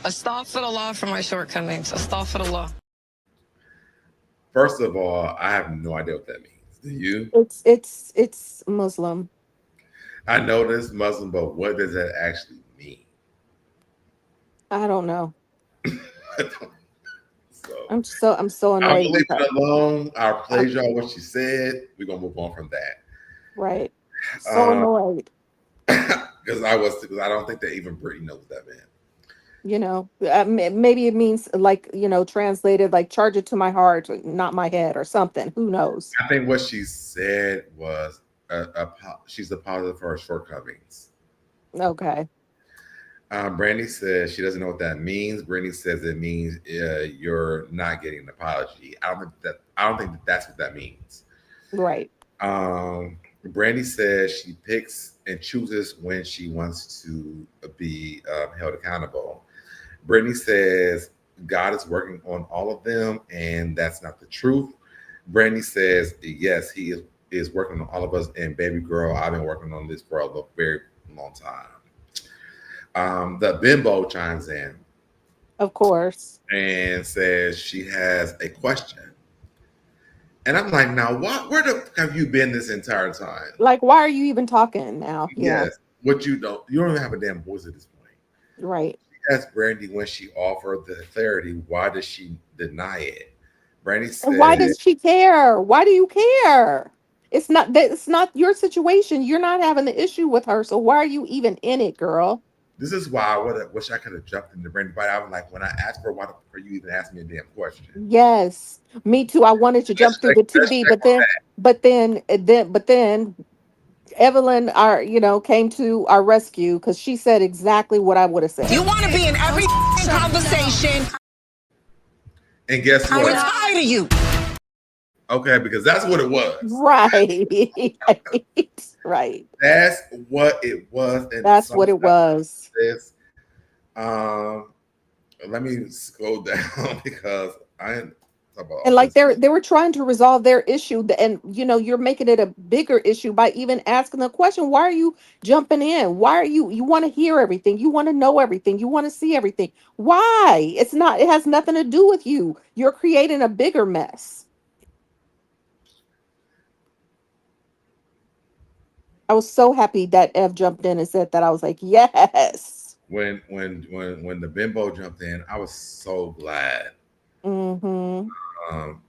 Astaghfirullah for my shortcomings. Astaghfirullah. First of all, I have no idea what that means. Do you? It's Muslim. I know this Muslim, but what does that actually mean? I don't know. So I'm so I'm annoyed gonna leave with her. it alone. I'll play I'm y'all what she said. We're gonna move on from right. that. So annoyed. Because I don't think that even Brittany knows what that meant. Maybe it means like, translated like charge it to my heart, not my head or something. Who knows? I think what she said was she's apologetic for her shortcomings. Okay. Brandy says she doesn't know what that means. Brittany says it means you're not getting an apology. I don't think that that's what that means. Right. Um, Brandy says she picks and chooses when she wants to be held accountable. Brittany says God is working on all of them, and that's not the truth. Brandy says yes, is working on all of us. And baby girl, I've been working on this for a very long time. The bimbo chimes in Of course. and says she has a question. And I'm like, now what? Where the fuck have you been this entire time? Like, why are you even talking now? Yeah. Yes. What you don't even have a damn voice at this point. Right. She asked Brandy when she offered the clarity, why does she deny it? Brandy And why said, does she care? Why do you care? It's not your situation. You're not having the issue with her. So why are you even in it, girl? this is why I would wish I could have jumped into Brandy, but I was like, when I asked her, why the fuck are you even asking me a damn question? Yes. Me too. I wanted to jump through the Let's TV, check on but then Evelyn, came to our rescue because she said exactly what I would have said. You want to be in every conversation. that. And guess We're what? tired of you. Okay, because that's what it was. Right. Right. That's what it was. And That's what it was. this, um, let me scroll down because I didn't talk about And all like this. they were trying to resolve their issue, and you're making it a bigger issue by even asking the question, why are you jumping in? Why are you want to hear everything? You want to know everything. You want to see everything. Why? It has nothing to do with you. You're creating a bigger mess. I was so happy that Ev jumped in and said that. I was like, yes. When the bimbo jumped in, I was so glad. Mm-hmm. Um,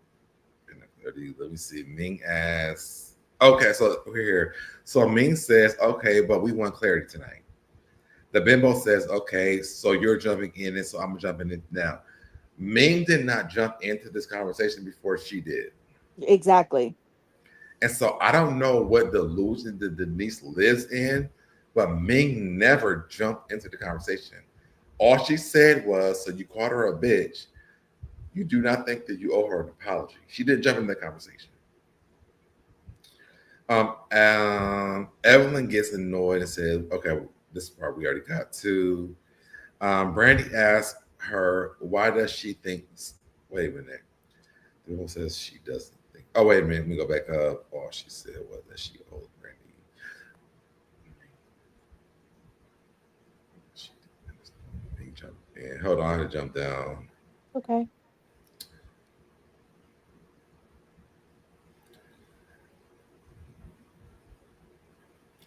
let me see. Ming asks. Okay, so we're here. So Ming says, okay, but we want clarity tonight. The bimbo says, okay, so you're jumping in, and so I'm jumping in now. Ming did not jump into this conversation before she did. Exactly. And so I don't know what delusion that Denise lives in, but Ming never jumped into the conversation. All she said was, so you called her a bitch. You do not think that you owe her an apology. She didn't jump in the conversation. Evelyn gets annoyed and says, okay, this part we already got to. Brandi asks her, why does she think, wait a minute. The one says she doesn't think, oh, wait a minute, let me go back up. All she said was that she owed Brandi. She didn't jump in. Hold on, I had to jump down. Okay.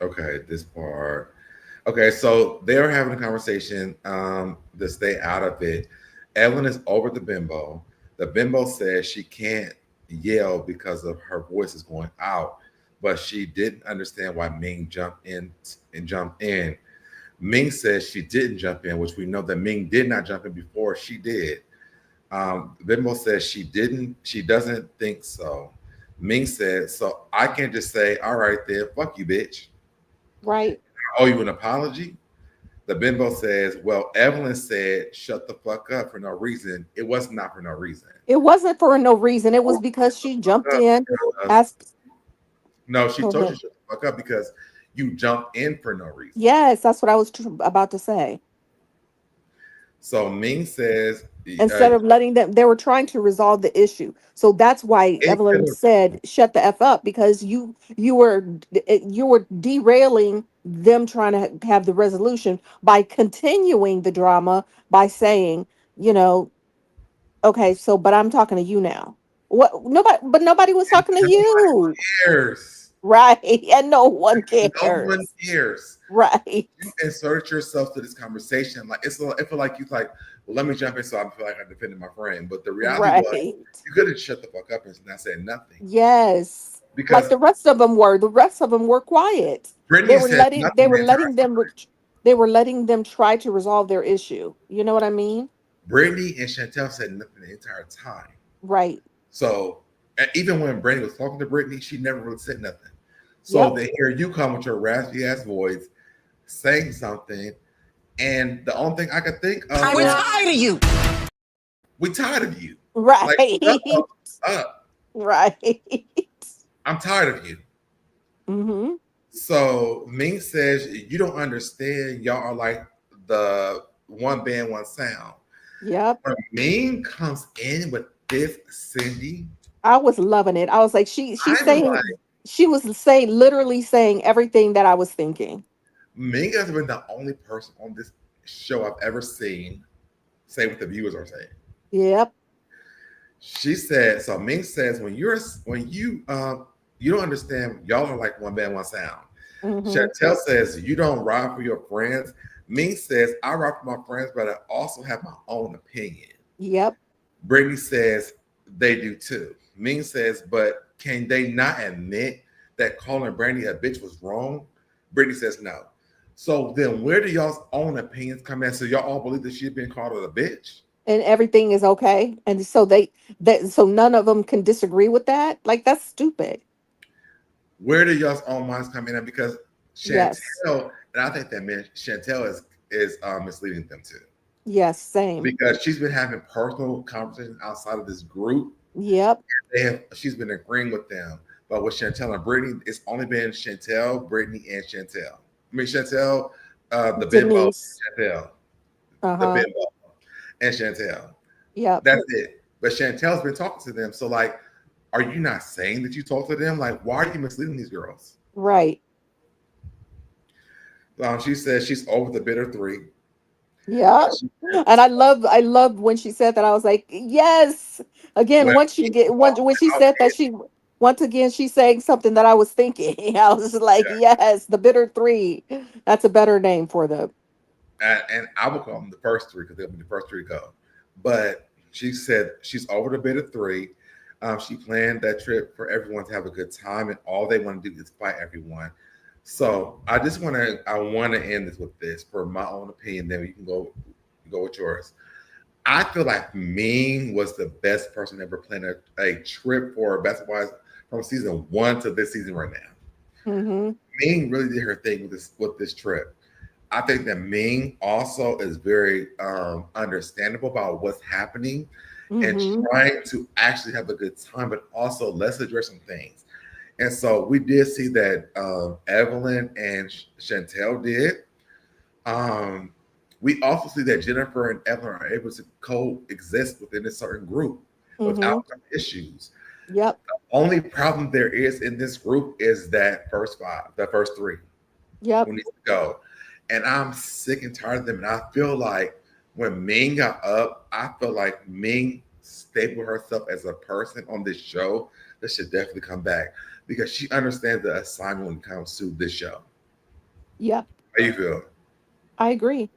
Okay, this part. Okay, so they're having a conversation to stay out of it. Evelyn is over the bimbo. The bimbo says she can't yell because of her voice is going out, but she didn't understand why Ming jumped in and jumped in. Ming says she didn't jump in, which we know that Ming did not jump in before she did. Bimbo says she doesn't think so. Ming said, so I can just say, all right then, fuck you, bitch. Right. I owe you an apology. The bimbo says, well, Evelyn said, shut the fuck up for no reason. It was not for no reason. It wasn't for no reason. It was because she jumped in, asked. No, she Go told you ahead. to shut the fuck up because you jumped in for no reason. Yes, that's what I was about to say. So Ming says, Instead of letting them, they were trying to resolve the issue. So that's why it could Evelyn have, said, "Shut the f up," because you were derailing them trying to have the resolution by continuing the drama by saying, you know, okay, so but I'm talking to you now. What nobody was talking to nobody you. cares. Right. And no one No one cares. cares. Right. You insert yourself to this conversation. Like it feel like you like, well, let me jump in so I feel like I defended my friend. But the reality was Right. you could have shut the fuck up and not said nothing. Yes. Like Because the rest of them were. The rest of them were quiet. Brittany They has were said letting they nothing the were entire letting them they were letting them try to resolve their issue. You know what I mean? Brittany and Chantel said nothing the entire time. Right. So even when Brittany was talking to Brittany, she never really said nothing. So Yep. they hear you come with your raspy ass voice saying something, and the only thing I could think of We're was, tired of you. we tired of you. Right. Like, shut up. Right. I'm tired of you. Mm-hmm. So Ming says, you don't understand. Y'all are like the one band, one sound. Yep. When Ming comes in with this Cindy, I was loving it. I was like, she's I'm like, saying she was saying literally saying everything that I was thinking. Ming has been the only person on this show I've ever seen say what the viewers are saying. Yep. She said, so Ming says, when you don't understand, y'all are like one band, one sound. Mm-hmm. Chantel says, you don't ride for your friends. Ming says, I ride for my friends, but I also have my own opinion. Yep. Brittany says, they do too. Ming says, but can they not admit that calling Brandi a bitch was wrong? Brittany says, no. So then where do y'all's own opinions come in? So y'all all believe that she's been called a bitch? And everything is okay. And so so none of them can disagree with that. Like that's stupid. Where do y'all's own minds come in? Because Yes. Chantel, and I think that meant Chantel is misleading them too. Yes. Same. Because she's been having personal conversations outside of this group. Yep. She's been agreeing with them. But with Chantel and Brittany, it's only been Chantel, Brittany, and Chantel. I mean Chantel, the bimbo, Denise. Chantel, the Uh-huh. bimbo, and Chantel. Yep. That's it. But Chantel's been talking to them. So like, are you not saying that you talk to them? Like, why are you misleading these girls? Right. She says she's over the bitter three. Yeah. And I love when she said that. I was like, yes. Again, When once she get once when she said that she once again, she's saying something that I was thinking. I was like, yes, the bitter three. That's a better name for them. And I would call them the first three because they'll be the first three to go. But she said she's over the bit of three. She planned that trip for everyone to have a good time, and all they want to do is fight everyone. So I want to end this with this for my own opinion. Then you can go with yours. I feel like Ming was the best person ever planned a trip for basketball from season one to this season right now. Mm-hmm. Ming really did her thing with this trip. I think that Ming also is very understandable about what's happening and Mm-hmm. trying to actually have a good time, but also let's address some things. And so we did see that Evelyn and Chantel did. Um, we also see that Jennifer and Evelyn are able to coexist within a certain group Mm-hmm. without some issues. Yep. Only problem there is in this group is that first five, the first three Yep. who needs to go. And I'm sick and tired of them. And I feel like when Ming got up, I feel like Ming stapled herself as a person on this show that should definitely come back because she understands the assignment when it comes to this show. Yep. How you feel? I agree.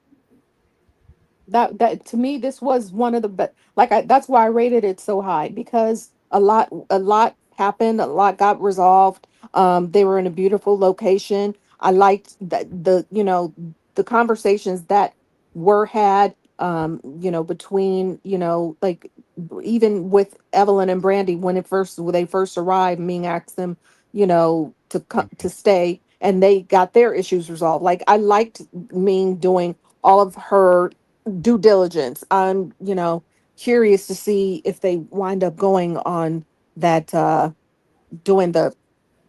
That to me, this was one of the best. Like that's why I rated it so high, because a lot happened, a lot got resolved. They were in a beautiful location. I liked that the conversations that were had, between, like, even with Evelyn and Brandi, when they first arrived, Ming asked them, to stay, and they got their issues resolved. Like, I liked Ming doing all of her due diligence. I'm, curious to see if they wind up going on that, doing the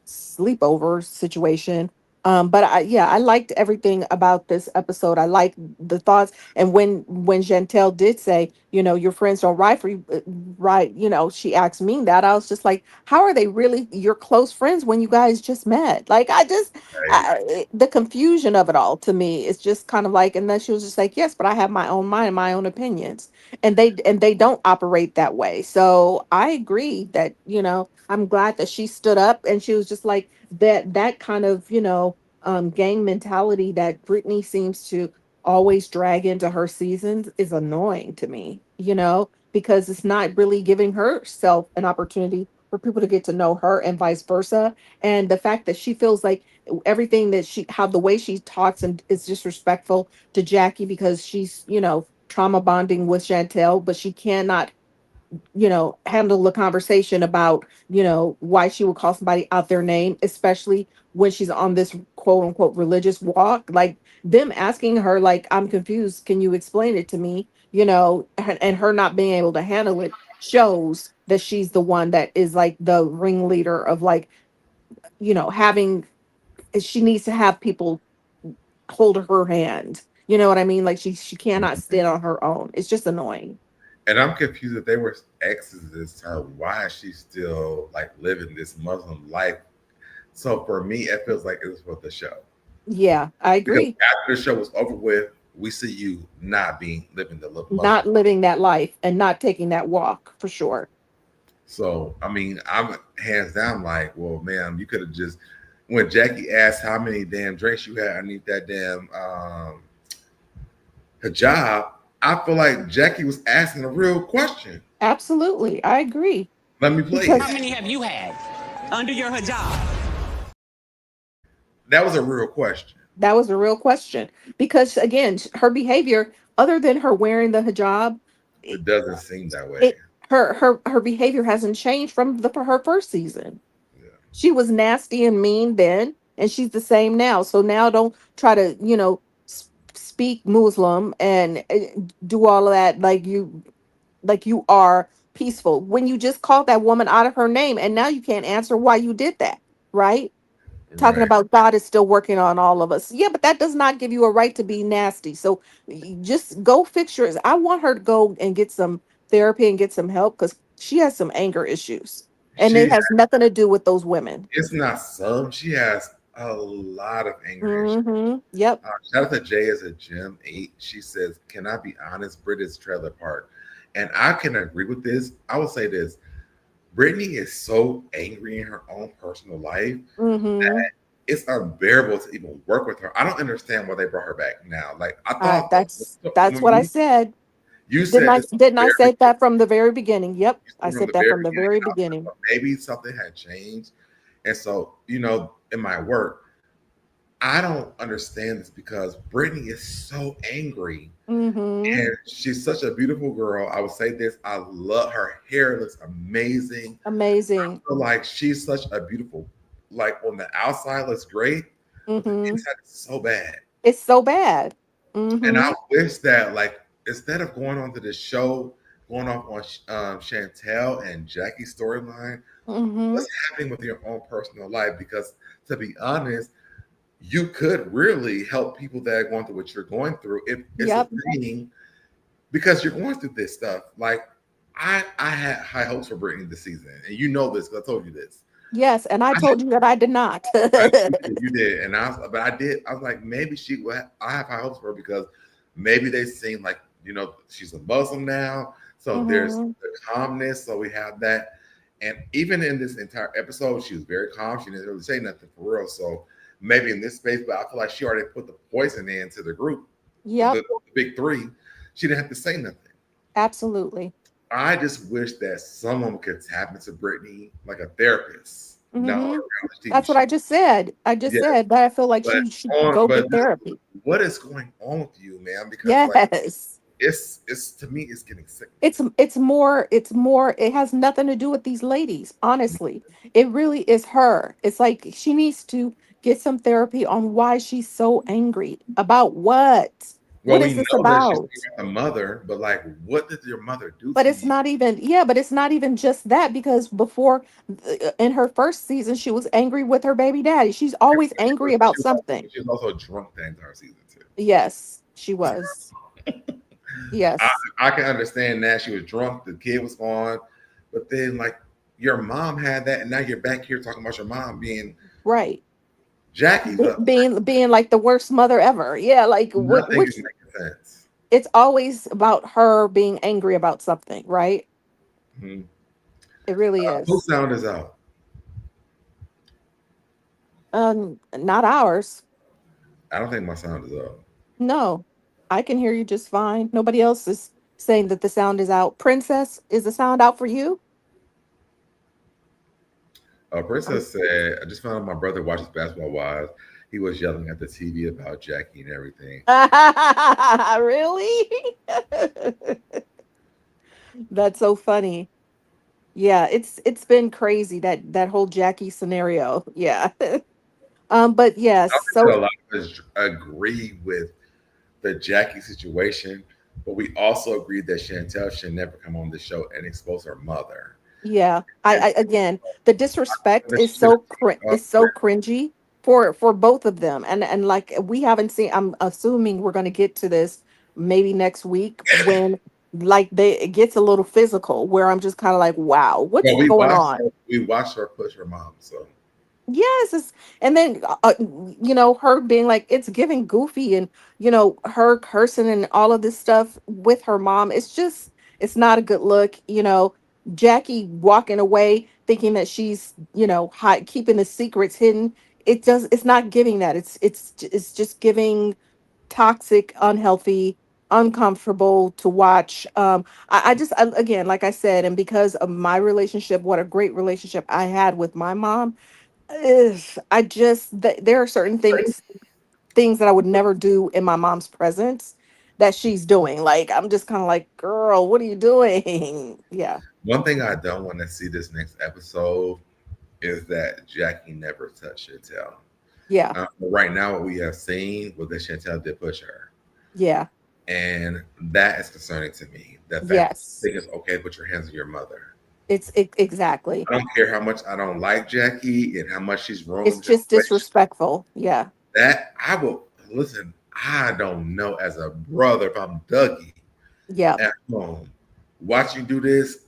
sleepover situation. But I liked everything about this episode. I liked the thoughts. And when Chantel did say, your friends don't ride for you, right? She asked me that. I was just like, how are they really your close friends when you guys just met? Like, Right. the confusion of it all to me is just kind of like, and then she was just like, yes, but I have my own mind and my own opinions, and they don't operate that way. So I agree that, I'm glad that she stood up, and she was just like, that kind of, gang mentality that Brittany seems to always drag into her seasons is annoying to me, because it's not really giving herself an opportunity for people to get to know her, and vice versa. And the fact that she feels like everything that how the way she talks and is disrespectful to Jackie, because she's, trauma bonding with Chantel, but she cannot, handle the conversation about, why she would call somebody out their name, especially when she's on this quote unquote religious walk. Like, them asking her, like, I'm confused, can you explain it to me? And her not being able to handle it shows that she's the one that is like the ringleader of, like, having, she needs to have people hold her hand. You know what I mean? Like, she cannot stand on her own. It's just annoying. And I'm confused if they were exes this time. Why is she still like living this Muslim life? So for me, it feels like it was for the show. Yeah, I Because agree. after the show was over with, we see you not being living the Muslim. Not living that life and not taking that walk for sure. So I mean, I'm hands down like, well, ma'am, you could have just when Jackie asked how many damn drinks you had underneath that damn hijab, I feel like Jackie was asking a real question. Absolutely. I agree. Let me play Because How many have you had under your hijab? that was a real question. that was a real question. Because again, her behavior, other than her wearing the hijab, it, It doesn't seem that way. it her behavior hasn't changed from her first season. Yeah. She was nasty and mean then, and she's the same now. So now don't try to, speak Muslim and do all of that like you are peaceful when you just called that woman out of her name, and now you can't answer why you did that, right? Talking Right. about God is still working on all of us. Yeah, but that does not give you a right to be nasty. So just go fix yours. I want her to go and get some therapy and get some help, because she has some anger issues, and it She has nothing to do with those women. it's not some. She has a lot of anger issues. Yep. Shout out to Jay as a Gym 8. She says, can I be honest? British trailer park. And I can agree with this. I will say this. Brittany is so angry in her own personal life Mm-hmm. that it's unbearable to even work with her. I don't understand why they brought her back now. Like I thought That's when what I said. you said this Didn't I very say that from the very beginning? Yep, I from said the that very from the beginning, very I was like, beginning. well, maybe something had changed. And so, in my work, I don't understand this because Brittany is so angry. Mm-hmm. And she's such a beautiful girl. I would say this. I love her hair, looks amazing. Amazing. I feel like she's such a beautiful, like on the outside looks great, but the Mm-hmm. inside is so bad. It's so bad. And Mm-hmm. I wish that, like, instead of going on to the show, going off on Chantel and Jackie's storyline, Mm-hmm. what's happening with your own personal life? Because to be honest, you could really help people that are going through what you're going through if it's a Yep. thing, because you're going through this stuff. Like, I had high hopes for Brittany this season, and you know this because I told you this. Yes, and I told you that I did not. You did, and but I did. I was like, maybe she will. I have high hopes for her because maybe they seem like she's a Muslim now, so there's Mm-hmm. the calmness. So we have that, and even in this entire episode, she was very calm. She didn't really say nothing for real. So maybe in this space, but I feel like she already put the poison into the group, Yep, the big three. She didn't have to say nothing. absolutely. I just wish that someone could tap into Brittany like a therapist, not on a Mm-hmm. reality TV That's what show. I just said. I just Yes, said that I feel like but she should go but get therapy. what is going on with you, man? Because like Yes. it's to me, it's getting sick. It's more it has nothing to do with these ladies, honestly. It really is her. It's like she needs to get some therapy on why she's so angry. About what? Well, What we is this know that she's about? a mother, but like, what did your mother do But to it's you? not even, yeah, but it's not even just that, because before, in her first season, she was angry with her baby daddy. She's always angry about something. She was also drunk the entire season too. Yes, she was. I, Yes. I can understand that she was drunk, the kid was gone, but then like your mom had that, and now you're back here talking about your mom being Right. Jackie. Look, Being like the worst mother ever. Yeah, like nothing is which making sense. it's always about her being angry about something, right? Mhm. It really Whose is. sound is out? Not ours. I don't think my sound is out. No. I can hear you just fine. Nobody else is saying that the sound is out. Princess, is the sound out for you? Um, Princess said, I just found out my brother watches Basketball Wives. He was yelling at the TV about Jackie and everything. really? That's so funny. Yeah, it's been crazy, that whole Jackie scenario. Yeah. But yes, I think so that a lot of us agree with the Jackie situation, but we also agree that Chantel should never come on the show and expose her mother. yeah, And I again, the disrespect that she is should have taken off is so cringy for both of them, and like we haven't seen. I'm assuming we're going to get to this maybe next week when like it gets a little physical, where I'm just kind of like, wow, what's well, going on? we watched her push her mom. So Yes, and then her being like it's giving goofy, and her cursing and all of this stuff with her mom. It's not a good look. Jackie walking away thinking that she's keeping the secrets hidden. It's not giving that. It's just giving toxic, unhealthy, uncomfortable to watch. Again, like I said, and because of my relationship, what a great relationship I had with my mom. There are certain things that I would never do in my mom's presence that she's doing. Like I'm just kind of like, girl, what are you doing? Yeah, one thing I don't want to see this next episode is that Jackie never touched Chantel. yeah, But right now, what we have seen was that Chantel did push her. yeah, And that is concerning to me. The fact that yes. you think it's okay to put your hands on your mother. Exactly. I don't care how much I don't like Jackie and how much she's It's ruined the just situation. disrespectful. Yeah, That I will listen. I don't know as a brother if I'm Dougie yeah. at home watching do this.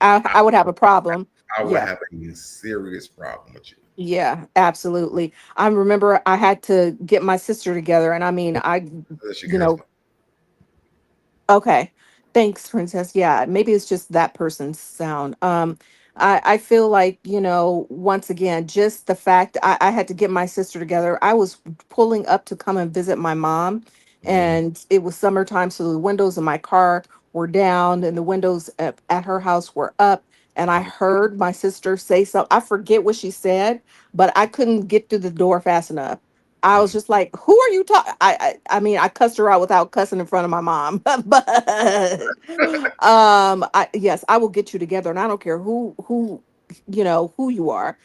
I, I would have a problem. I would Yeah, have a serious problem with you. yeah, absolutely. I remember I had to get my sister together, and I mean, So that she you can have know, fun. okay. Thanks, Princess. Yeah, maybe it's just that person's sound. I feel like, once again, just the fact I had to get my sister together. I was pulling up to come and visit my mom, Mm, and it was summertime, so the windows in my car were down and the windows at her house were up. And I mm, heard my sister say something. I forget what she said, but I couldn't get through the door fast enough. I was mm. just like, "Who are you talking?" I mean, I cussed her out without cussing in front of my mom, but yes, I will get you together, and I don't care who you are,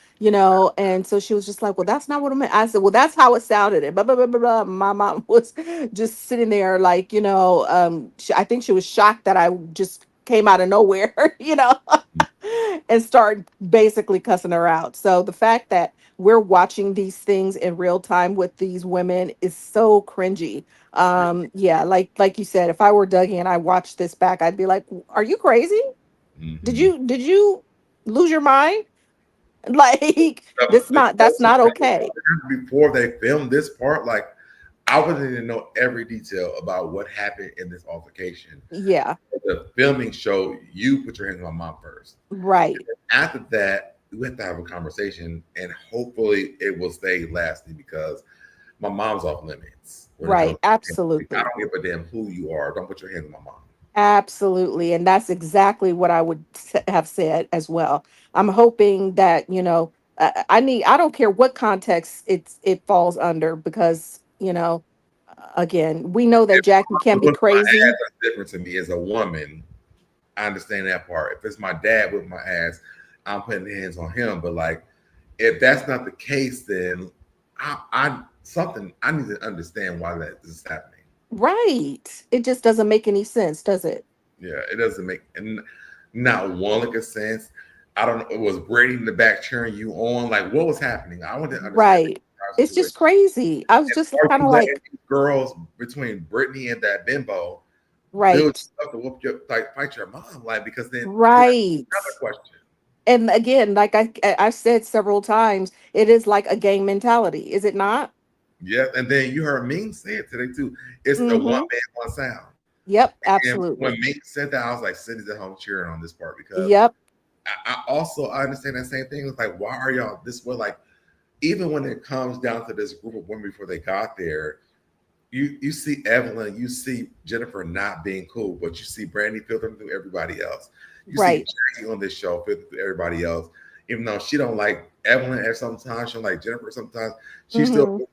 And so she was just like, "Well, that's not what I meant." I said, "Well, that's how it sounded." And blah blah blah blah blah. My mom was just sitting there, like, I think she was shocked that I just came out of nowhere, and start basically cussing her out. So the fact that we're watching these things in real time with these women is so cringy. Yeah. Yeah, like you said, if I were Dougie and I watched this back, I'd be like, "Are you crazy? Did Mm-hmm. you lose your mind? Like, that's not okay." Before they filmed this part, like I wouldn't even know every detail about what happened in this altercation. Yeah, The filming showed you put your hands on my mom first. right, After that, we have to have a conversation, and hopefully, it will stay lasting because my mom's off limits when it comes right, to I absolutely. don't give a damn who you are. Don't put your hands on my mom. Absolutely. And that's exactly what I would have said as well. I'm hoping that, I don't care what context it falls under because, again, we know that If Jackie can be with my ass, crazy. that's different to me as a woman. I understand that part. If it's my dad with my ass, I'm putting hands on him. But like, if that's not the case, then I something I need to understand why that this is happening. Right. It just doesn't make any sense, does it? Yeah, it doesn't make and not one lick of sense. I don't know. Was Brady in the back cheering you on? Like, what was happening? I want to understand the Right. entire It's just situation. crazy. I was And just are kind you of letting like, these girls between Brittany and that bimbo build right. stuff to whoop your like fight your mom? Like, because then that's Right. another question. And again, like I've said several times, it is like a gang mentality, is it not? Yeah, and then you heard Ming say it today too. It's the one Mm-hmm. man, one sound. Yep, And when absolutely. Ming said that, I was like, Cindy's at home cheering on this part because Yep. I also I understand that same thing. It's like, why are y'all this way? Like, even when it comes down to this group of women before they got there, you see Evelyn, you see Jennifer not being cool, but you see Brandi filtering through everybody else. You see Right. Jackie on this show filtering through everybody else. Even though she don't like Evelyn at sometimes, she don't like Jennifer sometimes, she still Mm-hmm.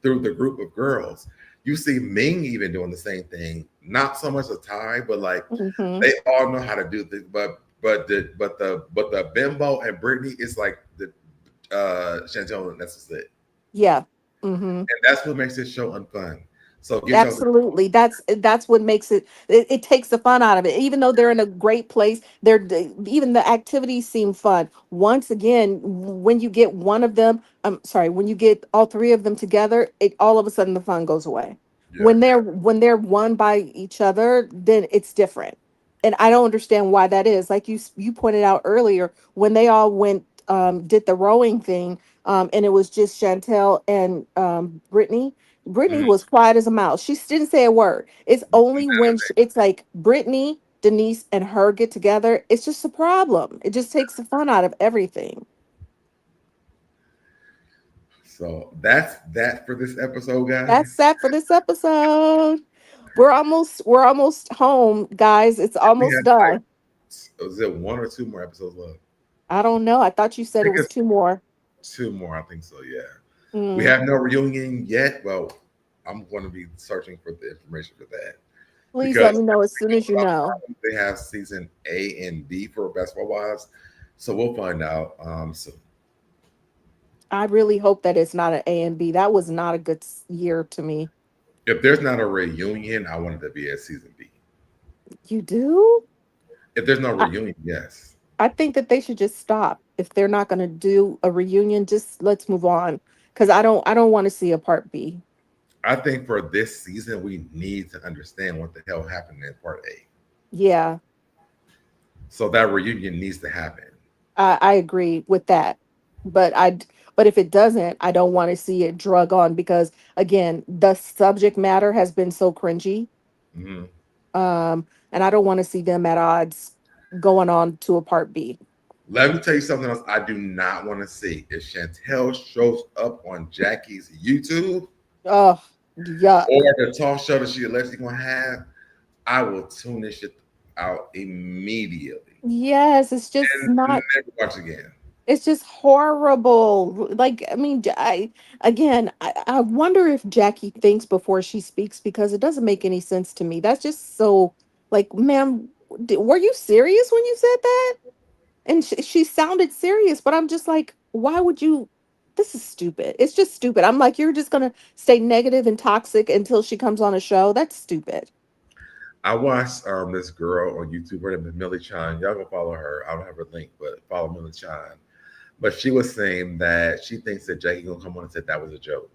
through the group of girls. You see Ming even doing the same thing. Not so much a tie, but like Mm-hmm. they all know how to do this. But the bimbo and Brittany is like the Chantel, and that's just it. Yeah. Mm-hmm. And that's what makes this show unfun. So get y'all. Absolutely. That's what makes it takes the fun out of it. Even though they're in a great place, even the activities seem fun. Once again, when you get one of them, I'm sorry, when you get all three of them together, it all of a sudden the fun goes away. Yeah. When they're one by each other, then it's different. And I don't understand why that is. Like you pointed out earlier, when they all went did the rowing thing, and it was just Chantel and Brittany. Brittany Mhm. was quiet as a mouse. She didn't say a word. It's only when it's like Brittany, Denise, and her get together. It's just a problem. It just takes the fun out of everything. So that's that for this episode, That's guys. that for this episode. We're almost home, guys. It's We almost have done. is it one or two more episodes left? I don't know. I thought you I said it think was it's two more. two more. I think so. Yeah. We Mm, have no reunion yet. Well, I'm going to be searching for the information for that please let because me know as soon as you know. they have season A and B for Basketball Wives. So we'll find out soon. I really hope that it's not an A and B. That was not a good year to me. If there's not a reunion, I want it to be a season B. You do? If there's no reunion, yes. I think that they should just stop. If they're not going to do a reunion, just let's move on, cuz I don't want to see a part B. I think for this season, we need to understand what the hell happened in part A. Yeah, So that reunion needs to happen. I agree with that. But but if it doesn't, I don't want to see it drug on because again, the subject matter has been so cringy. Mhm. And I don't want to see them at odds going on to a part B. Let me tell you something else I do not want to see. If Chantel shows up on Jackie's YouTube Oh, yuck. or the talk show that she allegedly gonna have, I will tune this shit out immediately Yes, it's just and not. never watch again. It's just horrible. Like, I mean, I wonder if Jackie thinks before she speaks because it doesn't make any sense to me. That's just so, like, ma'am, were you serious when you said that? And she sounded serious, but I'm just like, why would you? This is stupid. It's just stupid. I'm like, you're just gonna stay negative and toxic until she comes on a show. That's stupid. I watched this girl on YouTube. Her name is Millie Chan. Y'all go follow her. I don't have her link, but follow Millie Chan. But she was saying that she thinks that Jackie gonna come on and said that was a joke.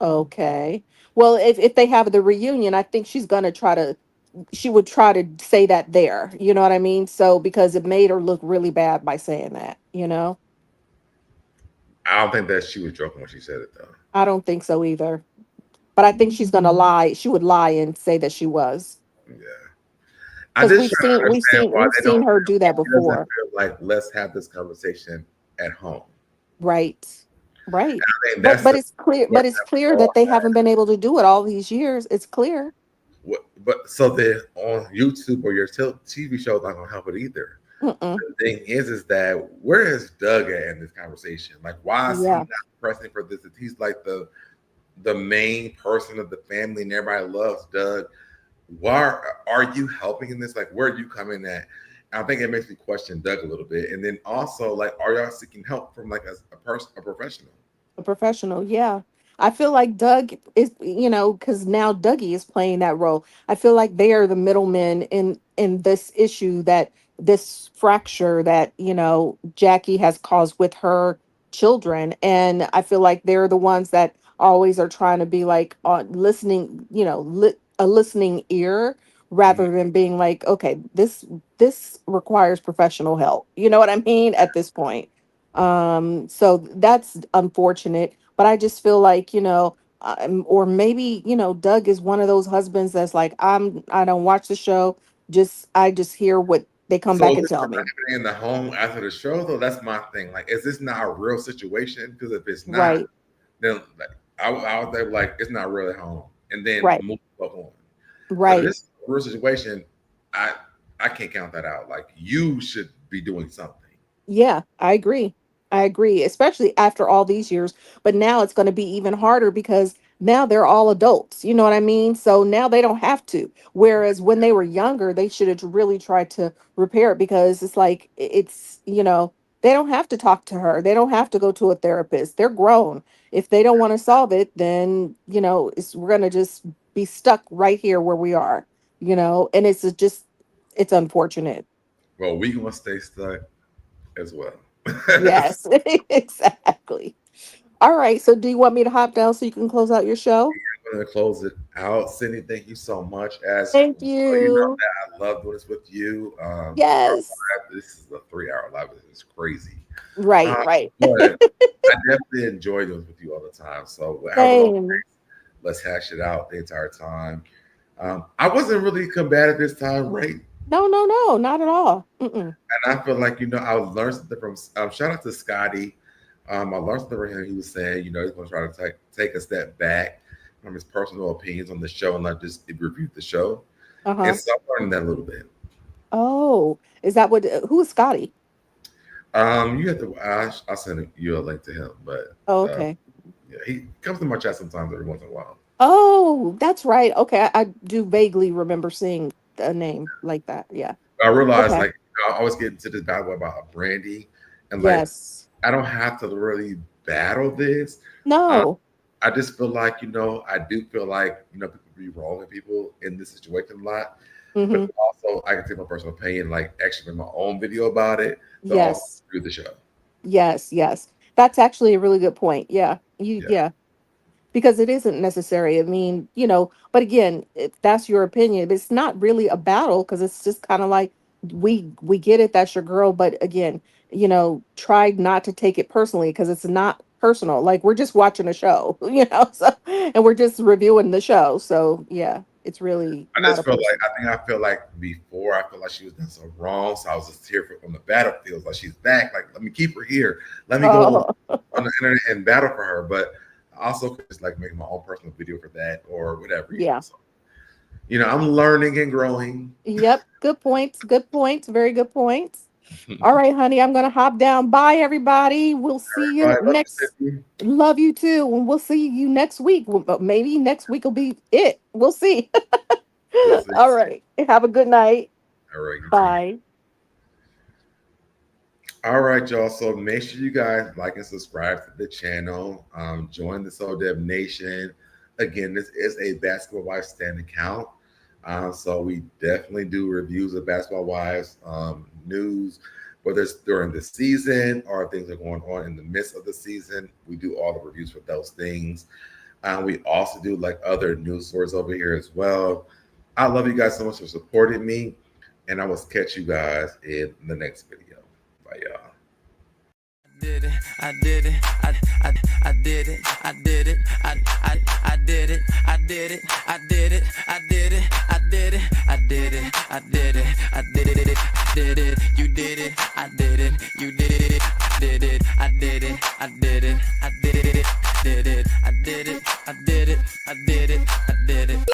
Okay. Well, if they have the reunion, I think she would try to say that there. You know what I mean? So because it made her look really bad by saying that, you know? I don't think that she was joking when she said it though. I don't think so either. But I think she's gonna lie. She would lie and say that she was. Yeah. I Because just try to understand why we've they don't. seen her do that It doesn't before. feel like let's have this conversation at home. Right. Right. I think that's the But it's clear that they haven't been able to do it all these years. It's clear. but so then on YouTube or your TV show not gonna help it either. Mm-mm. The thing is that where is Doug at in this conversation? Like, why is he Yeah. not pressing for this? If he's like the main person of the family and everybody loves Doug, why are you helping in this? Like, where are you coming at? I think it makes me question Doug a little bit. And then also, like, are y'all seeking help from like a person, a professional? A professional, yeah. I feel like Doug is, because now Dougie is playing that role. I feel like they are the middlemen in this issue, that this fracture that Jackie has caused with her children, and I feel like they're the ones that always are trying to be like on listening, a listening ear Mhm. rather than being like, okay, this requires professional help. You know what I mean? At this point, so that's unfortunate, but I just feel like, or maybe, Doug is one of those husbands that's like, I don't watch the show, I just hear what they come So back is and this tell stuff me. happening in the home after the show though? That's my thing. Like, is this not a real situation? Because if it's not, Right. then like I would think like it's not really home, and then Right. move on. But if Right. this is a real situation, I I can't count that out. Like, you should be doing something. Yeah, I agree. I agree, especially after all these years. But now it's going to be even harder because now they're all adults. You know what I mean? So now they don't have to. Whereas when they were younger, they should have really tried to repair it, because it's like they don't have to talk to her. They don't have to go to a therapist. They're grown. If they don't want to solve it, then we're going to just be stuck right here where we are. And it's unfortunate. Well, we gonna stay stuck as well. Yes, exactly. All right. So do you want me to hop down so you can close out your show? I'm gonna close it out. Cindy, thank you so much. As Thank you know you. that I love doing this with you. Yes. This is a 3 hour live. This is crazy. Right, Um, right. but I definitely enjoy doing this with you all the time. So however long, Same. let's hash it out the entire time. I wasn't really combative this time, right? No, no, no, not at all. Mm-mm. And I feel like, I learned something from shout out to Scotty. I learned something from him. He was saying, he's going to try to take a step back from his personal opinions on the show and not just review the show. And Uh-huh. so I'm learning that a little bit. Oh, is that who is Scotty? You have to, I'll send you a link to him, but Oh, uh, okay. yeah, he comes to my chat sometimes every once in a while. Oh, that's right. Okay. I do vaguely remember seeing a name like that. Yeah. I realized, Okay. like, I always get into this battle about Brandi, and like, Yes. I don't have to really battle this. Um, No. I just feel like, I do feel like, people be wrong people in this situation a lot. But Mm-hmm. also, I can take my personal opinion, like actually make my own video about it to also Yes. do the show. Yes. Yes. That's actually a really good point. Yeah. Yeah. Yeah. Because it isn't necessary. I mean, but again, if that's your opinion, it's not really a battle, because it's just kind of like, we get it, that's your girl, but again, try not to take it personally, because it's not personal. Like, we're just watching a show, so, and we're just reviewing the show. So, yeah. it's really I not just a feel person. like I feel like before I feel like she was done so wrong, so I was just here on the battlefield. Like she's back. Like let me keep her here. Let me go on the internet and battle for her. But I also could just like make my own personal video for that or whatever. Yeah. So, I'm learning and growing. Yep. Good points. Good points. Very good points. All right, honey. I'm gonna hop down. Bye, everybody. We'll see you All right, love next. you. Love you too, and we'll see you next week. Maybe next week will be it. We'll see. We'll see. All right. Have a good night. All right. You too. Bye. All right, y'all. So make sure you guys like and subscribe to the channel. Join the SoDeb Nation. Again, this is a Basketball Wives stand account. So we definitely do reviews of Basketball Wives news, whether it's during the season or things are going on in the midst of the season. We do all the reviews for those things. We also do like other news stories over here as well. I love you guys so much for supporting me, and I will catch you guys in the next video. Bye, y'all. I did it, I did it, I did it, I did it, I did it, I did it, I did it, I did it, I did it, I did it, I did it, did it, you did it, I did it, you did it, did it, I did it, I did it, I did it, did it, I did it, I did it, I did it, I did it.